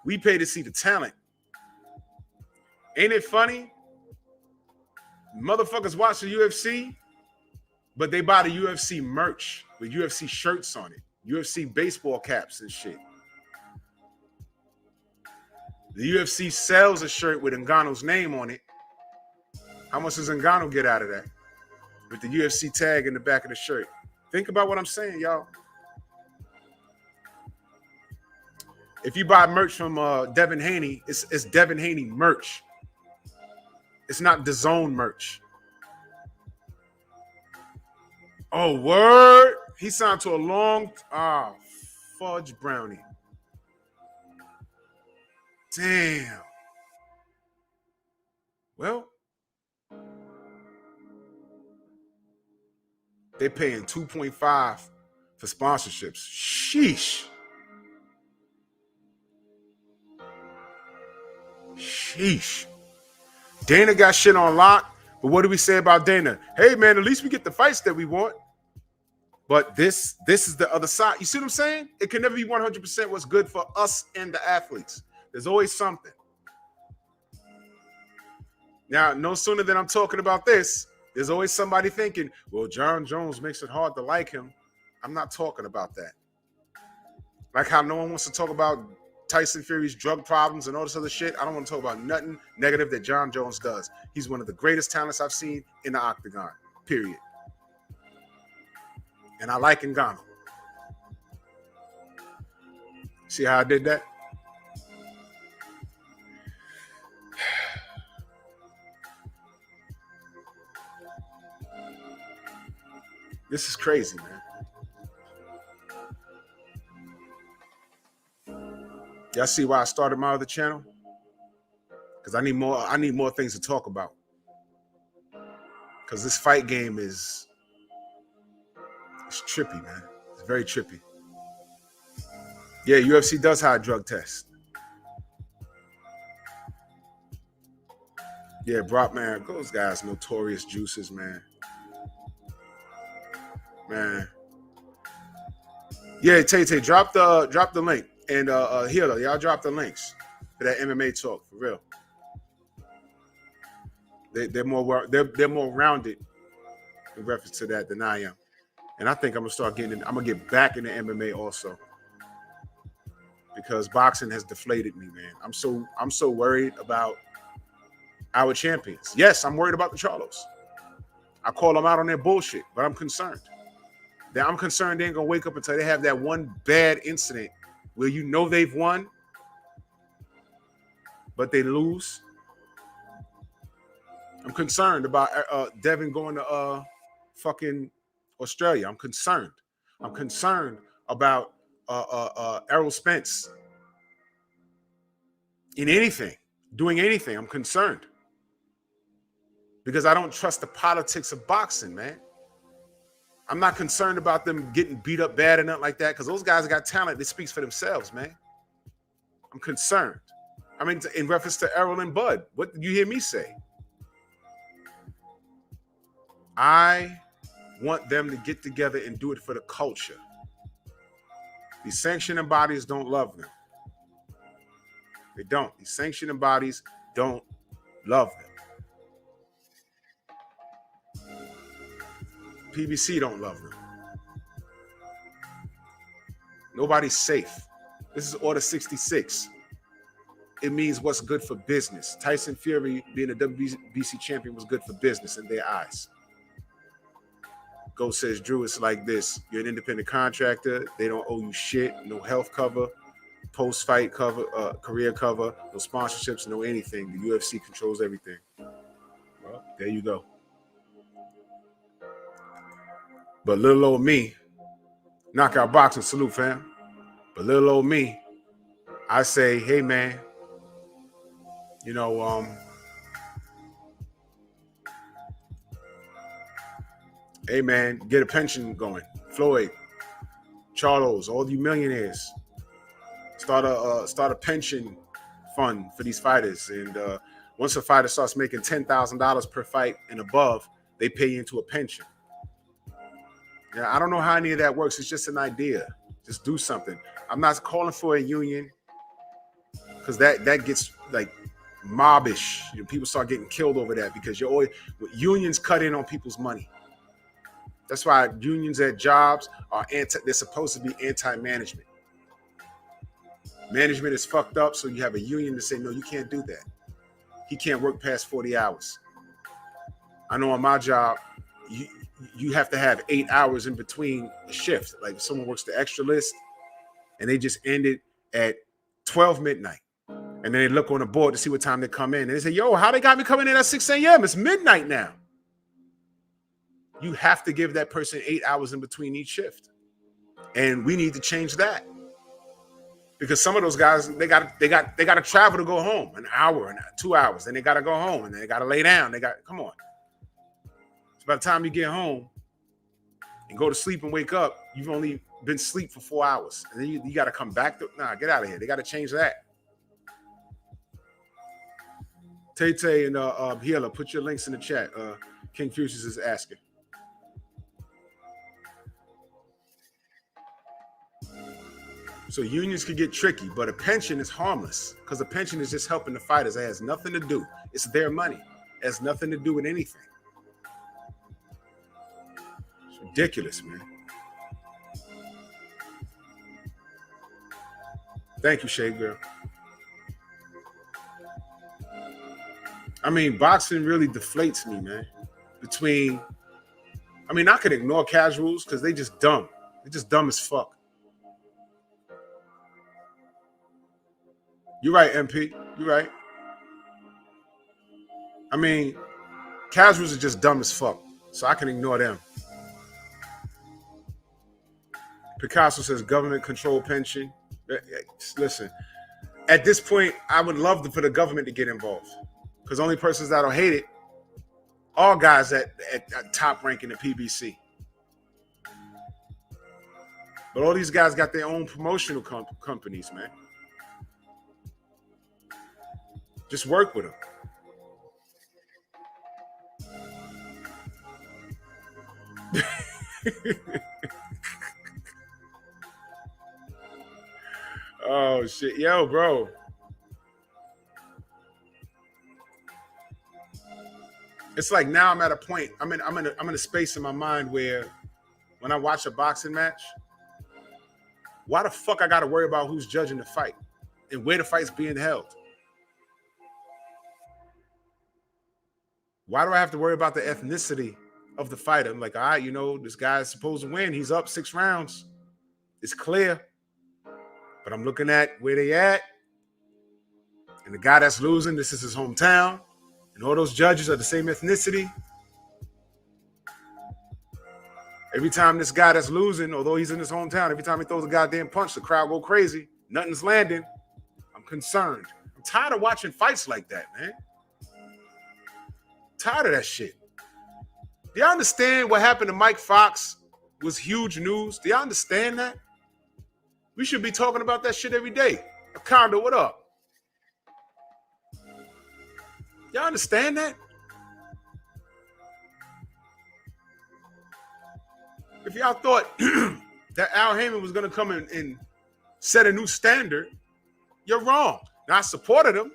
We pay to see the talent. Ain't it funny? Motherfuckers watch the UFC, but they buy the UFC merch with UFC shirts on it, UFC baseball caps and shit. The UFC sells a shirt with Ngannou's name on it. How much does Ngannou get out of that? With the UFC tag in the back of the shirt. Think about what I'm saying, y'all. If you buy merch from Devin Haney, it's Devin Haney merch. It's not DAZN merch. Oh, word. He signed to a long... fudge brownie. Damn. Well, they're paying 2.5 for sponsorships. Sheesh. Sheesh. Dana got shit on lock, but what do we say about Dana? Hey, man, at least we get the fights that we want. But this is the other side. You see what I'm saying? It can never be 100% what's good for us and the athletes. There's always something. Now, no sooner than I'm talking about this, there's always somebody thinking, well, John Jones makes it hard to like him. I'm not talking about that. Like how no one wants to talk about Tyson Fury's drug problems and all this other shit. I don't want to talk about nothing negative that John Jones does. He's one of the greatest talents I've seen in the octagon, period. And I like Ngannou. See how I did that? This is crazy, man. Y'all see why I started my other channel? Because I need more things to talk about. Because this fight game it's trippy, man. It's very trippy. Yeah, UFC does hide drug tests. Yeah, Brock, man, those guys, notorious juices, man. Man. Yeah, Tay, drop the link. And here, y'all drop the links for that MMA talk, for real. They're more rounded in reference to that than I am. And I think I'm gonna get back into MMA also. Because boxing has deflated me, man. I'm so worried about our champions. Yes, I'm worried about the Charlos. I call them out on their bullshit, but I'm concerned. I'm concerned they ain't gonna wake up until they have that one bad incident where you know they've won, but they lose. I'm concerned about Devin going to fucking Australia. I'm concerned. I'm concerned about Errol Spence in anything, doing anything. I'm concerned because I don't trust the politics of boxing, man. I'm not concerned about them getting beat up bad or nothing like that because those guys got talent that speaks for themselves, man. I'm concerned. I mean, in reference to Errol and Bud, what did you hear me say? I want them to get together and do it for the culture. These sanctioning bodies don't love them. They don't. These sanctioning bodies don't love them. PBC don't love them. Nobody's safe. This is Order 66. It means what's good for business. Tyson Fury being a WBC champion was good for business in their eyes. Go says, Drew, it's like this. You're an independent contractor. They don't owe you shit. No health cover, post-fight cover, career cover, no sponsorships, no anything. The UFC controls everything. Well, there you go. But little old me, knockout boxing, salute, fam. But little old me, I say, hey, man, you know, hey, man, get a pension going. Floyd, Charlos, all you millionaires, start a pension fund for these fighters. And once a fighter starts making $10,000 per fight and above, they pay into a pension. Yeah, I don't know how any of that works. It's just an idea. Just do something. I'm not calling for a union because that gets like mobbish. You know, people start getting killed over that because unions cut in on people's money. That's why unions at jobs are they're supposed to be anti-management. Management is fucked up, so you have a union to say, no, you can't do that. He can't work past 40 hours. I know on my job, you have to have 8 hours in between a shift. Like if someone works the extra list and they just ended at 12 midnight. And then they look on the board to see what time they come in. And they say, yo, how they got me coming in at 6 a.m.? It's midnight now. You have to give that person 8 hours in between each shift. And we need to change that. Because some of those guys, they got to travel to go home an hour and 2 hours. Then they got to go home and then they got to lay down. Come on. So by the time you get home and go to sleep and wake up, you've only been asleep for 4 hours. And then you got to come back. Get out of here. They got to change that. Tay and Healer, put your links in the chat. King Fuchsius is asking. So unions can get tricky, but a pension is harmless because a pension is just helping the fighters. It has nothing to do. It's their money. It has nothing to do with anything. It's ridiculous, man. Thank you, Shade Girl. I mean, boxing really deflates me, man. I could ignore casuals because they just dumb. They're just dumb as fuck. You're right, MP. You're right. I mean, casuals are just dumb as fuck, so I can ignore them. Picasso says government control pension. Listen, at this point, I would love for the government to get involved because only persons that'll hate it All guys at top rank in the PBC. But all these guys got their own promotional companies, man. Just work with them. Oh shit, yo, bro. It's like now I'm at a point. I'm in a space in my mind where when I watch a boxing match, why the fuck I got to worry about who's judging the fight and where the fight's being held? Why do I have to worry about the ethnicity of the fighter? I'm like, all right, you know, this guy's supposed to win. He's up 6 rounds. It's clear. But I'm looking at where they at. And the guy that's losing, this is his hometown. And all those judges are the same ethnicity. Every time this guy that's losing, although he's in his hometown, every time he throws a goddamn punch, the crowd go crazy. Nothing's landing. I'm concerned. I'm tired of watching fights like that, man. Tired of that shit. Do y'all understand what happened to Mike Fox was huge news? Do y'all understand that? We should be talking about that shit every day. Condo, what up? Y'all understand that? If y'all thought that Al Heyman was going to come in and set a new standard, you're wrong. Now, I supported him.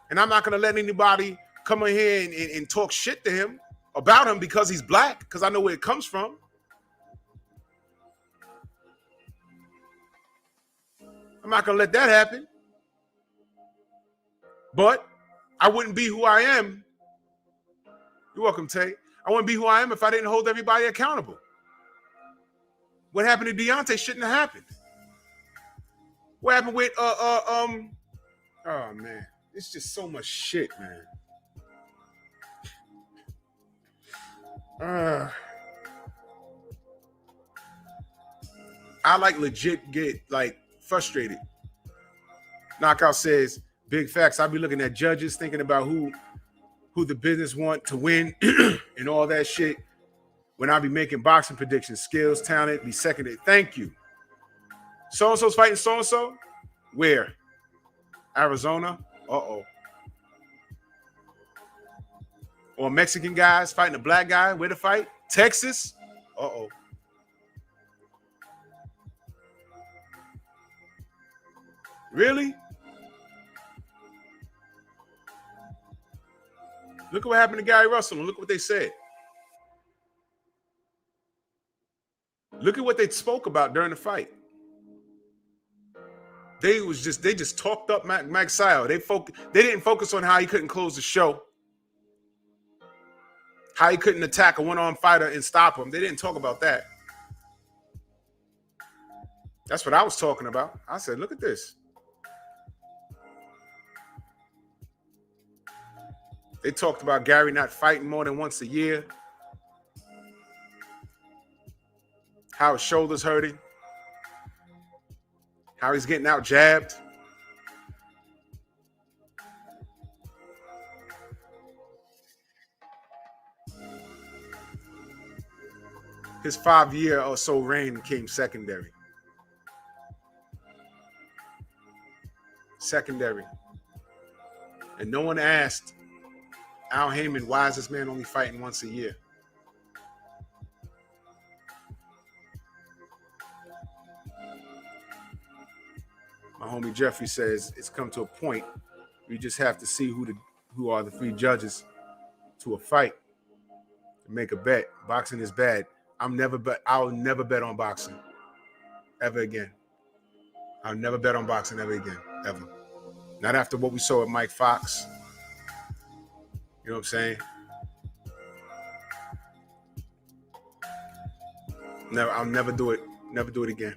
And I'm not going to let anybody come in here and talk shit to him about him because he's black, because I know where it comes from. I'm not going to let that happen. But I wouldn't be who I am. You're welcome, Tay. I wouldn't be who I am if I didn't hold everybody accountable. What happened to Deontay shouldn't have happened. What happened with oh man, it's just so much shit, man. I like legit get like frustrated. Knockout says, big facts. I'll be looking at judges thinking about who the business want to win and all that shit. When I be making boxing predictions, skills, talent, be seconded. Thank you. So-and-so's fighting so-and-so? Where? Arizona? Uh-oh. Or Mexican guys fighting a black guy? Where to fight? Texas? Uh-oh. Really? Look at what happened to Gary Russell and look what they said. Look at what they spoke about during the fight. They just talked up Mike Sile. They didn't focus on how he couldn't close the show. How he couldn't attack a one-arm fighter and stop him. They didn't talk about that. That's what I was talking about. I said, look at this. They talked about Gary not fighting more than once a year. How his shoulder's hurting. How he's getting out jabbed. His 5-year or so reign became secondary. Secondary. And no one asked Al Heyman, why is this man only fighting once a year? My homie Jeffrey says it's come to a point where you just have to see who are the 3 judges to a fight and make a bet. Boxing is bad. I'll never bet on boxing ever again. I'll never bet on boxing ever again. Ever. Not after what we saw with Mike Fox. You know what I'm saying? I'll never do it. Never do it again.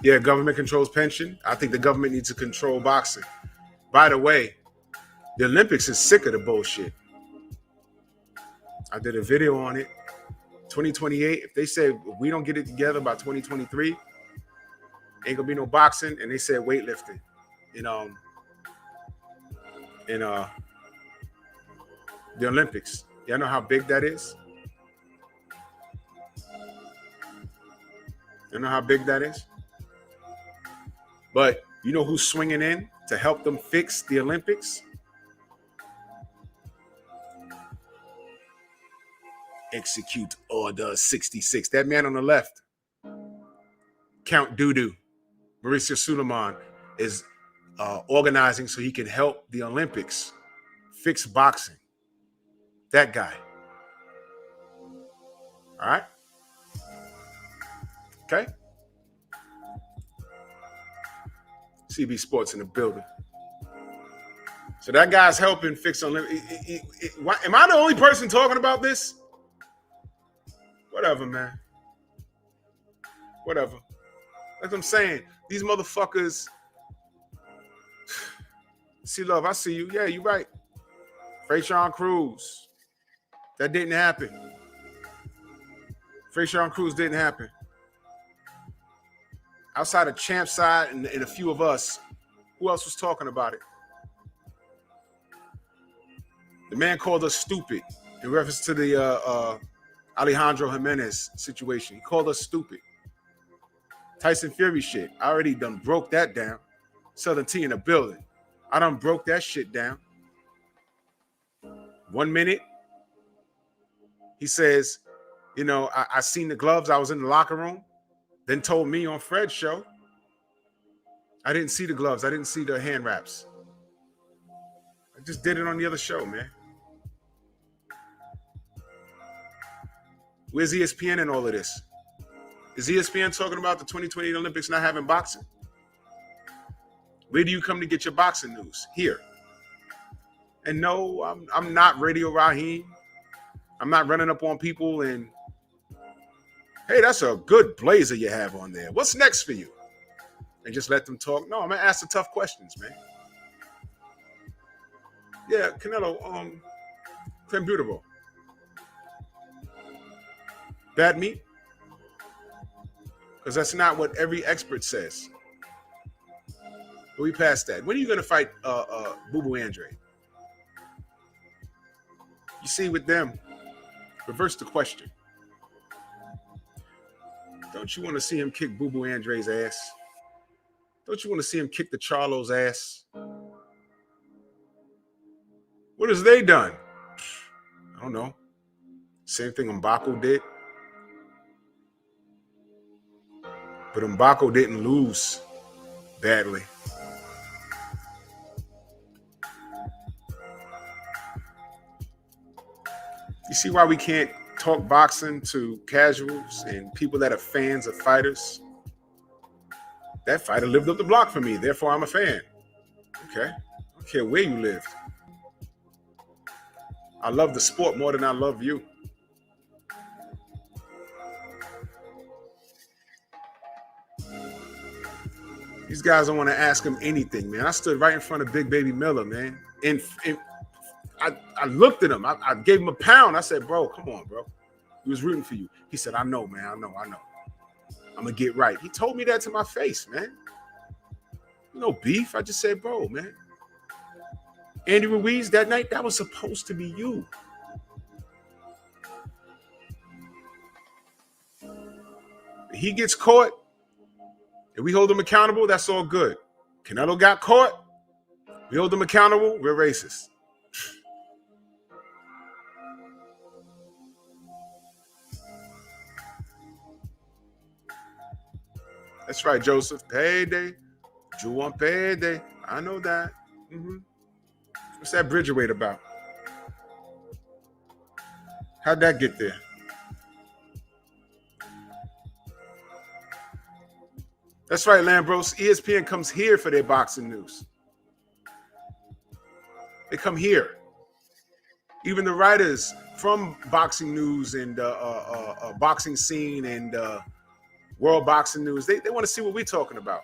Yeah, government controls pension. I think the government needs to control boxing. By the way, the Olympics is sick of the bullshit. I did a video on it. 2028, if they say we don't get it together by 2023, ain't gonna be no boxing, and they said weightlifting. in the Olympics. Y'all know how big that is? You know how big that is? But you know who's swinging in to help them fix the Olympics? Execute Order 66. That man on the left, Count Doodoo, Mauricio Suleiman, is organizing so he can help the Olympics fix boxing. That guy. All right? Okay? CB Sports in the building. So that guy's helping fix Olympics. Am I the only person talking about this? Whatever, man. Whatever. That's what I'm saying. These motherfuckers. See, love, I see you. Yeah, you're right. Freyshawn Cruz. That didn't happen. Freyshawn Cruz didn't happen. Outside of Champside and a few of us, who else was talking about it? The man called us stupid in reference to the Alejandro Jimenez situation. He called us stupid. Tyson Fury shit. I already done broke that down. Southern T in the building. I done broke that shit down. 1 minute, he says, you know, I seen the gloves. I was in the locker room. Then told me on Fred's show, I didn't see the gloves. I didn't see the hand wraps. I just did it on the other show, man. Where's ESPN in all of this? Is ESPN talking about the 2020 Olympics not having boxing? Where do you come to get your boxing news? Here. And no, I'm not Radio Raheem. I'm not running up on people and, hey, that's a good blazer you have on there. What's next for you? And just let them talk. No, I'm going to ask the tough questions, man. Yeah, Canelo, creme beautiful. Bad meat? Because that's not what every expert says. But we passed that. When are you going to fight Boo Boo Andre? You see, with them, reverse the question. Don't you want to see him kick Boo Boo Andre's ass? Don't you want to see him kick the Charlo's ass? What has they done? I don't know. Same thing M'Baku did. But M'Baku didn't lose badly. You see why we can't talk boxing to casuals and people that are fans of fighters? That fighter lived up the block for me, therefore I'm a fan. Okay? I don't care where you lived. I love the sport more than I love you. These guys don't want to ask him anything, man. I stood right in front of Big Baby Miller, man. And I looked at him. I gave him a pound. I said, bro, come on, bro. He was rooting for you. He said, I know, man. I know. I'm going to get right. He told me that to my face, man. No beef. I just said, bro, man. Andy Ruiz that night, that was supposed to be you. He gets caught. If we hold him accountable, that's all good. Canelo got caught. We hold him accountable, we're racist. That's right, Joseph. Payday. You want payday. I know that. Mm-hmm. What's that Bridgerweight about? How'd that get there? That's right, Lambros. ESPN comes here for their boxing news. They come here. Even the writers from Boxing News and Boxing Scene and World Boxing News, they want to see what we're talking about.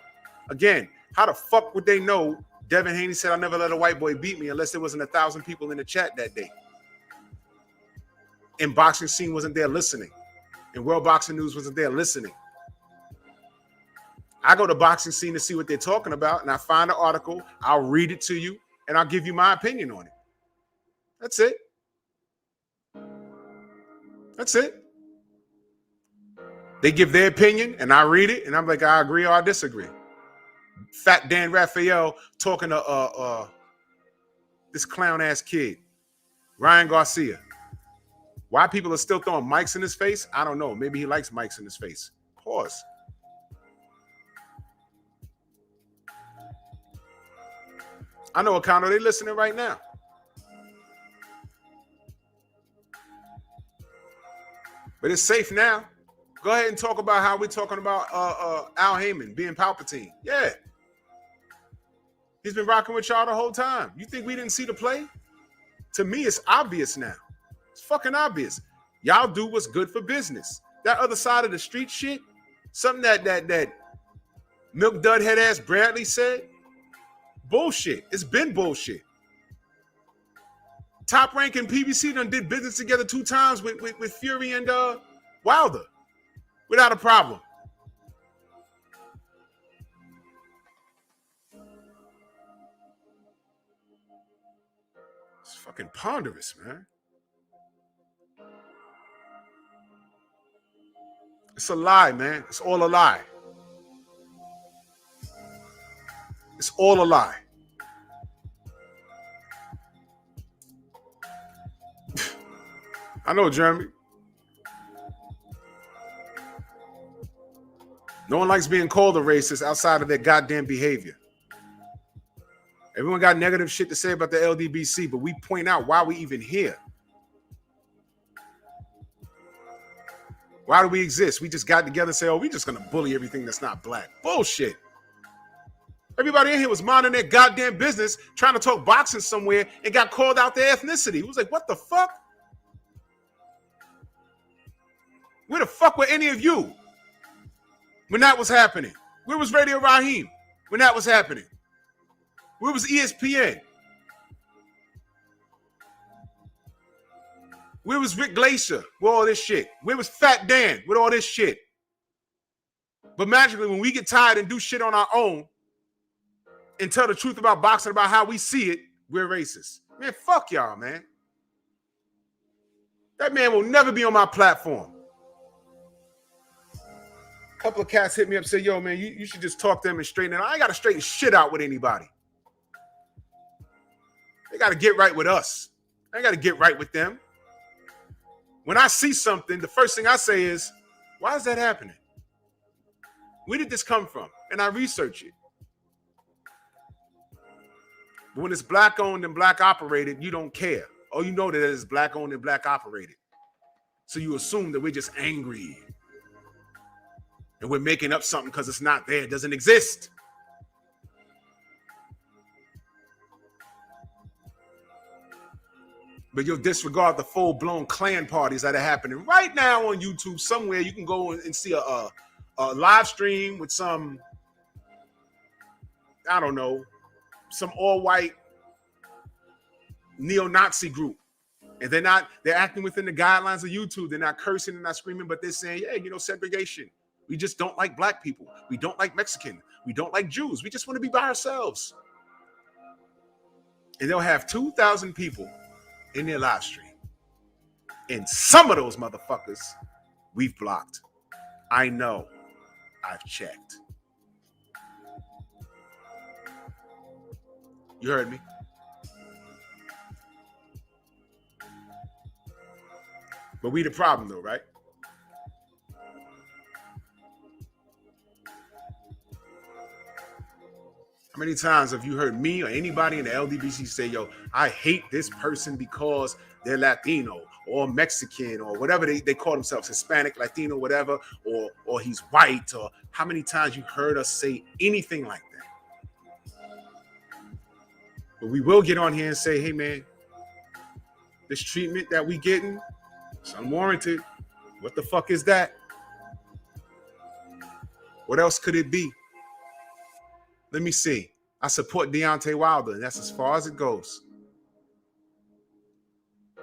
Again, how the fuck would they know Devin Haney said, I'll never let a white boy beat me unless there wasn't 1,000 people in the chat that day? And Boxing Scene wasn't there listening. And World Boxing News wasn't there listening. I go to Boxing Scene to see what they're talking about, and I find an article, I'll read it to you, and I'll give you my opinion on it. That's it. That's it. They give their opinion, and I read it, and I'm like, I agree or I disagree. Fat Dan Raphael talking to this clown-ass kid, Ryan Garcia. Why people are still throwing mics in his face, I don't know. Maybe he likes mics in his face. Pause. I know Akano, they listening right now. But it's safe now. Go ahead and talk about how we're talking about Al Heyman being Palpatine. Yeah. He's been rocking with y'all the whole time. You think we didn't see the play? To me, it's obvious now. It's fucking obvious. Y'all do what's good for business. That other side of the street shit, something that Milk Dud head ass Bradley said, bullshit. It's been bullshit. Top Rank and PBC done did business together 2 times with Fury and Wilder without a problem. It's fucking ponderous, man. It's a lie, man. It's all a lie. It's all a lie. I know, Jeremy. No one likes being called a racist outside of their goddamn behavior. Everyone got negative shit to say about the LDBC, but we point out why we even here. Why do we exist? We just got together and say, oh, we just gonna bully everything that's not black. Bullshit. Everybody in here was minding their goddamn business, trying to talk boxing somewhere, and got called out their ethnicity. It was like, what the fuck? Where the fuck were any of you when that was happening? Where was Radio Raheem when that was happening? Where was ESPN? Where was Rick Glacier with all this shit? Where was Fat Dan with all this shit? But magically, when we get tired and do shit on our own and tell the truth about boxing, about how we see it, we're racist. Man, fuck y'all, man. That man will never be on my platform. A couple of cats hit me up and said, yo, man, you should just talk to them and straighten it out. I ain't got to straighten shit out with anybody. They got to get right with us. I ain't got to get right with them. When I see something, the first thing I say is, why is that happening? Where did this come from? And I research it. But when it's black owned and black operated, you don't care. Oh, you know that it's black owned and black operated. So you assume that we're just angry. And we're making up something because it's not there. It doesn't exist. But you'll disregard the full-blown clan parties that are happening right now on YouTube somewhere. You can go and see a live stream with some, I don't know, some all-white neo-Nazi group. And they're acting within the guidelines of YouTube. They're not cursing, they're not screaming, but they're saying, yeah, you know, segregation. We just don't like black people. We don't like Mexican. We don't like Jews. We just want to be by ourselves. And they'll have 2,000 people in their live stream. And some of those motherfuckers we've blocked. I know. I've checked. You heard me? But we the problem though, right? How many times have you heard me or anybody in the LDBC say, yo, I hate this person because they're Latino or Mexican or whatever they call themselves, Hispanic, Latino, whatever, or he's white, or how many times you heard us say anything like that? But we will get on here and say, hey, man, this treatment that we getting, it's unwarranted. What the fuck is that? What else could it be? Let me see. I support Deontay Wilder, and that's as far as it goes.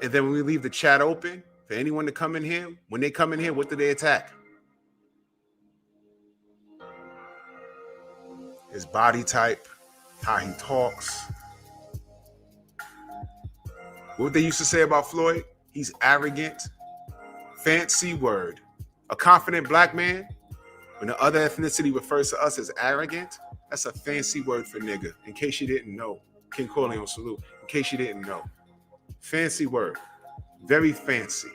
And then when we leave the chat open for anyone to come in here, when they come in here, what do they attack? his body type, how he talks. What they used to say about Floyd? He's arrogant. Fancy word. A confident black man, when the other ethnicity refers to us as arrogant, that's a fancy word for nigga, in case you didn't know. King Corleone salute, in case you didn't know. Fancy word. Very fancy.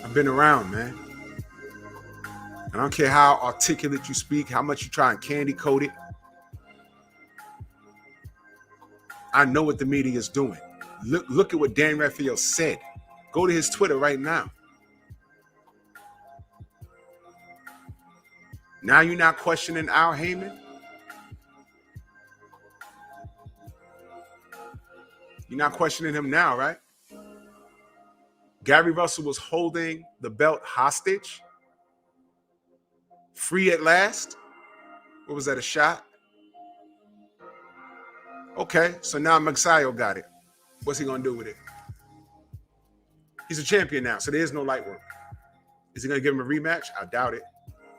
I've been around, man. I don't care how articulate you speak, how much you try and candy coat it. I know what the media is doing. Look at what Dan Raphael said. Go to his Twitter right now. Now you're not questioning Al Heyman? You're not questioning him now, right? Gary Russell was holding the belt hostage. Free at last. What was that, a shot? Okay, so now Magsayo got it. What's he going to do with it? He's a champion now, so there's no light work. Is he going to give him a rematch? I doubt it.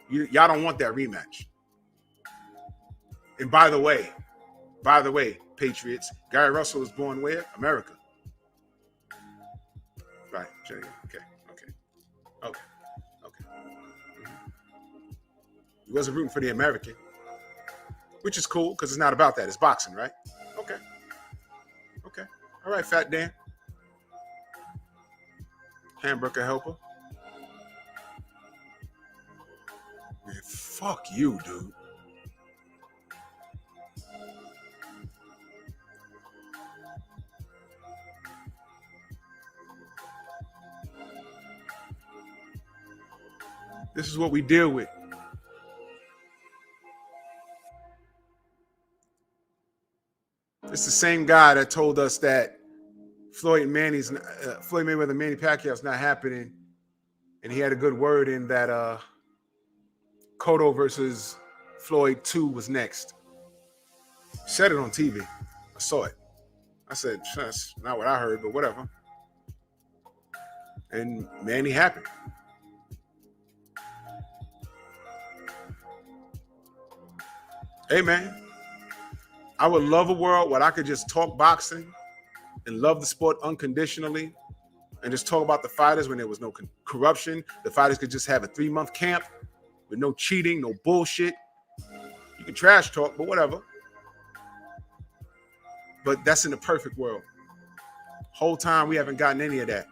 Y'all don't want that rematch. And by the way, Patriots, Gary Russell was born where? America. Right. Okay. He wasn't rooting for the American, which is cool because it's not about that. It's boxing, right? Okay. All right, Fat Dan. Hamburger helper. Man, fuck you, dude. This is what we deal with. It's the same guy that told us that Floyd Mayweather Manny Pacquiao is not happening, and he had a good word in that Cotto versus Floyd 2 was next. Said it on TV. I saw it. I said, that's not what I heard, but whatever. And Manny happened. Hey, man. I would love a world where I could just talk boxing and love the sport unconditionally and just talk about the fighters when there was no corruption. The fighters could just have a 3-month camp with no cheating, no bullshit. You can trash talk, but whatever. But that's in the perfect world. Whole time we haven't gotten any of that.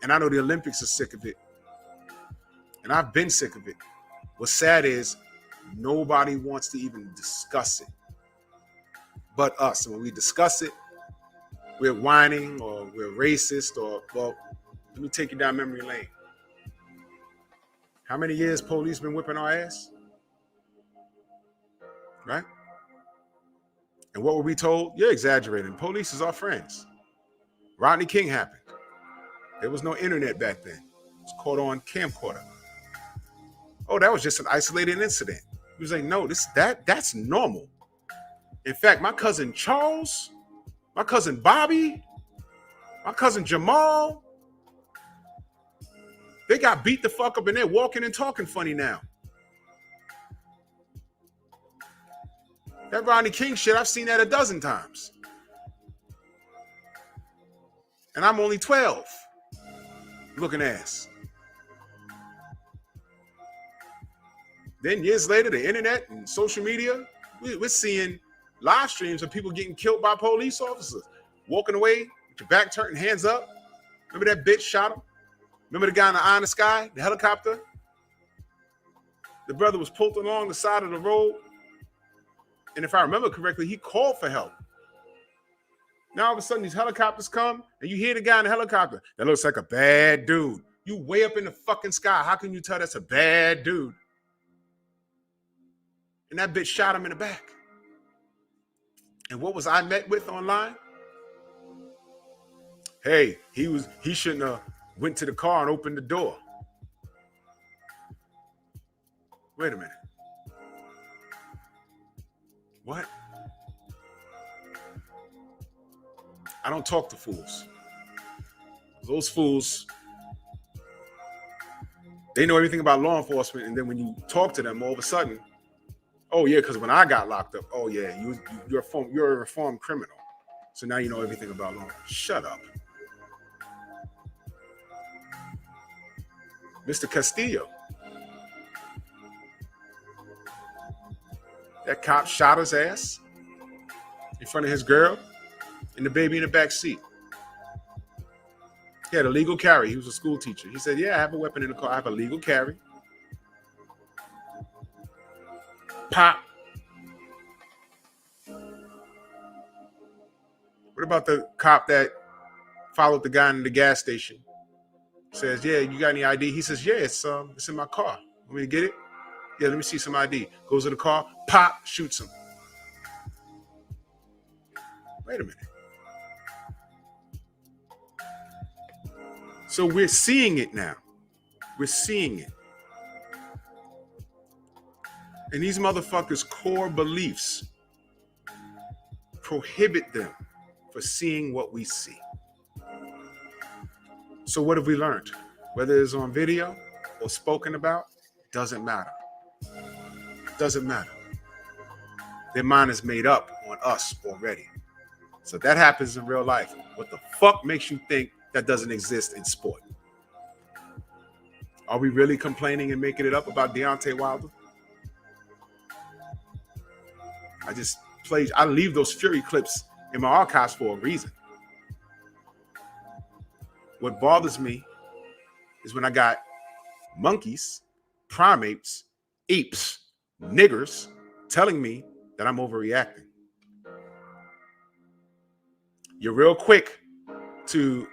And I know the Olympics are sick of it. And I've been sick of it. What's sad is nobody wants to even discuss it but us. And when we discuss it, we're whining or we're racist or, well, let me take you down memory lane. How many years police been whipping our ass? Right? And what were we told? You're exaggerating. Police is our friends. Rodney King happened. There was no internet back then. It was caught on camcorder. Oh, that was just an isolated incident. He was like, no, that's normal. In fact, my cousin Charles, my cousin Bobby, my cousin Jamal, they got beat the fuck up and they're walking and talking funny now. That Rodney King shit, I've seen that a dozen times. And I'm only 12. Looking ass. Then years later, the internet and social media, we're seeing live streams of people getting killed by police officers, walking away with your back turned, hands up. Remember that bitch shot him? Remember the guy in the eye in the sky, the helicopter? The brother was pulled along the side of the road. And if I remember correctly, he called for help. Now all of a sudden these helicopters come and you hear the guy in the helicopter. That looks like a bad dude. You way up in the fucking sky. How can you tell that's a bad dude? And that bitch shot him in the back. And what was I met with online? Hey, he shouldn't have went to the car and opened the door. Wait a minute. What? I don't talk to fools. Those fools They know everything about law enforcement, and then when you talk to them, all of a sudden, oh yeah, because when I got locked up, oh yeah, you're a reformed criminal, so now you know everything about law. Shut up, Mr. Castillo. That cop shot his ass in front of his girl and the baby in the back seat. He had a legal carry. He was a school teacher. He said, yeah, I have a weapon in the car. I have a legal carry. Pop. What about the cop that followed the guy in the gas station? Says, yeah, you got any ID? He says, yeah, it's in my car. Want me to get it? Yeah, let me see some ID. Goes to the car, pop, shoots him. Wait a minute. So we're seeing it now. We're seeing it. And these motherfuckers' core beliefs prohibit them from seeing what we see. So what have we learned? Whether it's on video or spoken about, doesn't matter. Doesn't matter. Their mind is made up on us already. So that happens in real life. What the fuck makes you think that doesn't exist in sport? Are we really complaining and making it up about Deontay Wilder? I leave those Fury clips in my archives for a reason. What bothers me is when I got monkeys, primates, apes, niggers telling me that I'm overreacting. You're real quick to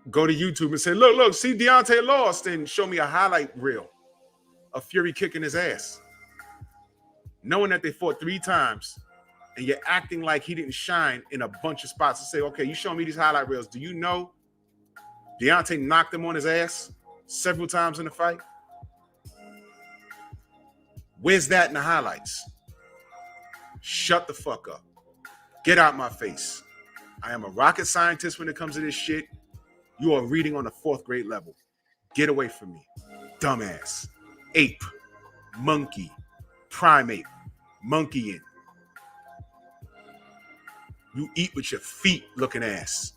go to YouTube and say, look, see Deontay lost, and show me a highlight reel of Fury kicking his ass. Knowing that they fought 3 times, and you're acting like he didn't shine in a bunch of spots to say, okay, you show me these highlight reels. Do you know Deontay knocked him on his ass several times in the fight? Where's that in the highlights? Shut the fuck up. Get out my face. I am a rocket scientist when it comes to this shit. You are reading on the 4th grade level. Get away from me. Dumbass. Ape. Monkey. Primate. Monkeying. You eat with your feet looking ass.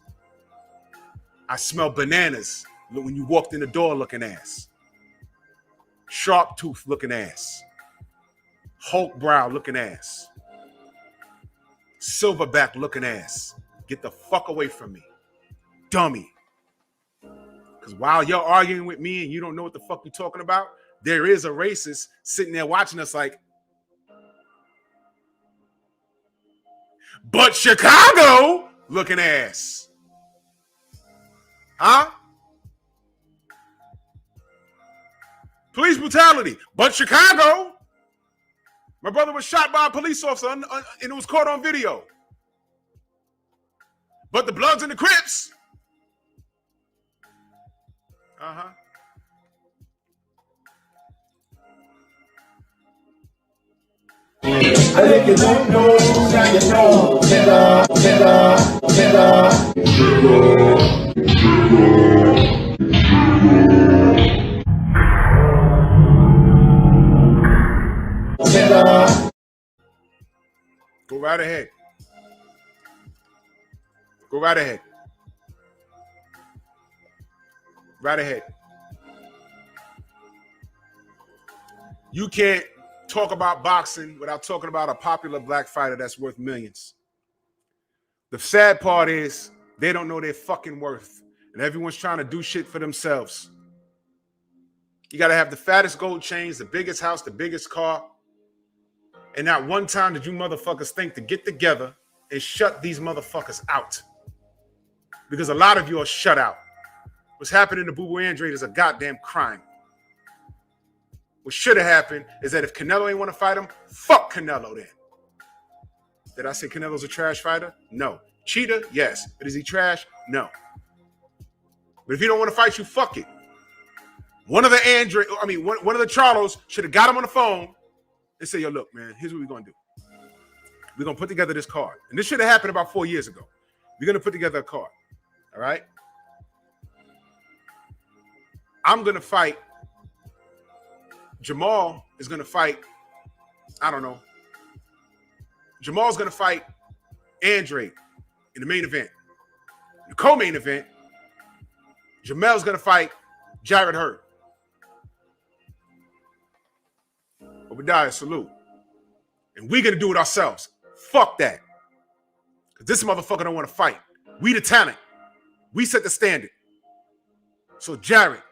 I smell bananas when you walked in the door looking ass. Sharp tooth looking ass. Hulk brow looking ass. Silverback looking ass. Get the fuck away from me. Dummy. Because while you're arguing with me and you don't know what the fuck you're talking about, there is a racist sitting there watching us like, but Chicago looking ass. Huh? Police brutality. But Chicago. My brother was shot by a police officer and it was caught on video. But the Bloods and the Crips. Uh-huh. If you don't know, now you know. Go right ahead. Go right ahead. Right ahead. You can't talk about boxing without talking about a popular black fighter that's worth millions. The sad part is they don't know their fucking worth, and everyone's trying to do shit for themselves. You got to have the fattest gold chains, the biggest house, the biggest car, and not one time did you motherfuckers think to get together and shut these motherfuckers out, because a lot of you are shut out. What's happening to Boo Boo Andrade is a goddamn crime. What should have happened is that if Canelo ain't want to fight him, fuck Canelo then. Did I say Canelo's a trash fighter? No. Cheetah? Yes. But is he trash? No. But if he don't want to fight you, fuck it. One of the Charlos should have got him on the phone and say, yo, look, man, here's what we're going to do. We're going to put together this card. And this should have happened about 4 years ago. We're going to put together a card. All right? I'm going to fight Jamal is going to fight, I don't know. Jamal's going to fight Andre in the main event. In the co-main event, Jamel's going to fight Jarrett Hurd. Obadiah, salute. And we're going to do it ourselves. Fuck that. Because this motherfucker don't want to fight. We the talent. We set the standard. So Jarrett,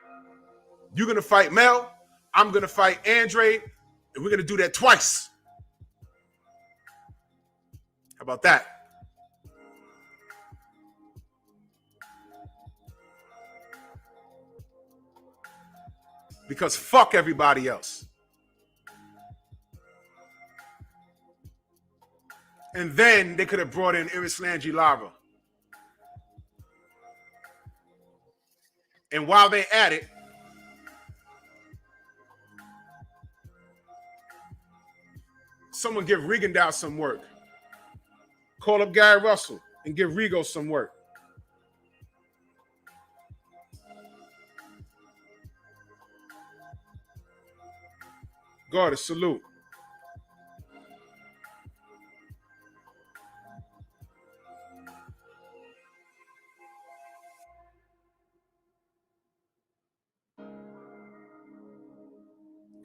you're going to fight Mel. I'm going to fight Andre. And we're going to do that twice. How about that? Because fuck everybody else. And then they could have brought in Irislanji Lara. And while they at it, someone give Regendow some work. Call up Gary Russell and give Rigo some work. God, a salute.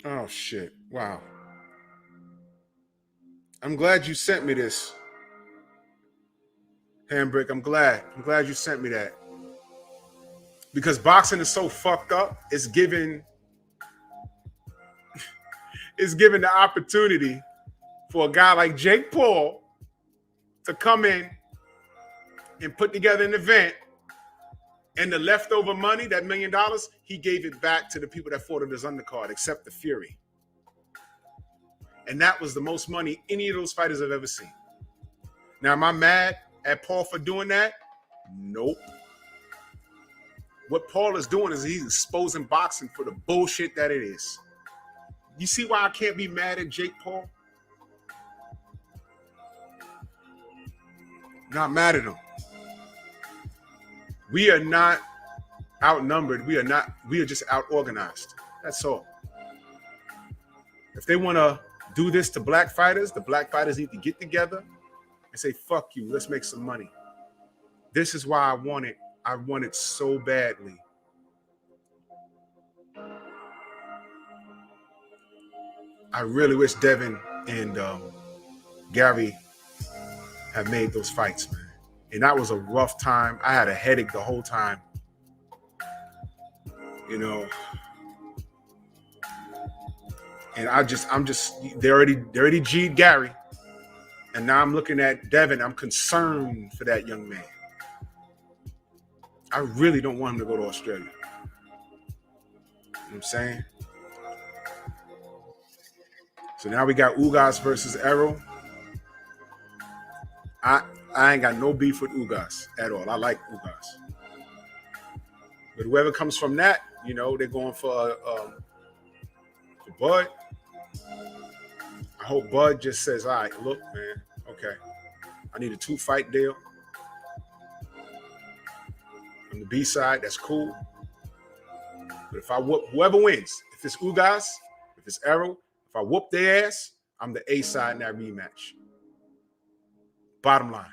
Oh, shit. Wow. I'm glad you sent me this. Handbrake, I'm glad. I'm glad you sent me that. Because boxing is so fucked up, it's given the opportunity for a guy like Jake Paul to come in and put together an event, and the leftover money, that $1 million, he gave it back to the people that fought on his undercard, except the Fury. And that was the most money any of those fighters have ever seen. Now, am I mad at Paul for doing that? Nope. What Paul is doing is he's exposing boxing for the bullshit that it is. You see why I can't be mad at Jake Paul? Not mad at him. We are not outnumbered. We are just out-organized. That's all. If they want to do this to black fighters, the black fighters need to get together and say, fuck you, let's make some money. This is why I want it. I want it so badly. I really wish Devin and Gary have made those fights, man. And that was a rough time. I had a headache the whole time. You know. And they already G'd Gary. And now I'm looking at Devin. I'm concerned for that young man. I really don't want him to go to Australia. You know what I'm saying? So now we got Ugas versus Errol. I ain't got no beef with Ugas at all. I like Ugas. But whoever comes from that, you know, they're going for Bud. I hope Bud just says, all right, look, man, okay. I need a 2-fight deal. On the B side, that's cool. But if I whoop whoever wins, if it's Ugas, if it's Errol, if I whoop their ass, I'm the A side in that rematch. Bottom line.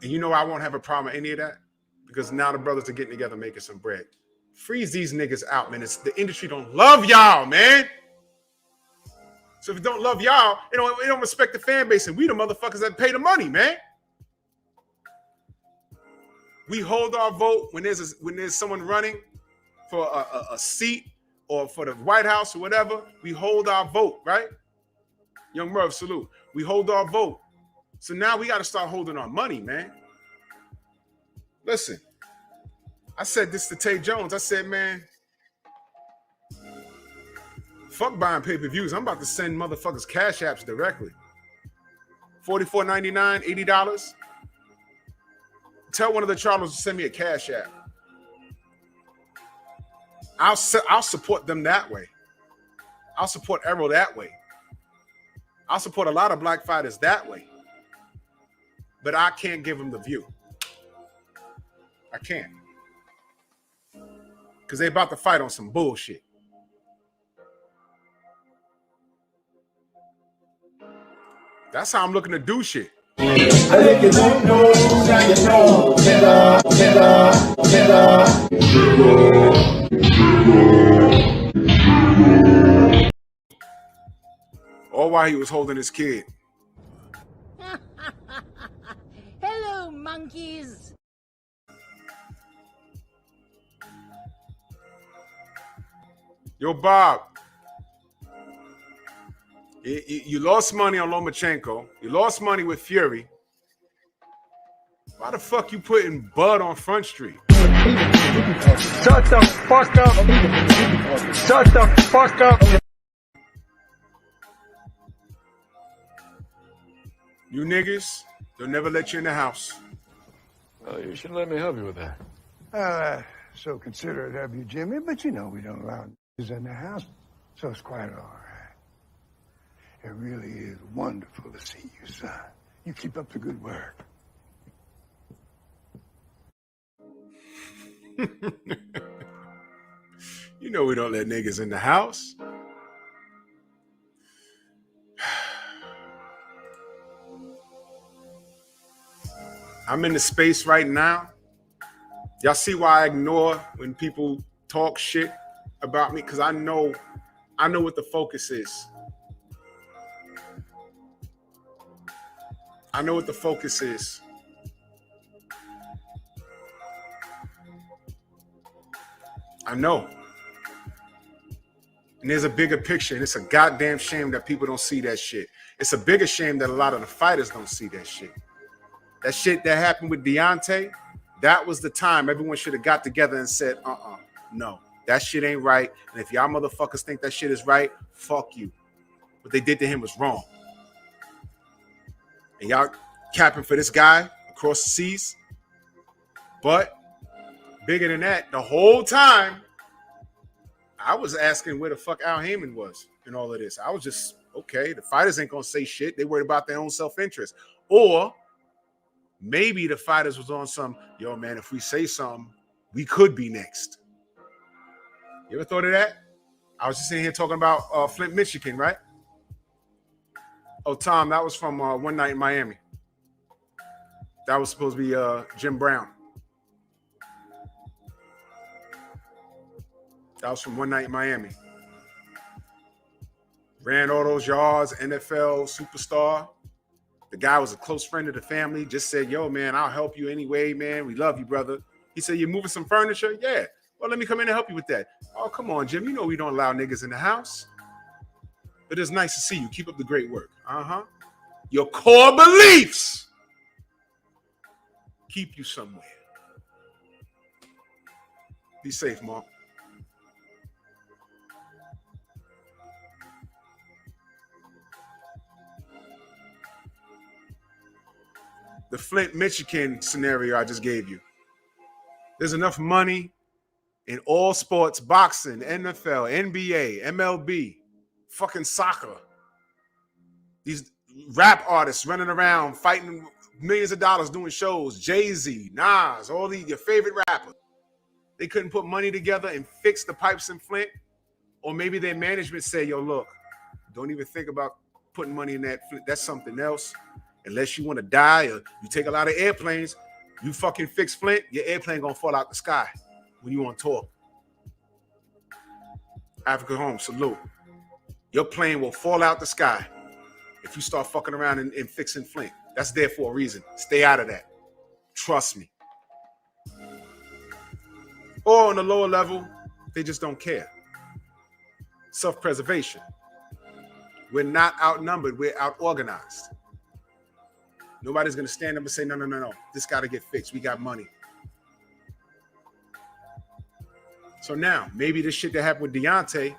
And you know I won't have a problem with any of that because now the brothers are getting together making some bread. Freeze these niggas out, man. It's the industry don't love y'all, man. So if it don't love y'all, it don't respect the fan base, and we the motherfuckers that pay the money, man. We hold our vote when there's someone running for a seat or for the White House or whatever. We hold our vote, right? Young Merv, salute. We hold our vote. So now we got to start holding our money, man. Listen, I said this to Tay Jones. I said, man, fuck buying pay-per-views. I'm about to send motherfuckers cash apps directly. $44.99, $80. Tell one of the Charlos to send me a cash app. I'll support them that way. I'll support Errol that way. I'll support a lot of black fighters that way. But I can't give them the view. I can't. Because they about to fight on some bullshit. That's how I'm looking to do shit. All while he was holding his kid. Hello, monkeys. Yo, Bob. You lost money on Lomachenko. You lost money with Fury. Why the fuck you putting Bud on Front Street? Shut the fuck up. Shut the fuck up. You niggas, they'll never let you in the house. Well, you should let me help you with that. So considerate of you, Jimmy, but you know we don't allow niggas in the house, so it's quite all right. It really is wonderful to see you, son. You keep up the good work. You know we don't let niggas in the house. I'm in the space right now. Y'all see why I ignore when people talk shit about me? Because I know what the focus is. I know what the focus is. I know. And there's a bigger picture, and it's a goddamn shame that people don't see that shit. It's a bigger shame that a lot of the fighters don't see that shit. That shit that happened with Deontay, that was the time everyone should have got together and said, no, that shit ain't right. And if y'all motherfuckers think that shit is right, fuck you. What they did to him was wrong. And y'all capping for this guy across the seas. But bigger than that, the whole time, I was asking where the fuck Al Heyman was in all of this. I was just, okay, the fighters ain't gonna say shit. They worried about their own self-interest. Or maybe the fighters was on some, yo, man, if we say something, we could be next. You ever thought of that? I was just sitting here talking about Flint, Michigan, right? Oh, Tom, that was from One Night in Miami. That was supposed to be Jim Brown. That was from One Night in Miami. Ran all those yards, NFL superstar. The guy was a close friend of the family. Just said, yo, man, I'll help you anyway, man. We love you, brother. He said, you're moving some furniture? Yeah. Well, let me come in and help you with that. Oh, come on, Jim. You know we don't allow niggas in the house. But it's nice to see you. Keep up the great work. Your core beliefs keep you somewhere. Be safe, Mark. The Flint, Michigan scenario I just gave you. There's enough money in all sports, boxing, NFL, NBA, MLB, fucking soccer. These rap artists running around fighting millions of dollars doing shows, Jay-Z, Nas, all your favorite rappers. They couldn't put money together and fix the pipes in Flint. Or maybe their management say, yo, look, don't even think about putting money in that Flint. That's something else. Unless you want to die or you take a lot of airplanes, you fucking fix Flint, your airplane gonna fall out the sky when you on tour. Africa home, salute. Your plane will fall out the sky if you start fucking around and fixing Flint. That's there for a reason. Stay out of that. Trust me. Or on the lower level, they just don't care. Self-preservation. We're not outnumbered, we're out-organized. Nobody's going to stand up and say, no. This got to get fixed. We got money. So now, maybe this shit that happened with Deontay,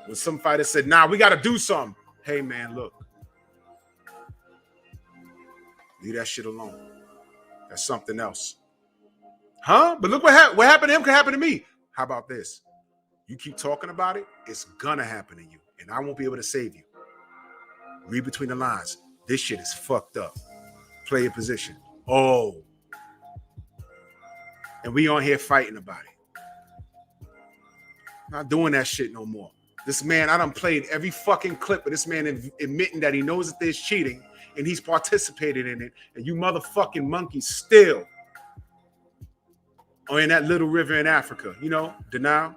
when some fighter said, nah, we got to do something. Hey, man, look. Leave that shit alone. That's something else. Huh? But look what happened to him could happen to me. How about this? You keep talking about it, it's going to happen to you. And I won't be able to save you. Read between the lines. This shit is fucked up. Play your position. Oh. And we on here fighting about it. Not doing that shit no more. This man, I done played every fucking clip of this man admitting that he knows that there's cheating and he's participated in it. And you motherfucking monkeys still are in that little river in Africa. You know, denial.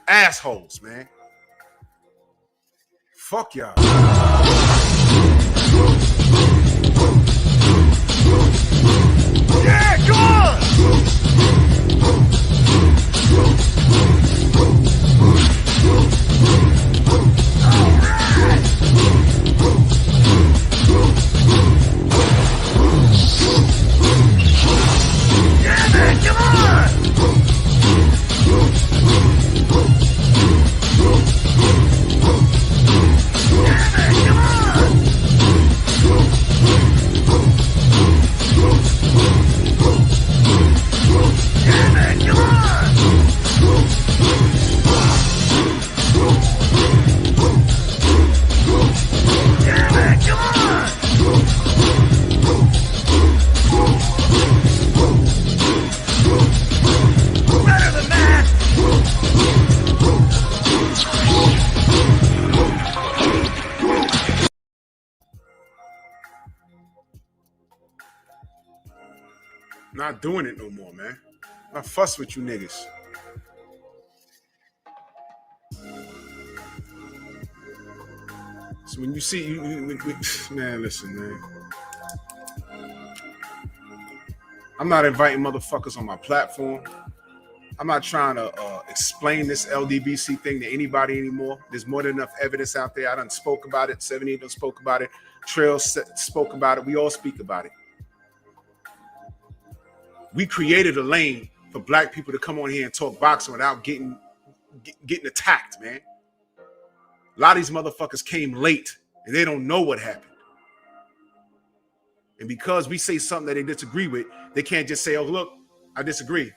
Assholes, man. Fuck y'all. Yeah, come on! Yeah, man, come on! Yeah, man, come on! Yeah, man, come on! Yeah, man, come on! Better than that! Not doing it no more, man. I fuss with you niggas. So when you see man, listen, man. I'm not inviting motherfuckers on my platform. I'm not trying to explain this LDBC thing to anybody anymore. There's more than enough evidence out there. I done spoke about it. 70 done spoke about it. Trail spoke about it. We all speak about it. We created a lane for black people to come on here and talk boxing without getting attacked, man. A lot of these motherfuckers came late and they don't know what happened. And because we say something that they disagree with, they can't just say, oh, look, I disagree.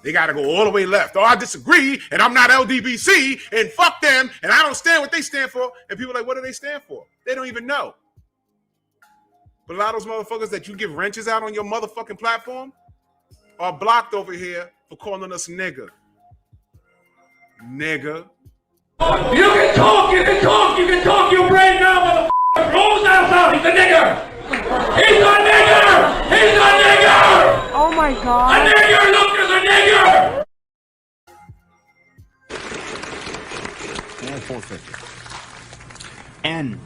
They got to go all the way left. Oh, I disagree, and I'm not LDBC, and fuck them, and I don't stand what they stand for. And people are like, what do they stand for? They don't even know. But a lot of those motherfuckers that you give wrenches out on your motherfucking platform are blocked over here for calling us nigga. Nigga. You can talk your brain now, motherfucker. Rolls out, he's a nigger. He's a nigger! He's a nigger! Oh my God. A nigger! Look, there's a nigger! And 450. N.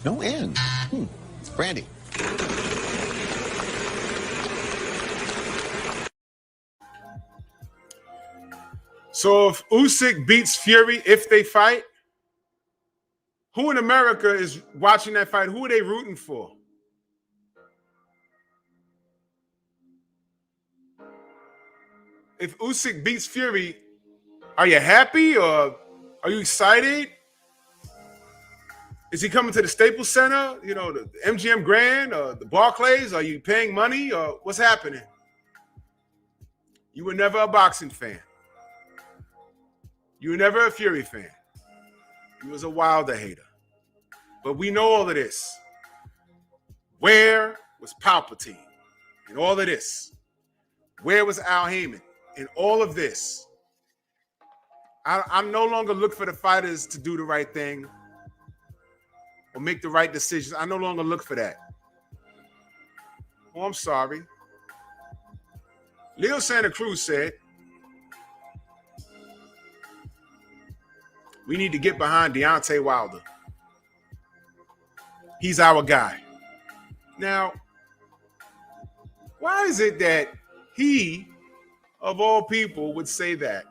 No N. Brandy. So if Usyk beats Fury, if they fight, who in America is watching that fight? Who are they rooting for? If Usyk beats Fury, are you happy or are you excited? Is he coming to the Staples Center, you know, the MGM Grand or the Barclays? Are you paying money or what's happening? You were never a boxing fan. You were never a Fury fan. You was a Wilder hater. But we know all of this. Where was Palpatine in all of this? Where was Al Heyman in all of this? I no longer look for the fighters to do the right thing or make the right decisions. I no longer look for that. Oh, I'm sorry. Leo Santa Cruz said, we need to get behind Deontay Wilder. He's our guy. Now, why is it that he, of all people, would say that?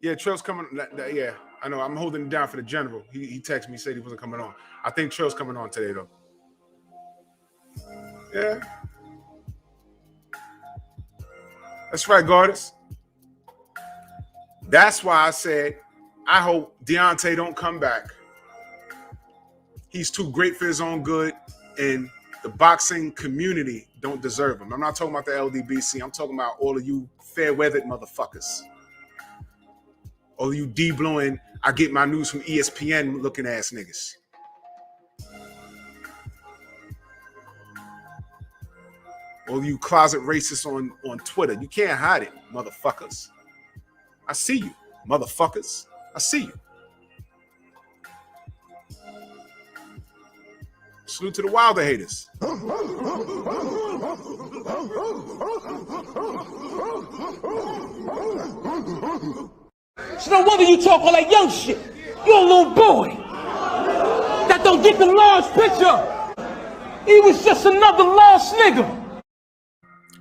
Yeah, Trill's coming. Yeah, I know. I'm holding it down for the general. He texted me, said he wasn't coming on. I think Trill's coming on today, though. Yeah. That's right, Gardis. That's why I said I hope Deontay don't come back. He's too great for his own good, and the boxing community don't deserve him. I'm not talking about the LDBC. I'm talking about all of you fair-weathered motherfuckers. All of you D-blowing, I get my news from ESPN looking ass niggas. All you closet racists on Twitter. You can't hide it, motherfuckers. I see you, motherfuckers. I see you. Salute to the Wilder haters. It's no wonder you talk all that young shit. You're a little boy that don't get the large picture. He was just another lost nigga.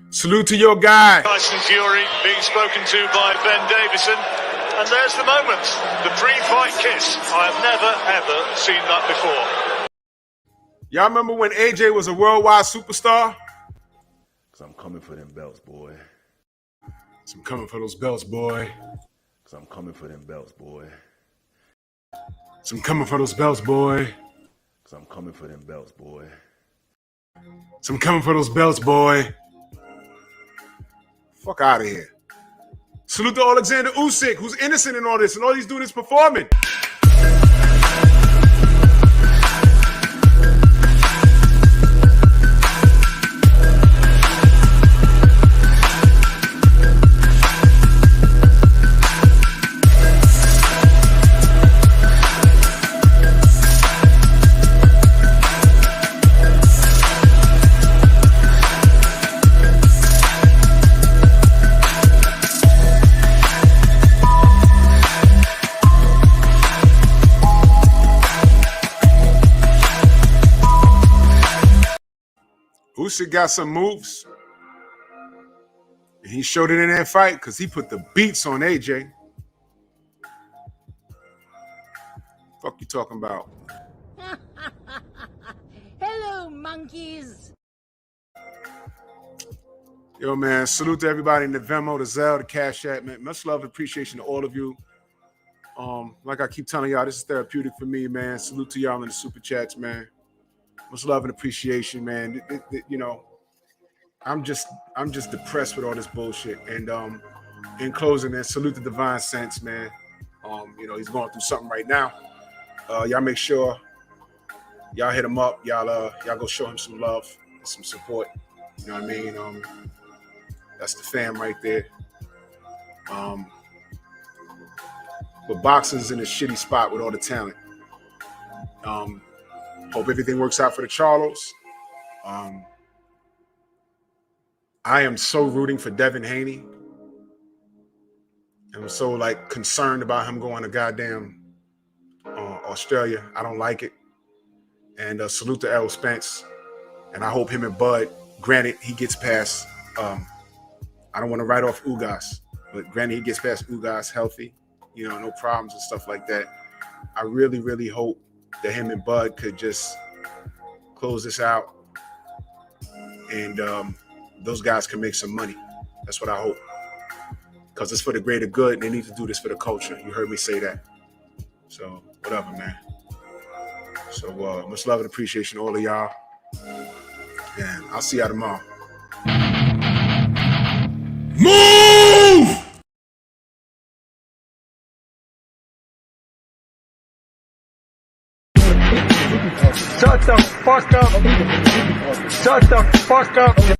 Salute to your guy. Tyson Fury being spoken to by Ben Davison. And there's the moment. The pre-fight kiss. I have never, ever seen that before. Y'all remember when AJ was a worldwide superstar? Cause I'm coming for them belts, boy. Cause I'm coming for those belts, boy. Cause I'm coming for them belts, boy. Cause I'm coming for those belts, boy. Cause I'm coming for them belts, boy. Cause I'm coming for those belts, boy. Fuck out of here. Salute to Alexander Usyk, who's innocent in all this, and all he's doing is performing. Usyk got some moves. And he showed it in that fight because he put the beats on AJ. Fuck you talking about? Hello, monkeys. Yo, man, salute to everybody in the Venmo, the Zelle, the Cash App, man. Much love and appreciation to all of you. Like I keep telling y'all, this is therapeutic for me, man. Salute to y'all in the super chats, man. Much love and appreciation, man. You know, I'm just depressed with all this bullshit. And in closing, man, salute to Divine Sense, man. You know, he's going through something right now. Y'all make sure y'all hit him up. Y'all go show him some love, some support. You know what I mean? That's the fam right there. But boxing's in a shitty spot with all the talent. Hope everything works out for the Charlos. I am so rooting for Devin Haney. I'm so like concerned about him going to goddamn Australia. I don't like it. And salute to Errol Spence. And I hope him and Bud, granted he gets past, I don't want to write off Ugas, but granted he gets past Ugas healthy, you know, no problems and stuff like that. I really, really hope that him and Bud could just close this out and those guys can make some money. That's what I hope. Because it's for the greater good and they need to do this for the culture. You heard me say that. So, whatever, man. So, much love and appreciation to all of y'all. And I'll see y'all tomorrow. Move! Shut the fuck up. Shut the fuck up.